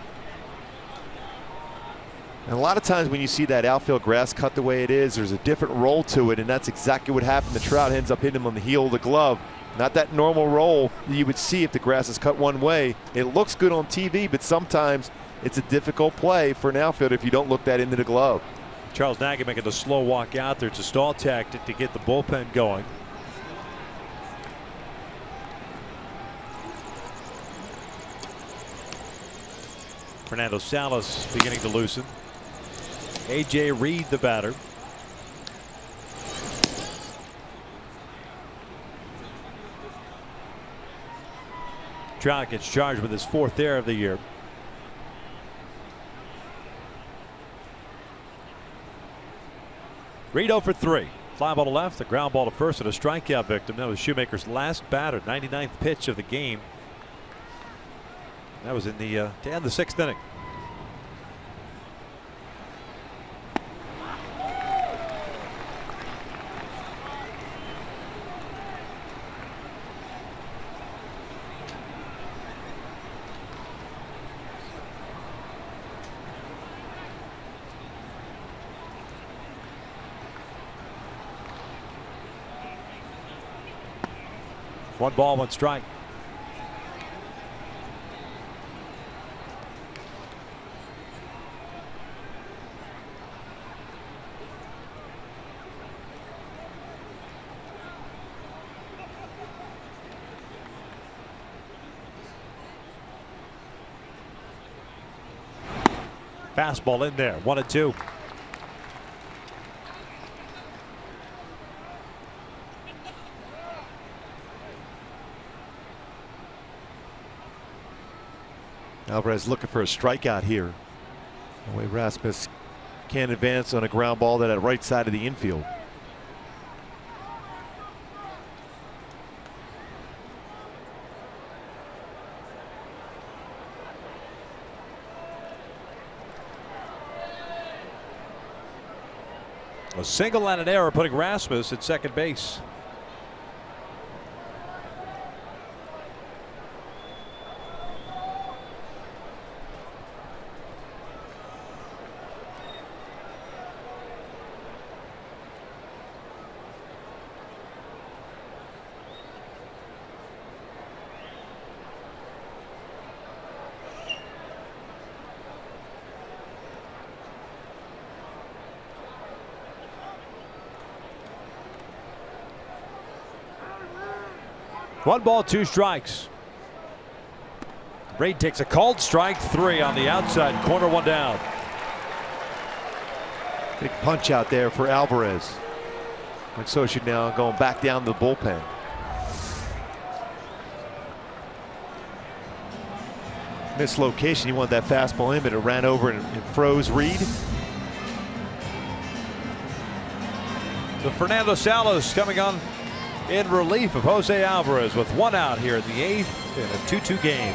And a lot of times when you see that outfield grass cut the way it is, there's a different roll to it, and that's exactly what happened to Trout. Ends up hitting him on the heel of the glove. Not that normal roll that you would see if the grass is cut one way. It looks good on TV, but sometimes it's a difficult play for an outfielder if you don't look that into the glove. Charles Nagy making the slow walk out there. It's a stall tactic to get the bullpen going. Fernando Salas beginning to loosen. A.J. Reed, the batter. Trout gets charged with his 4th error of the year. Reed 0 for 3. Fly ball to left, a ground ball to first, and a strikeout victim. That was Shoemaker's last batter, 99th pitch of the game. That was in the to end the 6th inning. One ball, one strike. Fastball in there, 1-2. Alvarez looking for a strikeout here. The way Rasmus can't advance on a ground ball that at right side of the infield. A single and an error putting Rasmus at second base. 1 ball, 2 strikes. Reed takes a called strike, 3 on the outside corner, 1 down. Big punch out there for Alvarez. And Socha now going back down the bullpen. Mislocation. He wanted that fastball in, but it ran over and froze Reed. So Fernando Salas coming on in relief of Jose Alvarez with 1 out here in the 8th in a 2-2 game.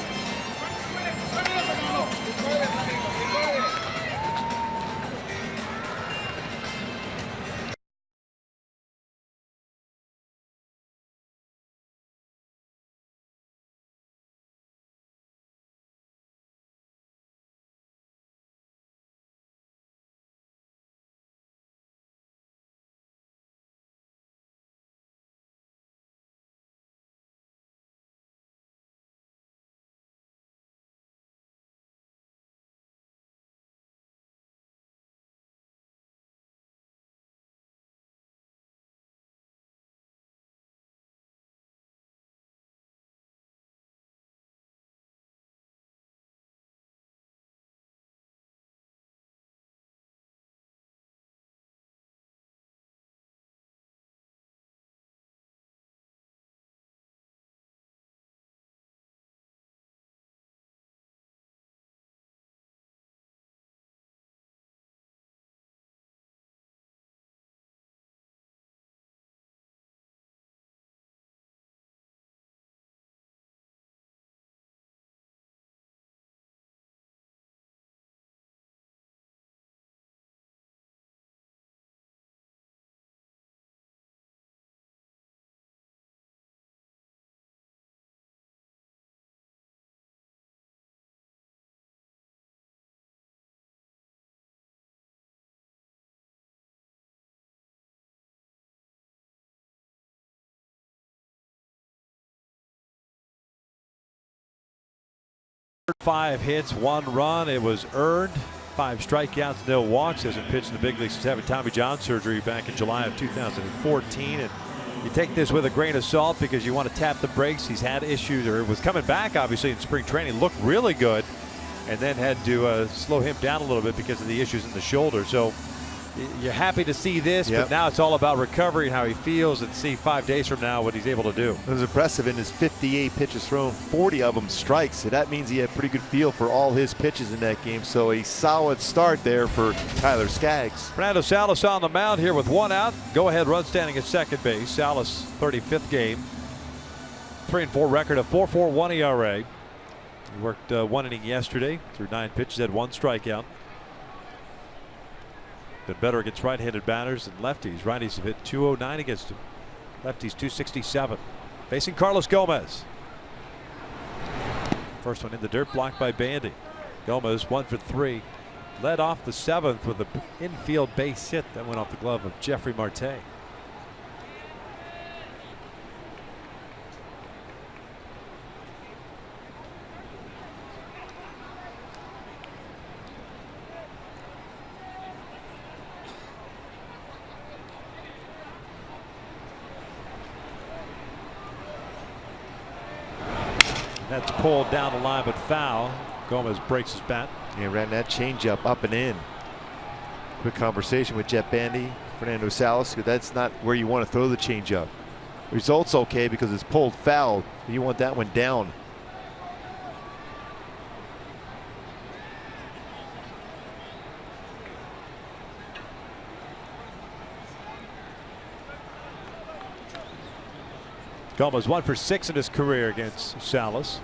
Five hits, 1 run. It was earned. 5 strikeouts, no walks. Hasn't pitched in the big leagues since having Tommy John surgery back in July of 2014. And you take this with a grain of salt because you want to tap the brakes. He's had issues, or was coming back obviously in spring training, looked really good, and then had to slow him down a little bit because of the issues in the shoulder. So you're happy to see this, but now it's all about recovery and how he feels, and see 5 days from now what he's able to do. It was impressive. In his 58 pitches thrown, 40 of them strikes. So that means he had a pretty good feel for all his pitches in that game. So a solid start there for Tyler Skaggs. Fernando Salas on the mound here with 1 out. Go ahead run standing at second base. Salas 35th game. 3-4 record, a 4.41 ERA. He worked 1 inning yesterday through 9 pitches, had 1 strikeout. Been better against right-handed batters and lefties. Righties have hit .209 against him. Lefties .267. Facing Carlos Gomez. First one in the dirt, blocked by Bandy. Gomez 1 for 3. Led off the 7th with an infield base hit that went off the glove of Jeffrey Marte. That's pulled down the line, but foul. Gomez breaks his bat. Yeah, ran that changeup up and in. Quick conversation with Jet Bandy, Fernando Salas. That's not where you want to throw the changeup. Results okay because it's pulled foul. You want that one down. Gomez 1 for 6 in his career against Salas.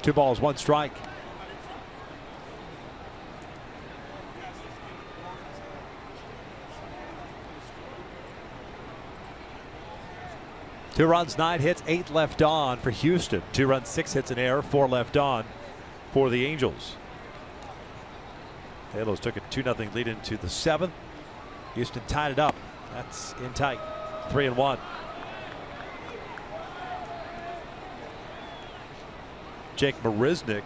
Two balls, 1 strike. Two runs, 9 hits, 8 left on for Houston. 2 runs, 6 hits, an error, 4 left on for the Angels. Halos took a 2-0 lead into the 7th. Houston tied it up. That's in tight. 3-1. Jake Marisnick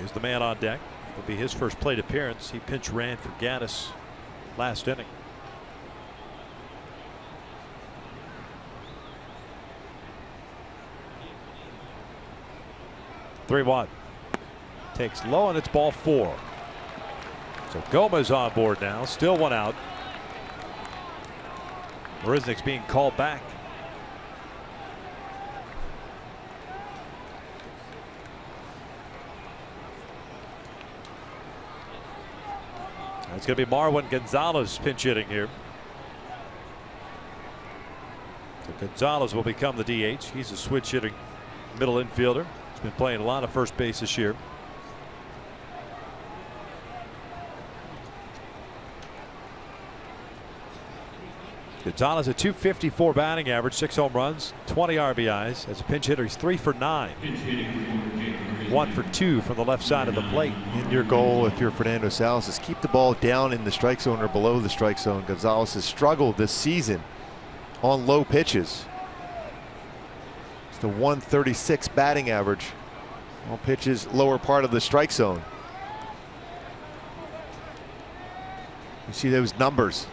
is the man on deck. It'll be his first plate appearance. He pinch ran for Gaddis last inning. Three-one. Takes low, and it's ball 4. So Gomez on board now. Still one out. Marisnick's being called back. It's going to be Marwin Gonzalez pinch hitting here. So Gonzalez will become the DH. He's a switch hitting middle infielder. He's been playing a lot of first base this year. Gonzalez a .254 batting average, 6 home runs, 20 RBIs. As a pinch hitter, he's 3 for 9. 1 for 2 from the left side of the plate. And your goal, if you're Fernando Salas, is keep the ball down in the strike zone or below the strike zone. Gonzalez has struggled this season on low pitches. It's the .136 batting average on pitches lower part of the strike zone. You see those numbers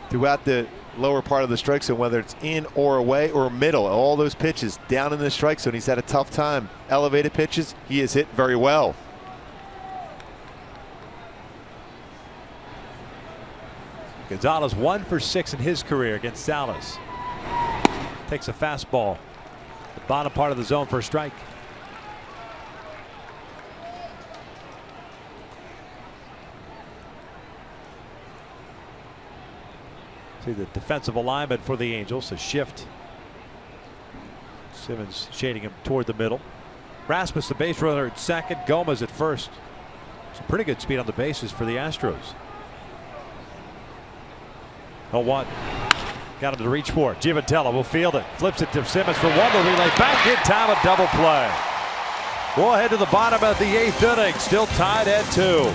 throughout the lower part of the strike zone, whether it's in or away or middle. All those pitches down in the strike zone, he's had a tough time. Elevated pitches, he has hit very well. Gonzalez 1 for 6 in his career against Salas. Takes a fastball, the bottom part of the zone for a strike. See the defensive alignment for the Angels, a shift. Simmons shading him toward the middle. Rasmus the base runner at second, Gomez at first. Some pretty good speed on the bases for the Astros. 0-1. Got him to reach for it. Givantella will field it. Flips it to Simmons for one. The relay back in time, a double play. We'll head to the bottom of the 8th inning. Still tied at 2.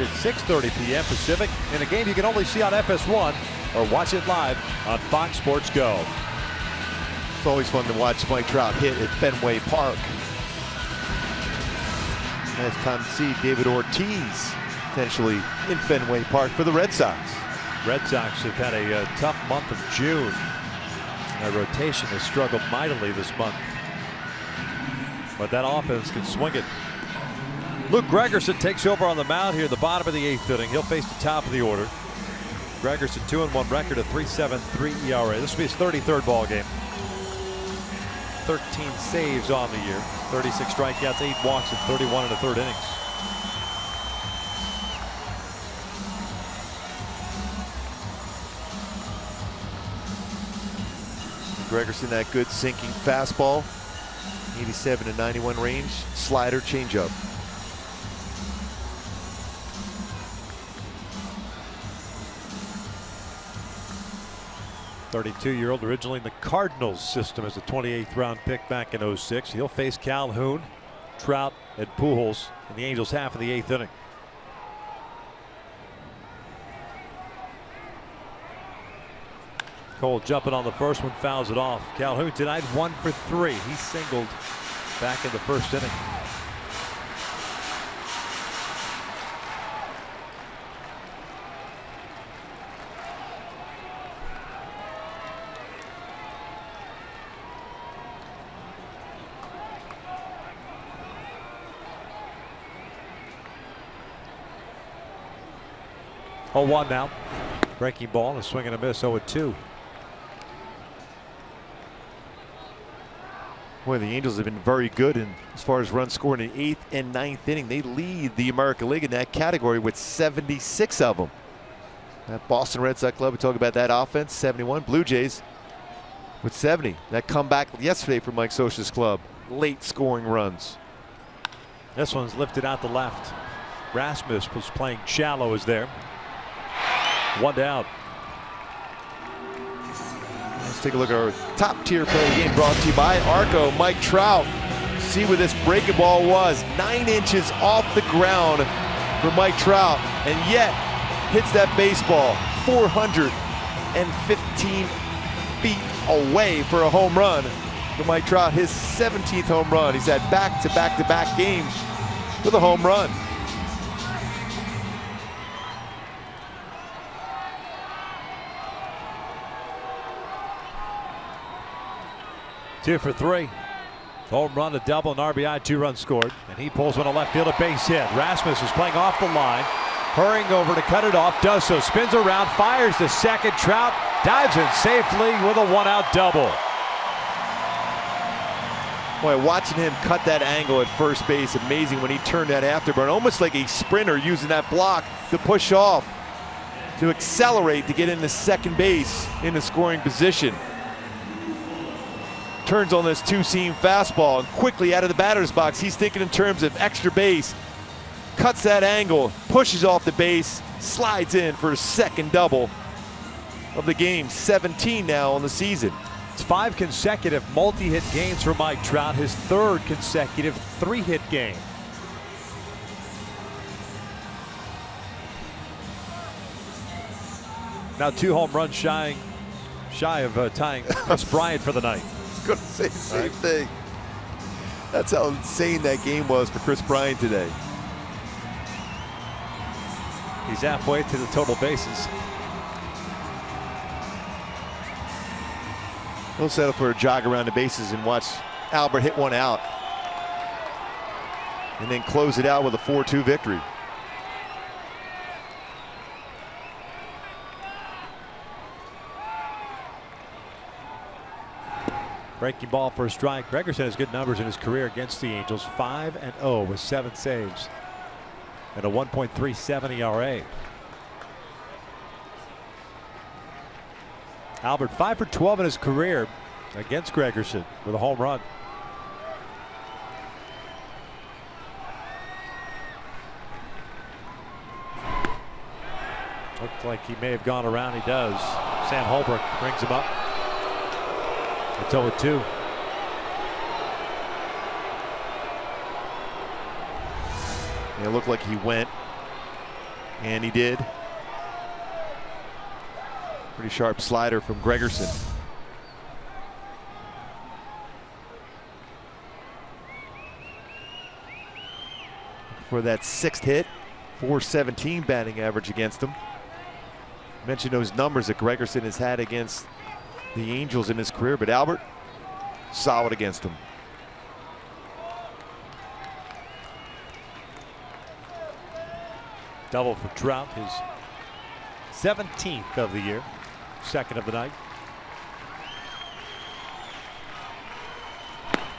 At 6:30 p.m. Pacific in a game you can only see on FS1 or watch it live on Fox Sports Go. It's always fun to watch Mike Trout hit at Fenway Park. It's time to see David Ortiz potentially in Fenway Park for the Red Sox. Red Sox have had a tough month of June. Their rotation has struggled mightily this month, but that offense can swing it. Luke Gregerson takes over on the mound here, the bottom of the 8th inning. He'll face the top of the order. Gregerson 2-1 record, a 3.73 ERA. This will be his 33rd ball game. 13 saves on the year, 36 strikeouts, 8 walks, and 31 in the 3rd innings. Gregerson, that good sinking fastball, 87 to 91 range, slider, changeup. 32-year-old, originally in the Cardinals system as a 28th round pick back in '06. He'll face Calhoun, Trout, and Pujols in the Angels' half of the 8th inning. Cole jumping on the first one, fouls it off. Calhoun tonight 1 for 3. He singled back in the first inning. Oh, 1 now. Breaking ball, a swing and a miss. 0-2. Boy, the Angels have been very good as far as runs scored in the 8th and 9th inning. They lead the American League in that category with 76 of them. That Boston Red Sox club, we talk about that offense, 71. Blue Jays with 70. That comeback yesterday from Mike Scioscia's club. Late scoring runs. This one's lifted out the left. Rasmus was playing shallow as there. 1 down. Let's take a look at our top tier play of the game, brought to you by Arco. Mike Trout. See where this breaking ball was. 9 inches off the ground for Mike Trout, and yet hits that baseball 415 feet away for a home run for Mike Trout. His 17th home run. He's had back-to-back games with a home run. Two for 3. Home run, a double, an RBI, 2 runs scored. And he pulls one to left field, a base hit. Rasmus is playing off the line, hurrying over to cut it off, does so, spins around, fires to second. Trout dives in safely with a 1-out double. Boy, watching him cut that angle at first base, amazing when he turned that afterburn, almost like a sprinter using that block to push off, to accelerate to get into second base in the scoring position. Turns on this 2-seam fastball and quickly out of the batter's box. He's thinking in terms of extra base. Cuts that angle, pushes off the base, slides in for a second double of the game. 17 now on the season. It's 5 consecutive multi-hit games for Mike Trout, his 3rd consecutive 3-hit game. Now 2 home runs shy of tying Chris Bryant for the night. Going to say the same thing. That's how insane that game was for Chris Bryant today. He's halfway to the total bases. He'll settle for a jog around the bases and watch Albert hit one out, and then close it out with a 4-2 victory. Breaking ball for a strike. Gregerson has good numbers in his career against the Angels. 5-0 with 7 saves and a 1.37 ERA. Albert 5 for 12 in his career against Gregerson with a home run. Looked like he may have gone around. He does. Sam Holbrook brings him up. It's 0-2. It looked like he went, and he did. Pretty sharp slider from Gregerson. For that 6th hit, 417 batting average against him. Mentioned those numbers that Gregerson has had against the Angels in his career, but Albert, solid against him. Double for Trout, his 17th of the year, 2nd of the night.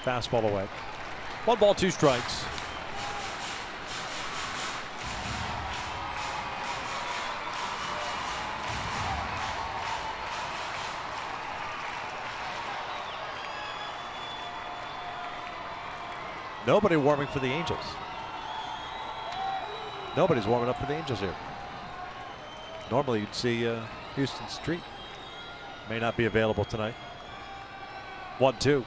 Fastball away. 1 ball, 2 strikes. Nobody warming for the Angels. Nobody's warming up for the Angels here. Normally you'd see Houston Street may not be available tonight. 1-2.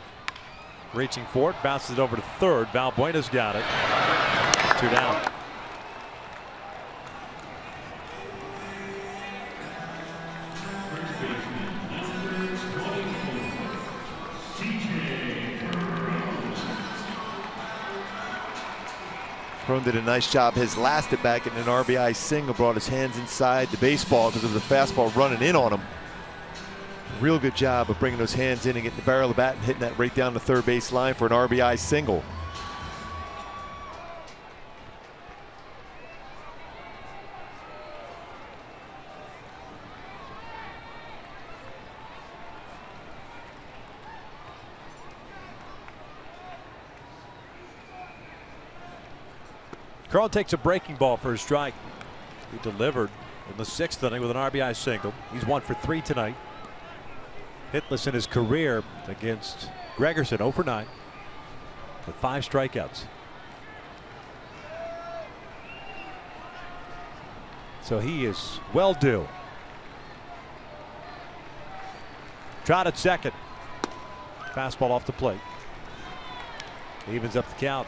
Reaching for it, bounces it over to third. Valbuena's got it. 2 down. Cron did a nice job his last at bat, getting an RBI single, brought his hands inside the baseball because of the fastball running in on him. Real good job of bringing those hands in and getting the barrel of the bat and hitting that right down the third base line for an RBI single. Cron takes a breaking ball for a strike. He delivered in the 6th inning with an RBI single. He's 1 for 3 tonight. Hitless in his career against Gregerson, 0 for 9 with 5 strikeouts. So he is well due. Trout at second. Fastball off the plate. Evens up the count.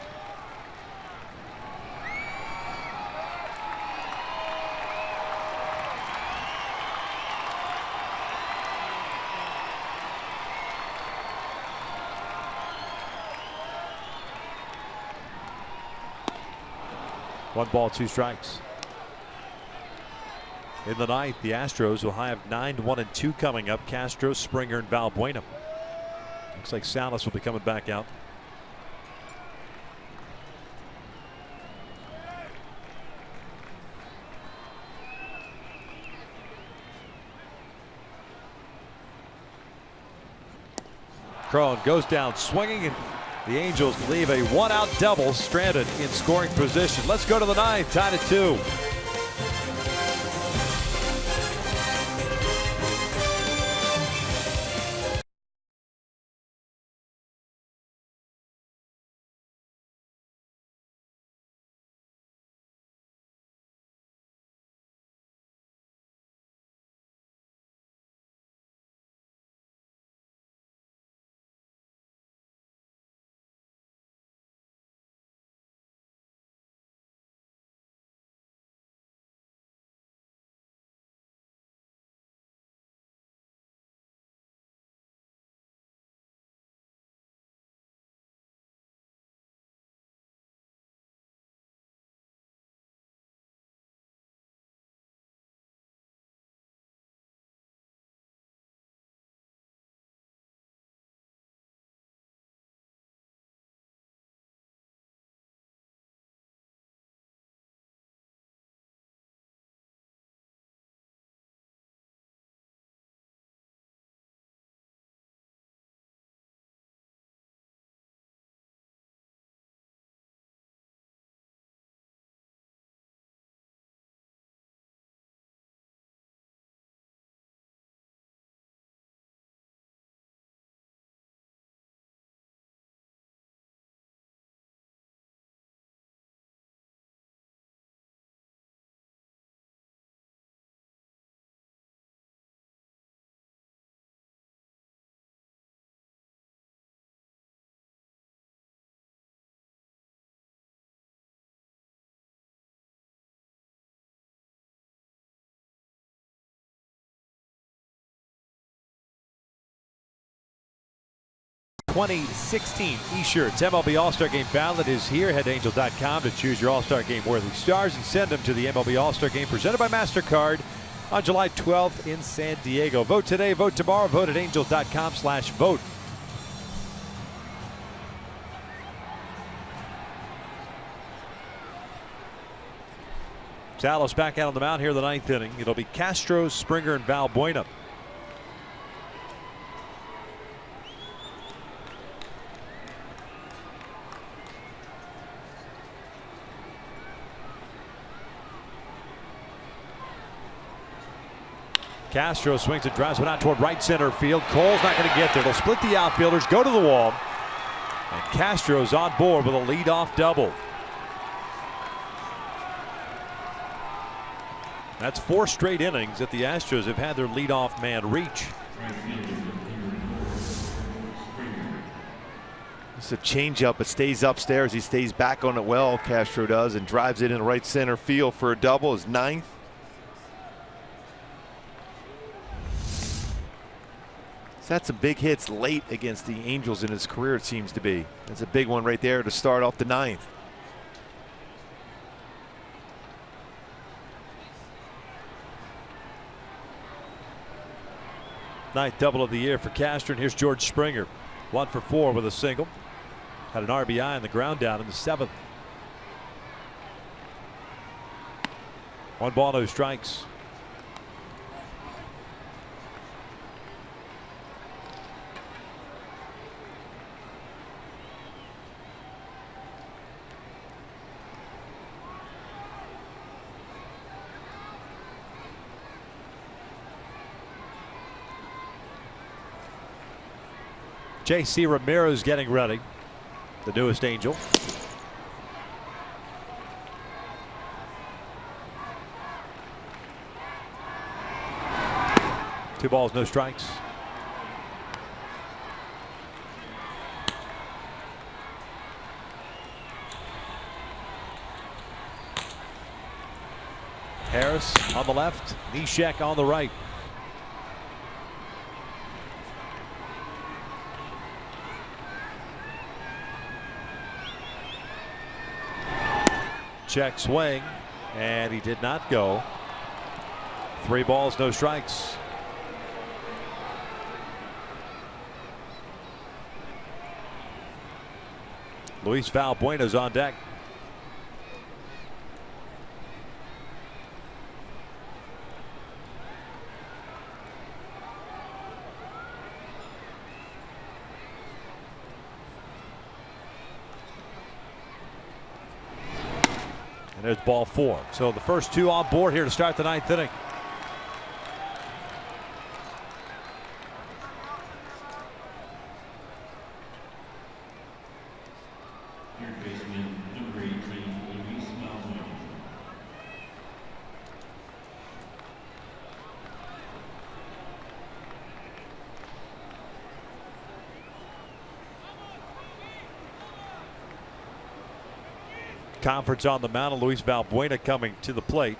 One ball, 2 strikes. In the 9th, the Astros will have 9-1-2 coming up. Castro, Springer, and Valbuena. Looks like Salas will be coming back out. Cron goes down swinging, and the Angels leave a 1-out double stranded in scoring position. Let's go to the 9th, tied at 2. ...2016 E-shirts MLB All-Star Game ballot is here. Head to Angels.com to choose your All-Star Game worthy stars and send them to the MLB All-Star Game presented by MasterCard on July 12th in San Diego. Vote today, vote tomorrow, vote at Angels.com/vote. Salas back out on the mound here in the 9th inning. It'll be Castro, Springer, and Valbuena. Castro swings and drives one out toward right center field. Cole's not going to get there. They'll split the outfielders, go to the wall, and Castro's on board with a leadoff double. That's 4 straight innings that the Astros have had their leadoff man reach. It's a changeup. It stays upstairs. He stays back on it well, Castro does, and drives it in right center field for a double, his 9th. He's had some big hits late against the Angels in his career, it seems to be. That's a big one right there to start off the 9th. Ninth double of the year for Castro, and here's George Springer. 1 for 4 with a single. Had an RBI on the ground down in the 7th. 1 ball, no strikes. J.C. Ramirez getting ready, the newest Angel. Two balls, no strikes. Harris on the left, Neshek on the right. Check swing, and he did not go. 3 balls, no strikes. Luis Valbuena's on deck. And there's ball 4. So the first 2 on board here to start the 9th inning. Conference on the mound, and Luis Valbuena coming to the plate.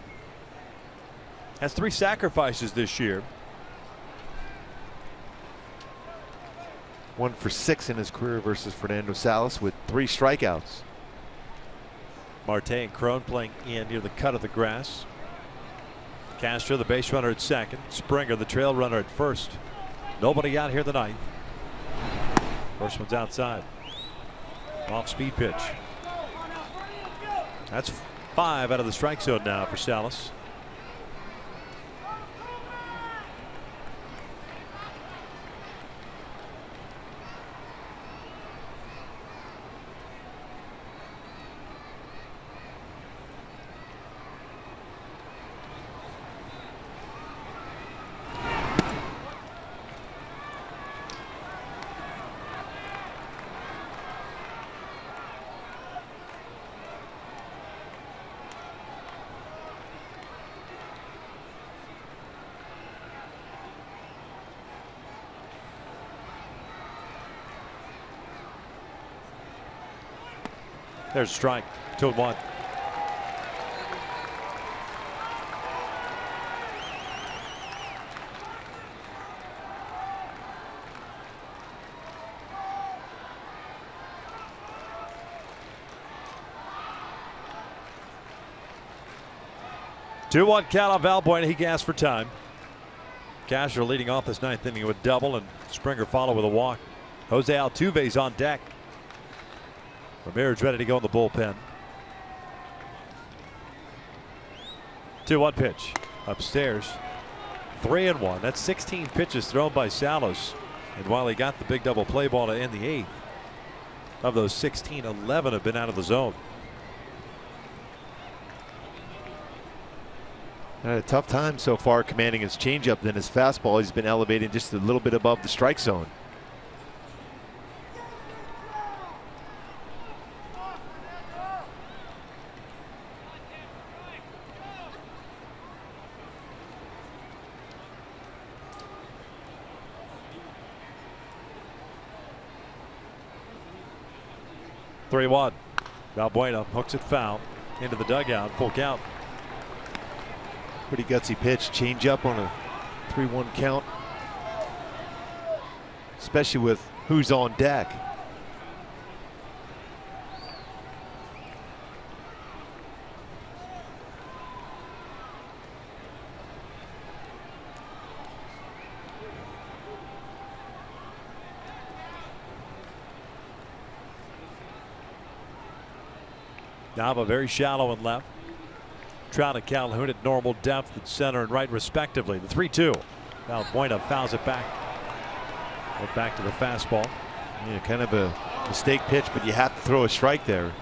Has 3 sacrifices this year. 1 for 6 in his career versus Fernando Salas with 3 strikeouts. Marte and Crone playing in near the cut of the grass. Castro, the base runner, at second. Springer, the trail runner, at first. Nobody out here the 9th. First one's outside. Off speed pitch. That's 5 out of the strike zone now for Salas. There's a strike. 2-1. Two-1 count on Valbuena. He gasped for time. Castro leading off this 9th inning with a double, and Springer followed with a walk. Jose Altuve's on deck. Ramirez ready to go in the bullpen. 2-1 pitch. Upstairs. 3-1. That's 16 pitches thrown by Salas. And while he got the big double play ball to end the 8th, of those 16, 11 have been out of the zone. Had a tough time so far commanding his changeup. Then his fastball, he's been elevating just a little bit above the strike zone. 3-1. Valbuena hooks it foul into the dugout. Full count. Pretty gutsy pitch. Change up on a 3-1 count. Especially with who's on deck. Nava very shallow and left. Trout and Calhoun at normal depth at center and right respectively. The 3-2. Valbuena fouls it back. Go back to the fastball. Yeah, kind of a mistake pitch, but you have to throw a strike there.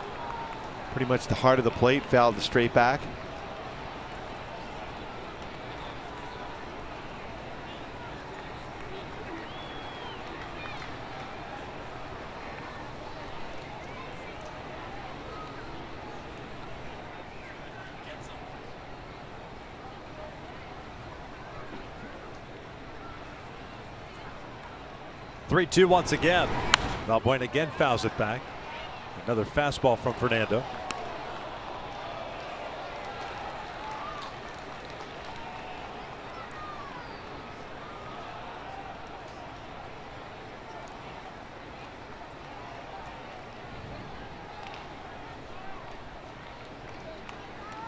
Pretty much the heart of the plate, fouled the straight back. Three-two once again. Valbuena again fouls it back. Another fastball from Fernando.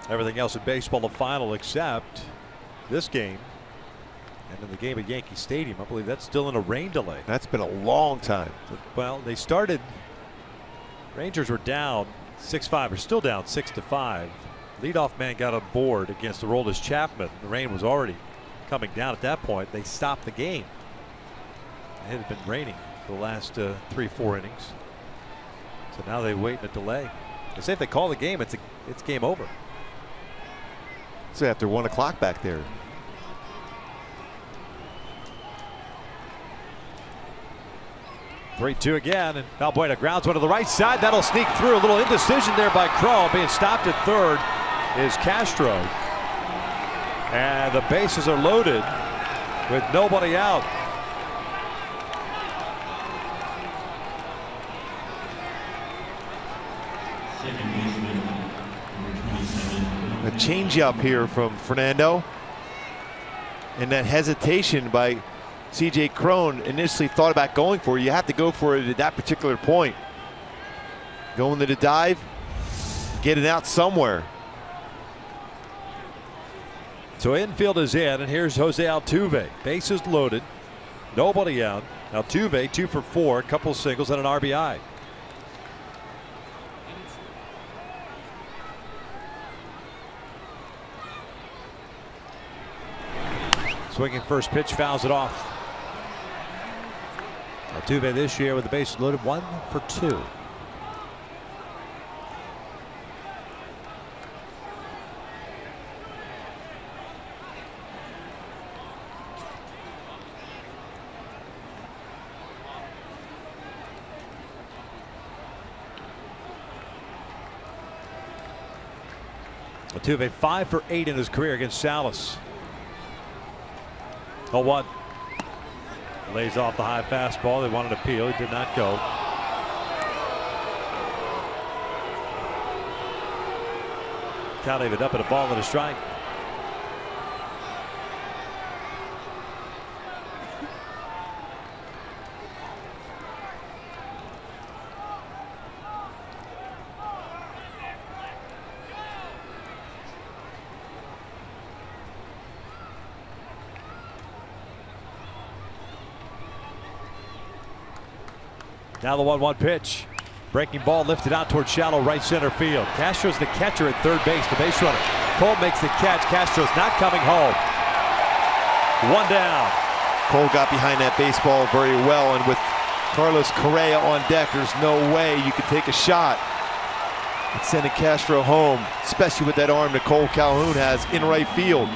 Everything else in baseball the final except this game. And in the game at Yankee Stadium, I believe that's still in a rain delay. That's been a long time. Well, they started. Rangers were down 6-5, or still down 6-5. Leadoff man got on board against Aroldis Chapman. The rain was already coming down at that point. They stopped the game. It had been raining for the last 3-4 innings. So now they wait in a delay. They say if they call the game, it's game over. So after 1 o'clock back there. Three-two again, and Valbuena grounds one to the right side. That'll sneak through. A little indecision there by Crow. Being stopped at third is Castro. And the bases are loaded with nobody out. A changeup here from Fernando. And that hesitation by C.J. Cron initially thought about going for it. You have to go for it at that particular point. Going to the dive, get it out somewhere. So infield is in, and here's Jose Altuve. Bases loaded, nobody out. Altuve 2 for 4, a couple singles and an RBI. Swinging first pitch, fouls it off. Altuve this year with the bases loaded, 1 for 2. Altuve 5 for 8 in his career against Salas. 0-1. Lays off the high fastball. They wanted to appeal. He did not go. Count ended up at a ball and a strike. Now the 1-1 pitch. Breaking ball lifted out towards shallow right center field. Castro's the catcher at third base, the base runner. Cole makes the catch. Castro's not coming home. 1 down. Cole got behind that baseball very well, and with Carlos Correa on deck, there's no way you could take a shot and sending Castro home, especially with that arm that Cole Calhoun has in right field.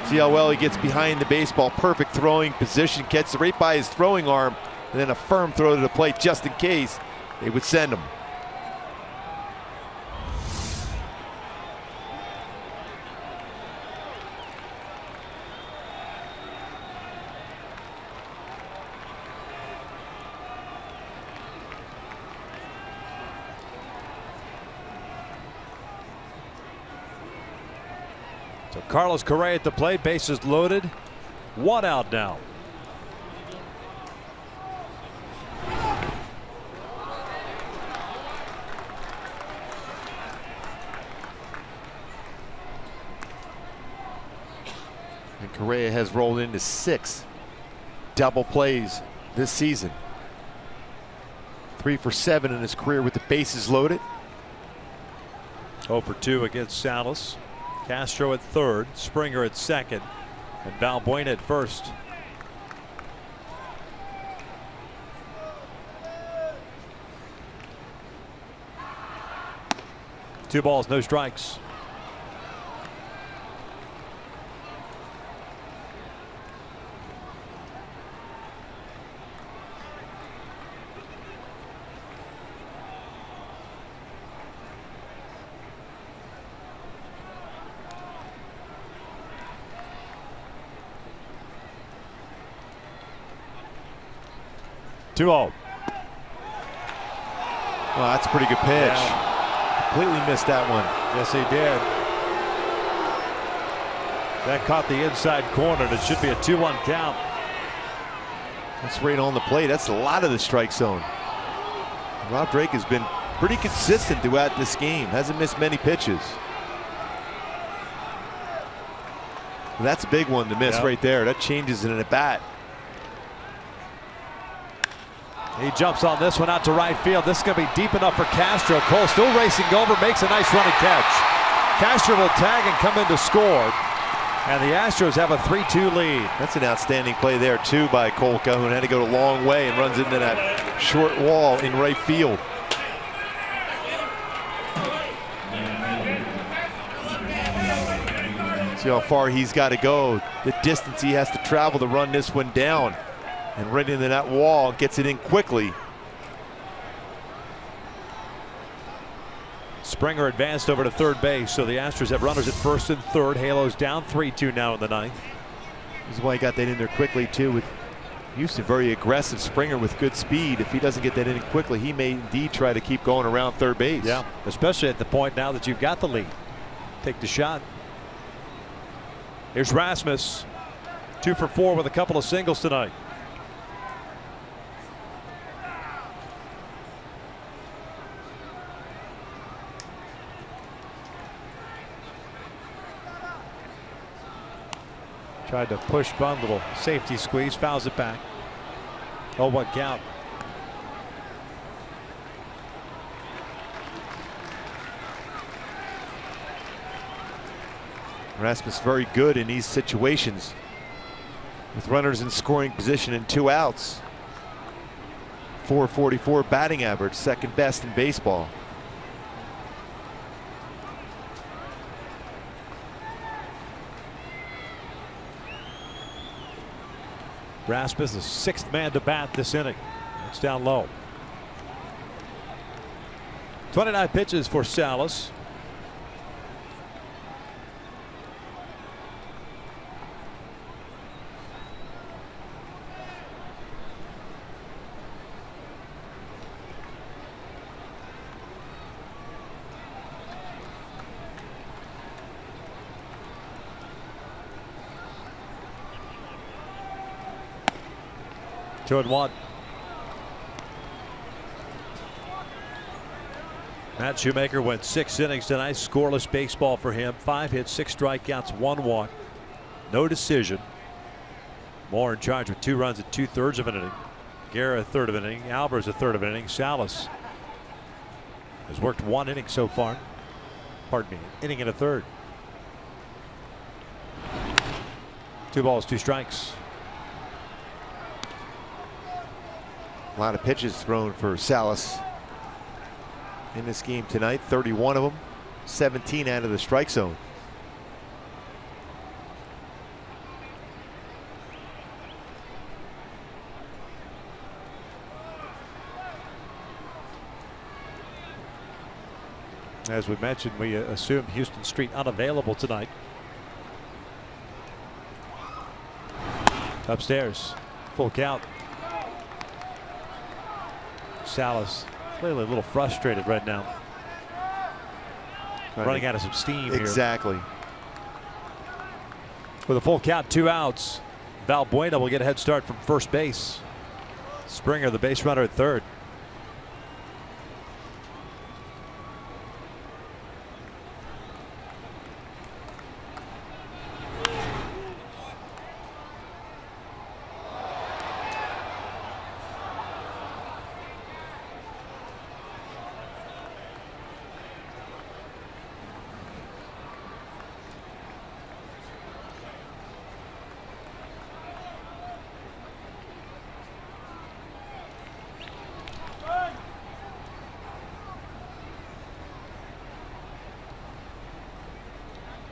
See how well he gets behind the baseball. Perfect throwing position, gets right by his throwing arm, and then a firm throw to the plate just in case they would send him. So Carlos Correa at the plate, bases loaded, 1 out now. And Correa has rolled into 6 double plays this season. 3 for 7 in his career with the bases loaded. 0 for 2 against Salas. Castro at third, Springer at second, and Valbuena at first. Two balls, no strikes. Two all. Well, that's a pretty good pitch. Yeah. Completely missed that one. Yes, he did. That caught the inside corner, and it should be a 2-1 count. That's right on the plate. That's a lot of the strike zone. Rob Drake has been pretty consistent throughout this game. Hasn't missed many pitches. That's a big one to miss right there. That changes in an at-bat. He jumps on this one out to right field. This is going to be deep enough for Castro. Cole still racing over, makes a nice running catch. Castro will tag and come in to score. And the Astros have a 3-2 lead. That's an outstanding play there, too, by Cole Calhoun. Had to go a long way and runs into that short wall in right field. See how far he's got to go. The distance he has to travel to run this one down. And right into that wall, gets it in quickly. Springer advanced over to third base, so the Astros have runners at first and third. Halos down 3-2 now in the 9th. This is why he got that in there quickly, too. With Houston, very aggressive. Springer with good speed. If he doesn't get that in quickly, he may indeed try to keep going around third base. Yeah, especially at the point now that you've got the lead. Take the shot. Here's Rasmus, 2 for 4 with a couple of singles tonight. Tried to push bunt, little safety squeeze, fouls it back. 0-1 count. Rasmus very good in these situations with runners in scoring position and 2 outs. 444 batting average, second best in baseball. Rasmus, the 6th man to bat this inning. It's down low. 29 pitches for Salas. Two and one. Matt Shoemaker went 6 innings tonight. Scoreless baseball for him. 5 hits, 6 strikeouts, 1 walk. No decision. Moore in charge with 2 runs at 2/3 of an inning. Guerra a third of an inning. Albers a third of an inning. Salas has worked 1 inning so far. Pardon me, inning and a third. 2 balls, 2 strikes. A lot of pitches thrown for Salas in this game tonight. 31 of them, 17 out of the strike zone. As we mentioned, we assume Houston Street unavailable tonight. Upstairs, full count. Salas clearly a little frustrated right now. Running out of some steam here. Exactly. With a full count, 2 outs, Valbuena will get a head start from first base. Springer, the base runner, at third.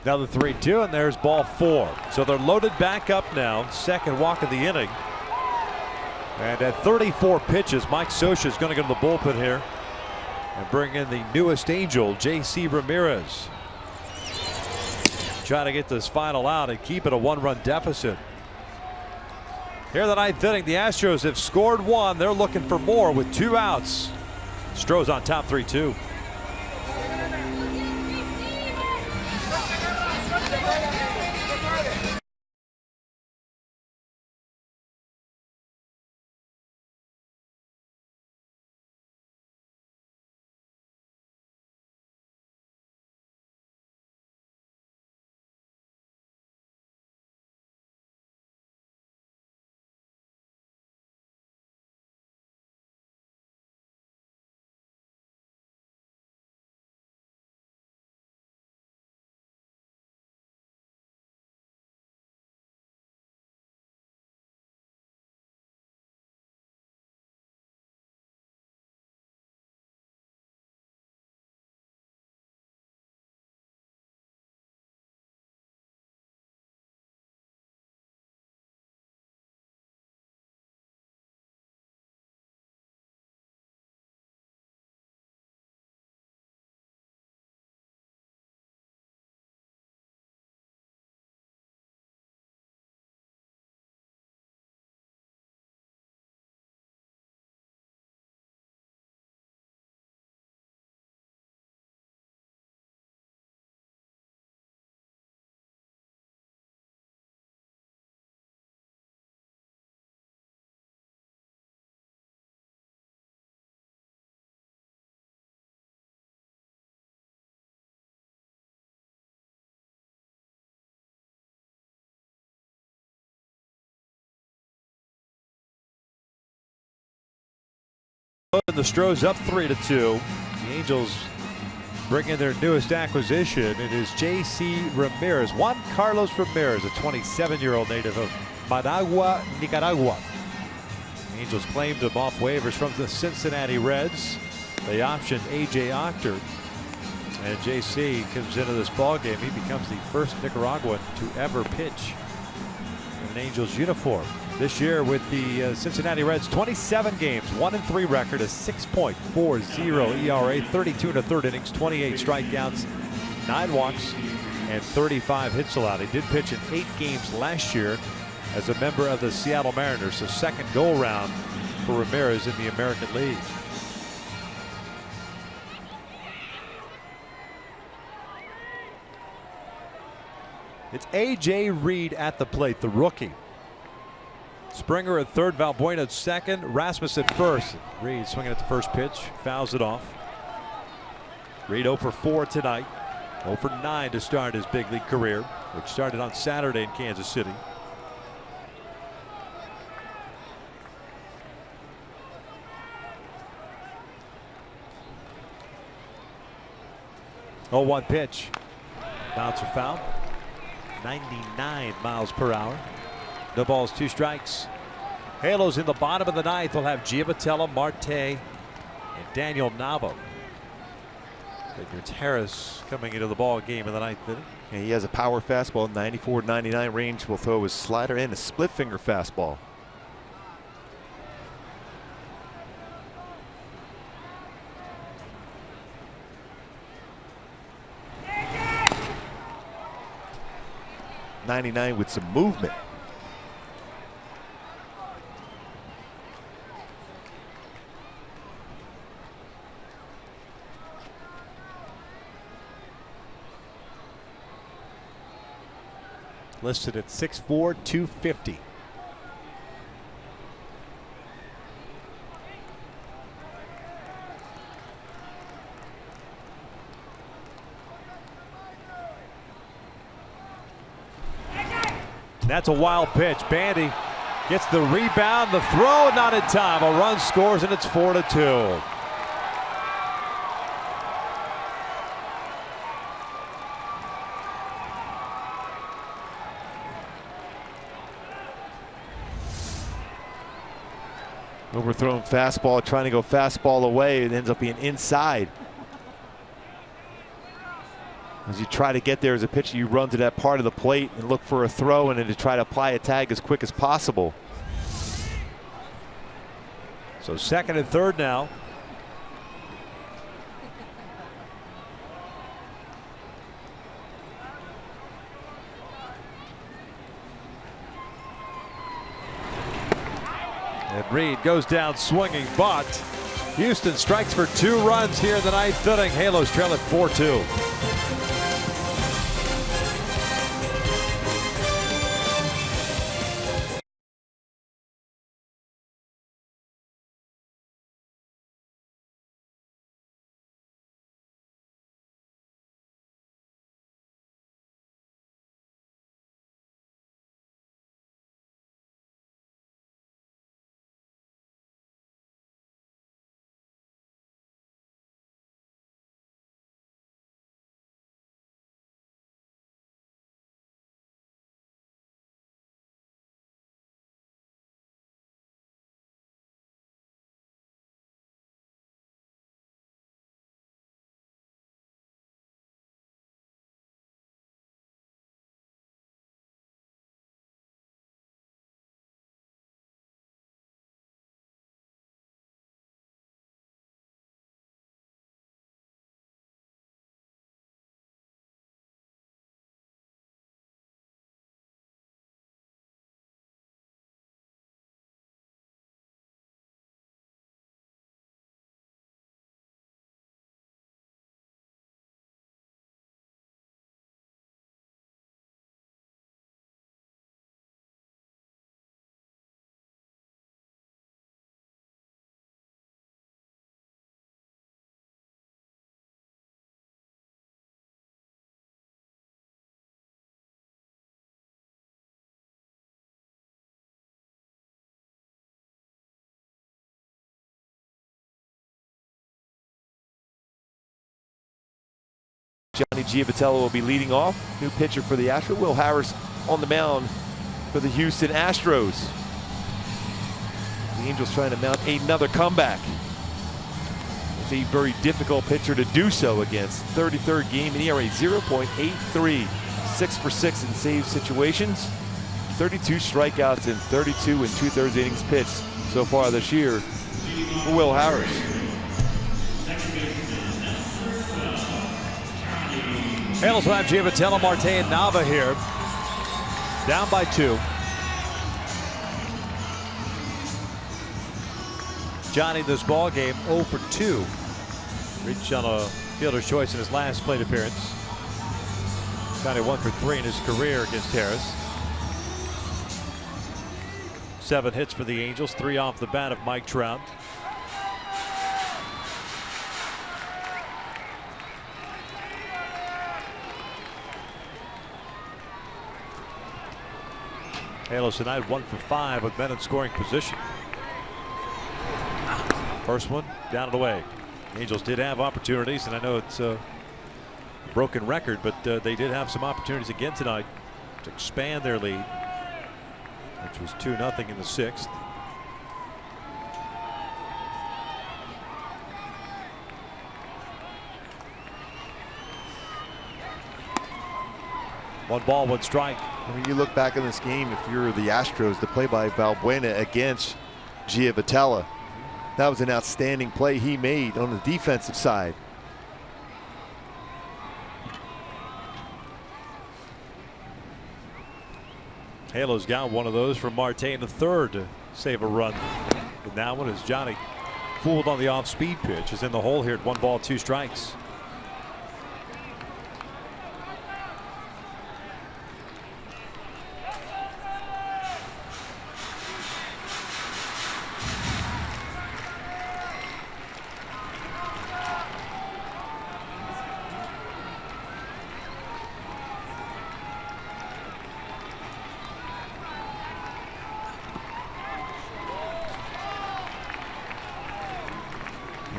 Now the 3-2, and there's ball 4. So they're loaded back up now. Second walk of the inning. And at 34 pitches, Mike Scioscia is going to go to the bullpen here and bring in the newest Angel, J.C. Ramirez. Try to get this final out and keep it a 1-run deficit. Here in the 9th inning, the Astros have scored 1. They're looking for more with 2 outs. Stroh's on top, 3-2. The Stros up 3-2. The Angels bring in their newest acquisition. It is J.C. Ramirez, Juan Carlos Ramirez, a 27-year-old native of Managua, Nicaragua. The Angels claimed him off waivers from the Cincinnati Reds. They optioned A.J. Ochter, and J.C. comes into this ballgame. He becomes the first Nicaraguan to ever pitch in an Angels uniform. This year with the Cincinnati Reds, 27 games, 1-3 record, a 6.40 ERA, 32 1/3 innings, 28 strikeouts, 9 walks, and 35 hits allowed. He did pitch in 8 games last year as a member of the Seattle Mariners, so second go-around for Ramirez in the American League. It's A.J. Reed at the plate, the rookie. Springer at third, Valbuena at second, Rasmus at first. Reed swinging at the first pitch, fouls it off. Reed 0 for 4 tonight, 0 for 9 to start his big league career, which started on Saturday in Kansas City. Oh, 1 pitch. Bouncer foul. 99 miles per hour. No balls, 2 strikes. Halos in the bottom of the 9th will have Giovatello, Marte, and Daniel Nava. It's Harris coming into the ball game in the 9th inning. And he has a power fastball, 94-99 range. Will throw his slider and a split finger fastball. .99 with some movement. listed at 6'4", 250. That's a wild pitch. Bandy gets the rebound, the throw, not in time. A run scores, and it's 4-2. Overthrown fastball, trying to go fastball away. It ends up being inside. As you try to get there as a pitcher, you run to that part of the plate and look for a throw and then to try to apply a tag as quick as possible. So second and third now. And Reed goes down swinging, but Houston strikes for 2 runs here in the 9th inning. Halos trail at 4-2. Johnny Giavitello will be leading off. New pitcher for the Astros. Will Harris on the mound for the Houston Astros. The Angels trying to mount another comeback. It's a very difficult pitcher to do so against. 33rd game in ERA 0.83. 6 for 6 in save situations. 32 strikeouts in 32 2/3 innings pitched so far this year for Will Harris. Halos will have Giavitello, Marte, and Nava here. Down by 2. Johnny this ball game 0 for 2. Reached on a fielder's choice in his last plate appearance. Johnny 1 for 3 in his career against Harris. 7 hits for the Angels, 3 off the bat of Mike Trout. Halos tonight 1 for 5 with men in scoring position. First one down and away. The Angels did have opportunities, and I know it's a broken record, but they did have some opportunities again tonight to expand their lead, which was 2-0 in the 6th. One ball, one strike. When you look back in this game, if you're the Astros, the play by Valbuena against Giavitello, that was an outstanding play he made on the defensive side. Halos got one of those from Marte in the 3rd to save a run. But that one is Johnny fooled on the off-speed pitch. Is in the hole here at 1 ball, 2 strikes.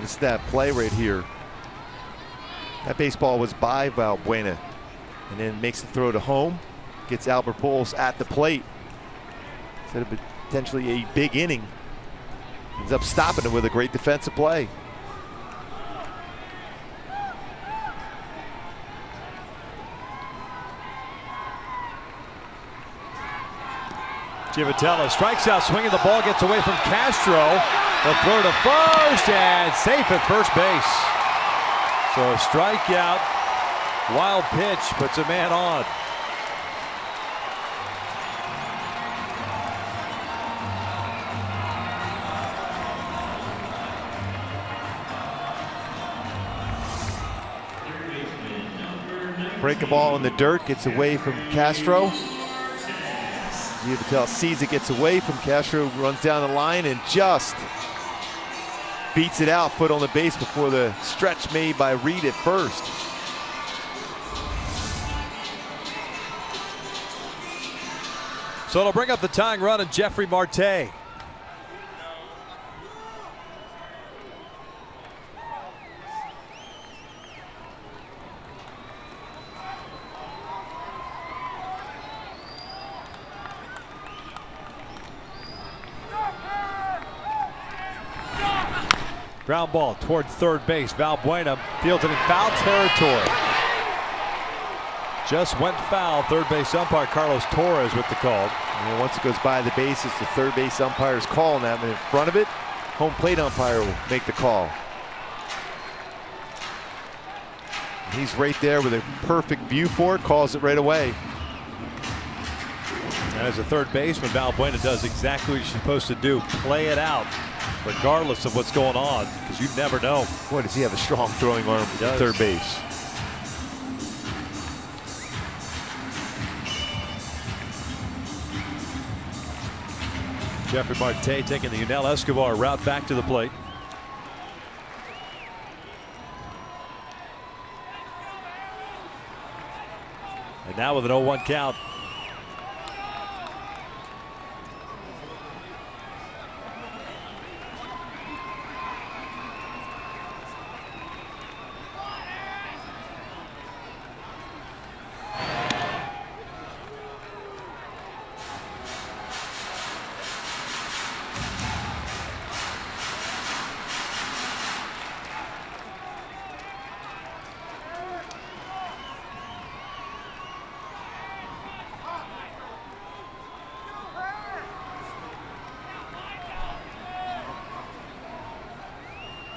It's that play right here. That baseball was by Valbuena, and then makes the throw to home. Gets Albert Pujols at the plate. Instead of potentially a big inning, ends up stopping it with a great defensive play. Giavotella strikes out, swinging the ball, gets away from Castro. The throw to first and safe at first base. So a strikeout, wild pitch, puts a man on. Break a ball in the dirt, gets away from Castro. Giavotella sees it, gets away from Castro, runs down the line and just beats it out, foot on the base before the stretch made by Reed at first. So it'll bring up the tying run and Jeffrey Marte. Ground ball toward third base. Valbuena fields it in foul territory. Just went foul. Third base umpire Carlos Torres with the call. And once it goes by the bases, the third base umpire's calling that, and in front of it, home plate umpire will make the call. And he's right there with a perfect view for it, calls it right away. And as a third baseman, Valbuena does exactly what you're supposed to do. Play it out, regardless of what's going on, because you never know. Boy, does he have a strong throwing arm at third base. Jeffrey Marte taking the Yunel Escobar route back to the plate. And now with an 0-1 count.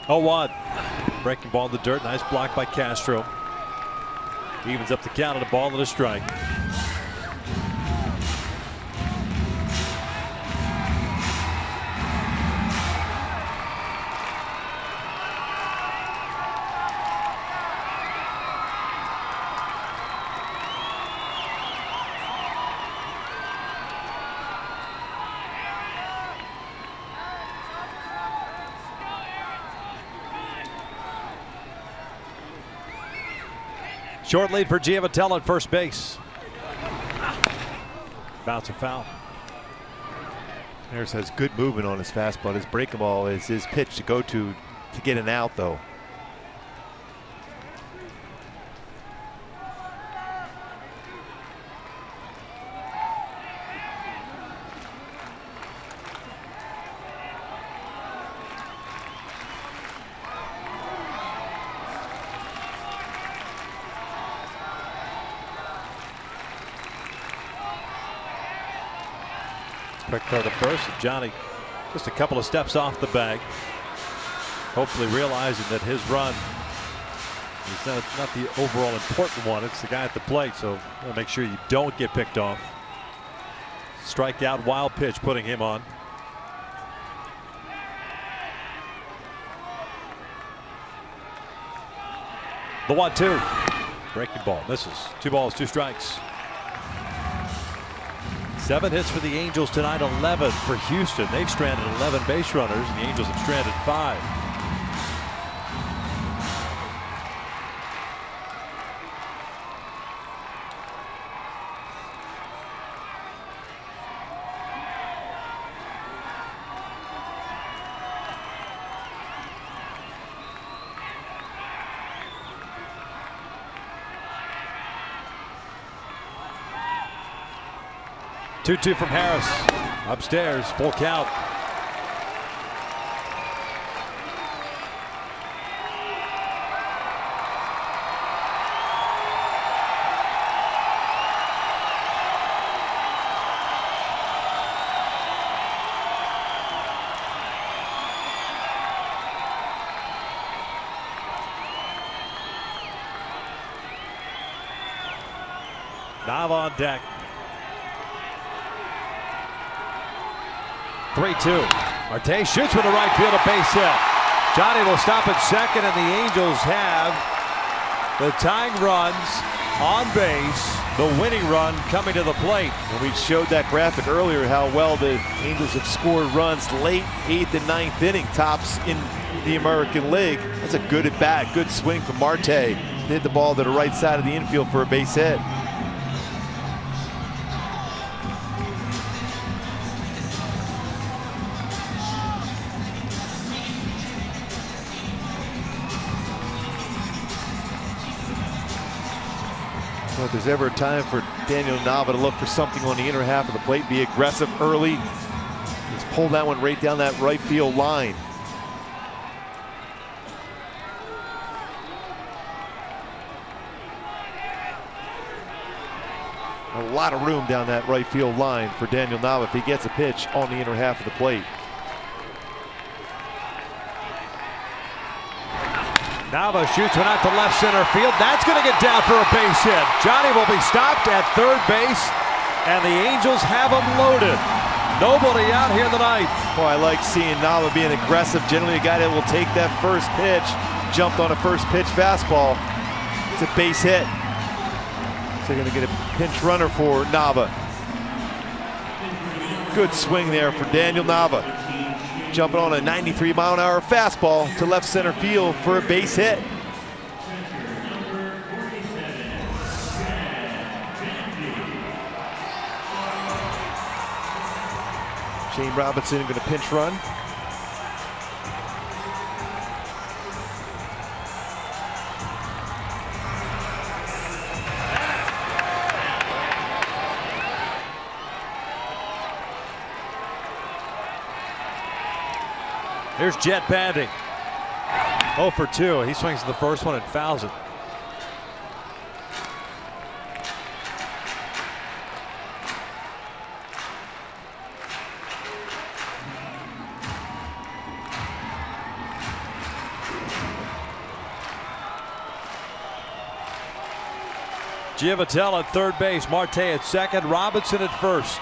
Oh, 1. Breaking ball in the dirt. Nice block by Castro. Evens up the count on a ball and a strike. Short lead for Giavotella at first base. Bounce a foul. Harris has good movement on his fastball. His breaking ball is his pitch to go to get an out, though. Quick throw to first. Johnny just a couple of steps off the bag. Hopefully realizing that his run is not the overall important one. It's the guy at the plate. So make sure you don't get picked off. Strikeout, wild pitch, putting him on. The 1-2. Breaking ball misses. 2 balls, 2 strikes. 7 hits for the Angels tonight, 11 for Houston. They've stranded 11 base runners, and the Angels have stranded 5. 2-2 from Harris. Upstairs, full count. Nava on deck. 3-2. Marte shoots with the right field, a base hit. Johnny will stop at second, and the Angels have the tying runs on base. The winning run coming to the plate. And we showed that graphic earlier how well the Angels have scored runs late 8th and 9th inning, tops in the American League. That's a good at bat, good swing from Marte. Hit the ball to the right side of the infield for a base hit. So if there's ever a time for Daniel Nava to look for something on the inner half of the plate, be aggressive early, just pull that one right down that right field line. A lot of room down that right field line for Daniel Nava if he gets a pitch on the inner half of the plate. Nava shoots one out to left center field. That's going to get down for a base hit. Johnny will be stopped at third base, and the Angels have him loaded. Nobody out here in the ninth. Boy, I like seeing Nava being aggressive. Generally a guy that will take that first pitch. Jumped on a first pitch fastball. It's a base hit. So they're going to get a pinch runner for Nava. Good swing there for Daniel Nava. Jumping on a 93-mile-an-hour fastball to left center field for a base hit. Shane Robinson going to pinch run. Here's Jet Bandy. 0 for 2. He swings at the first one and fouls it. Giavatel at third base, Marte at second, Robinson at first.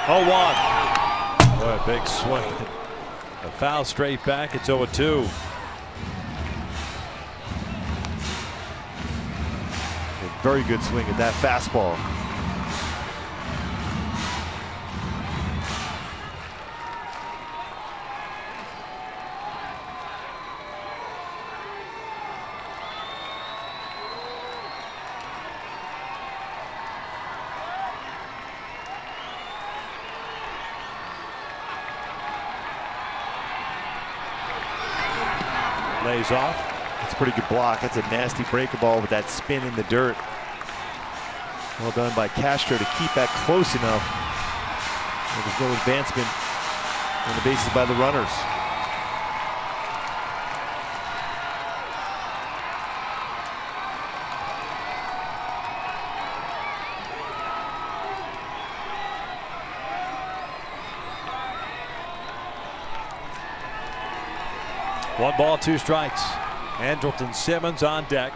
Oh, 1. Boy, a big swing. A foul straight back. It's 0-2. A very good swing at that fastball. Lays off. That's a pretty good block. That's a nasty breaker ball with that spin in the dirt. Well done by Castro to keep that close enough. There's no advancement on the bases by the runners. One ball, 2 strikes. Andrelton Simmons on deck.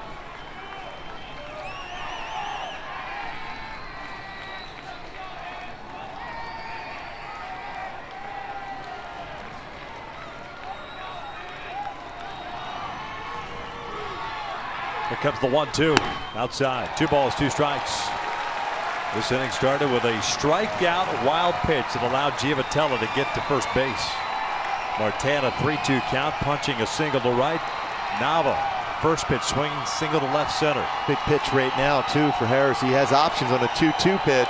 Here comes the 1-2 outside. 2 balls, 2 strikes. This inning started with a strikeout wild pitch that allowed Giavatello to get to first base. Marte on a 3-2 count, punching a single to right. Nava, first pitch swinging, single to left center. Big pitch right now, too, for Harris. He has options on a 2-2 pitch.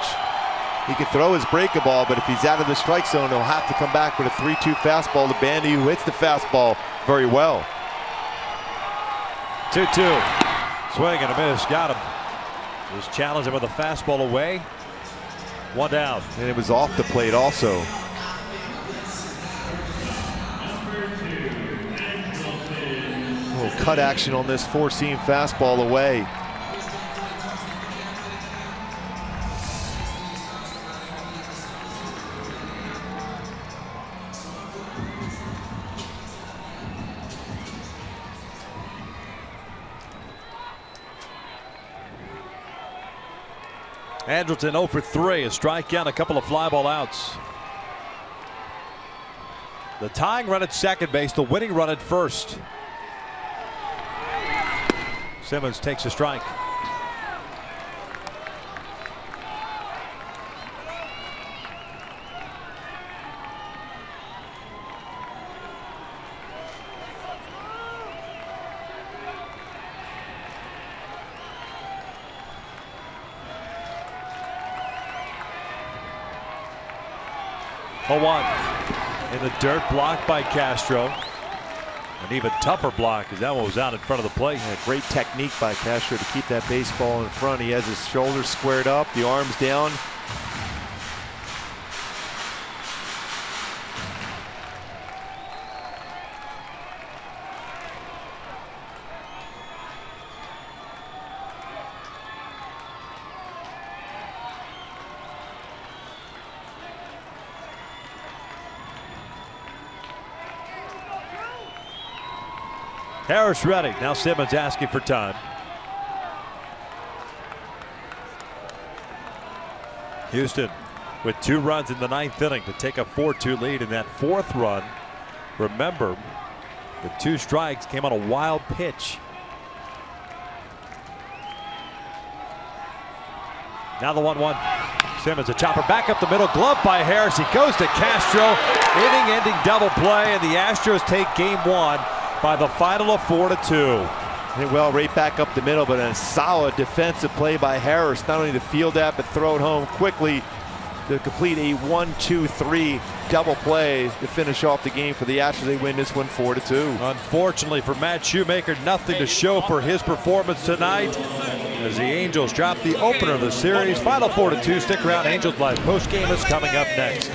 He can throw his breaking ball, but if he's out of the strike zone, he'll have to come back with a 3-2 fastball to Bandy, who hits the fastball very well. 2-2. Swing and a miss. Got him. Just challenging with a fastball away. 1 down. And it was off the plate also. A little cut action on this four-seam fastball away. Andrelton 0 for 3, a strikeout, a couple of fly ball outs. The tying run at second base, the winning run at first. Simmons takes a strike. Oh, 1 in the dirt, blocked by Castro. An even tougher block because that one was out in front of the plate. Yeah, great technique by Castro to keep that baseball in front. He has his shoulders squared up, the arms down. Harris ready. Now Simmons asking for time. Houston with 2 runs in the 9th inning to take a 4-2 lead in that 4th run. Remember, the 2 strikes came on a wild pitch. Now the 1-1. Simmons, a chopper back up the middle, glove by Harris. He goes to Castro. Inning-ending double play, and the Astros take game 1 by the final of 4-2. Well, right back up the middle, but a solid defensive play by Harris. Not only to field that, but throw it home quickly to complete a 1-2-3 double play to finish off the game for the Astros. They win this one 4-2. Unfortunately for Matt Shoemaker, nothing to show for his performance tonight as the Angels drop the opener of the series. Final 4-2. Stick around. Angels Live postgame is coming up next.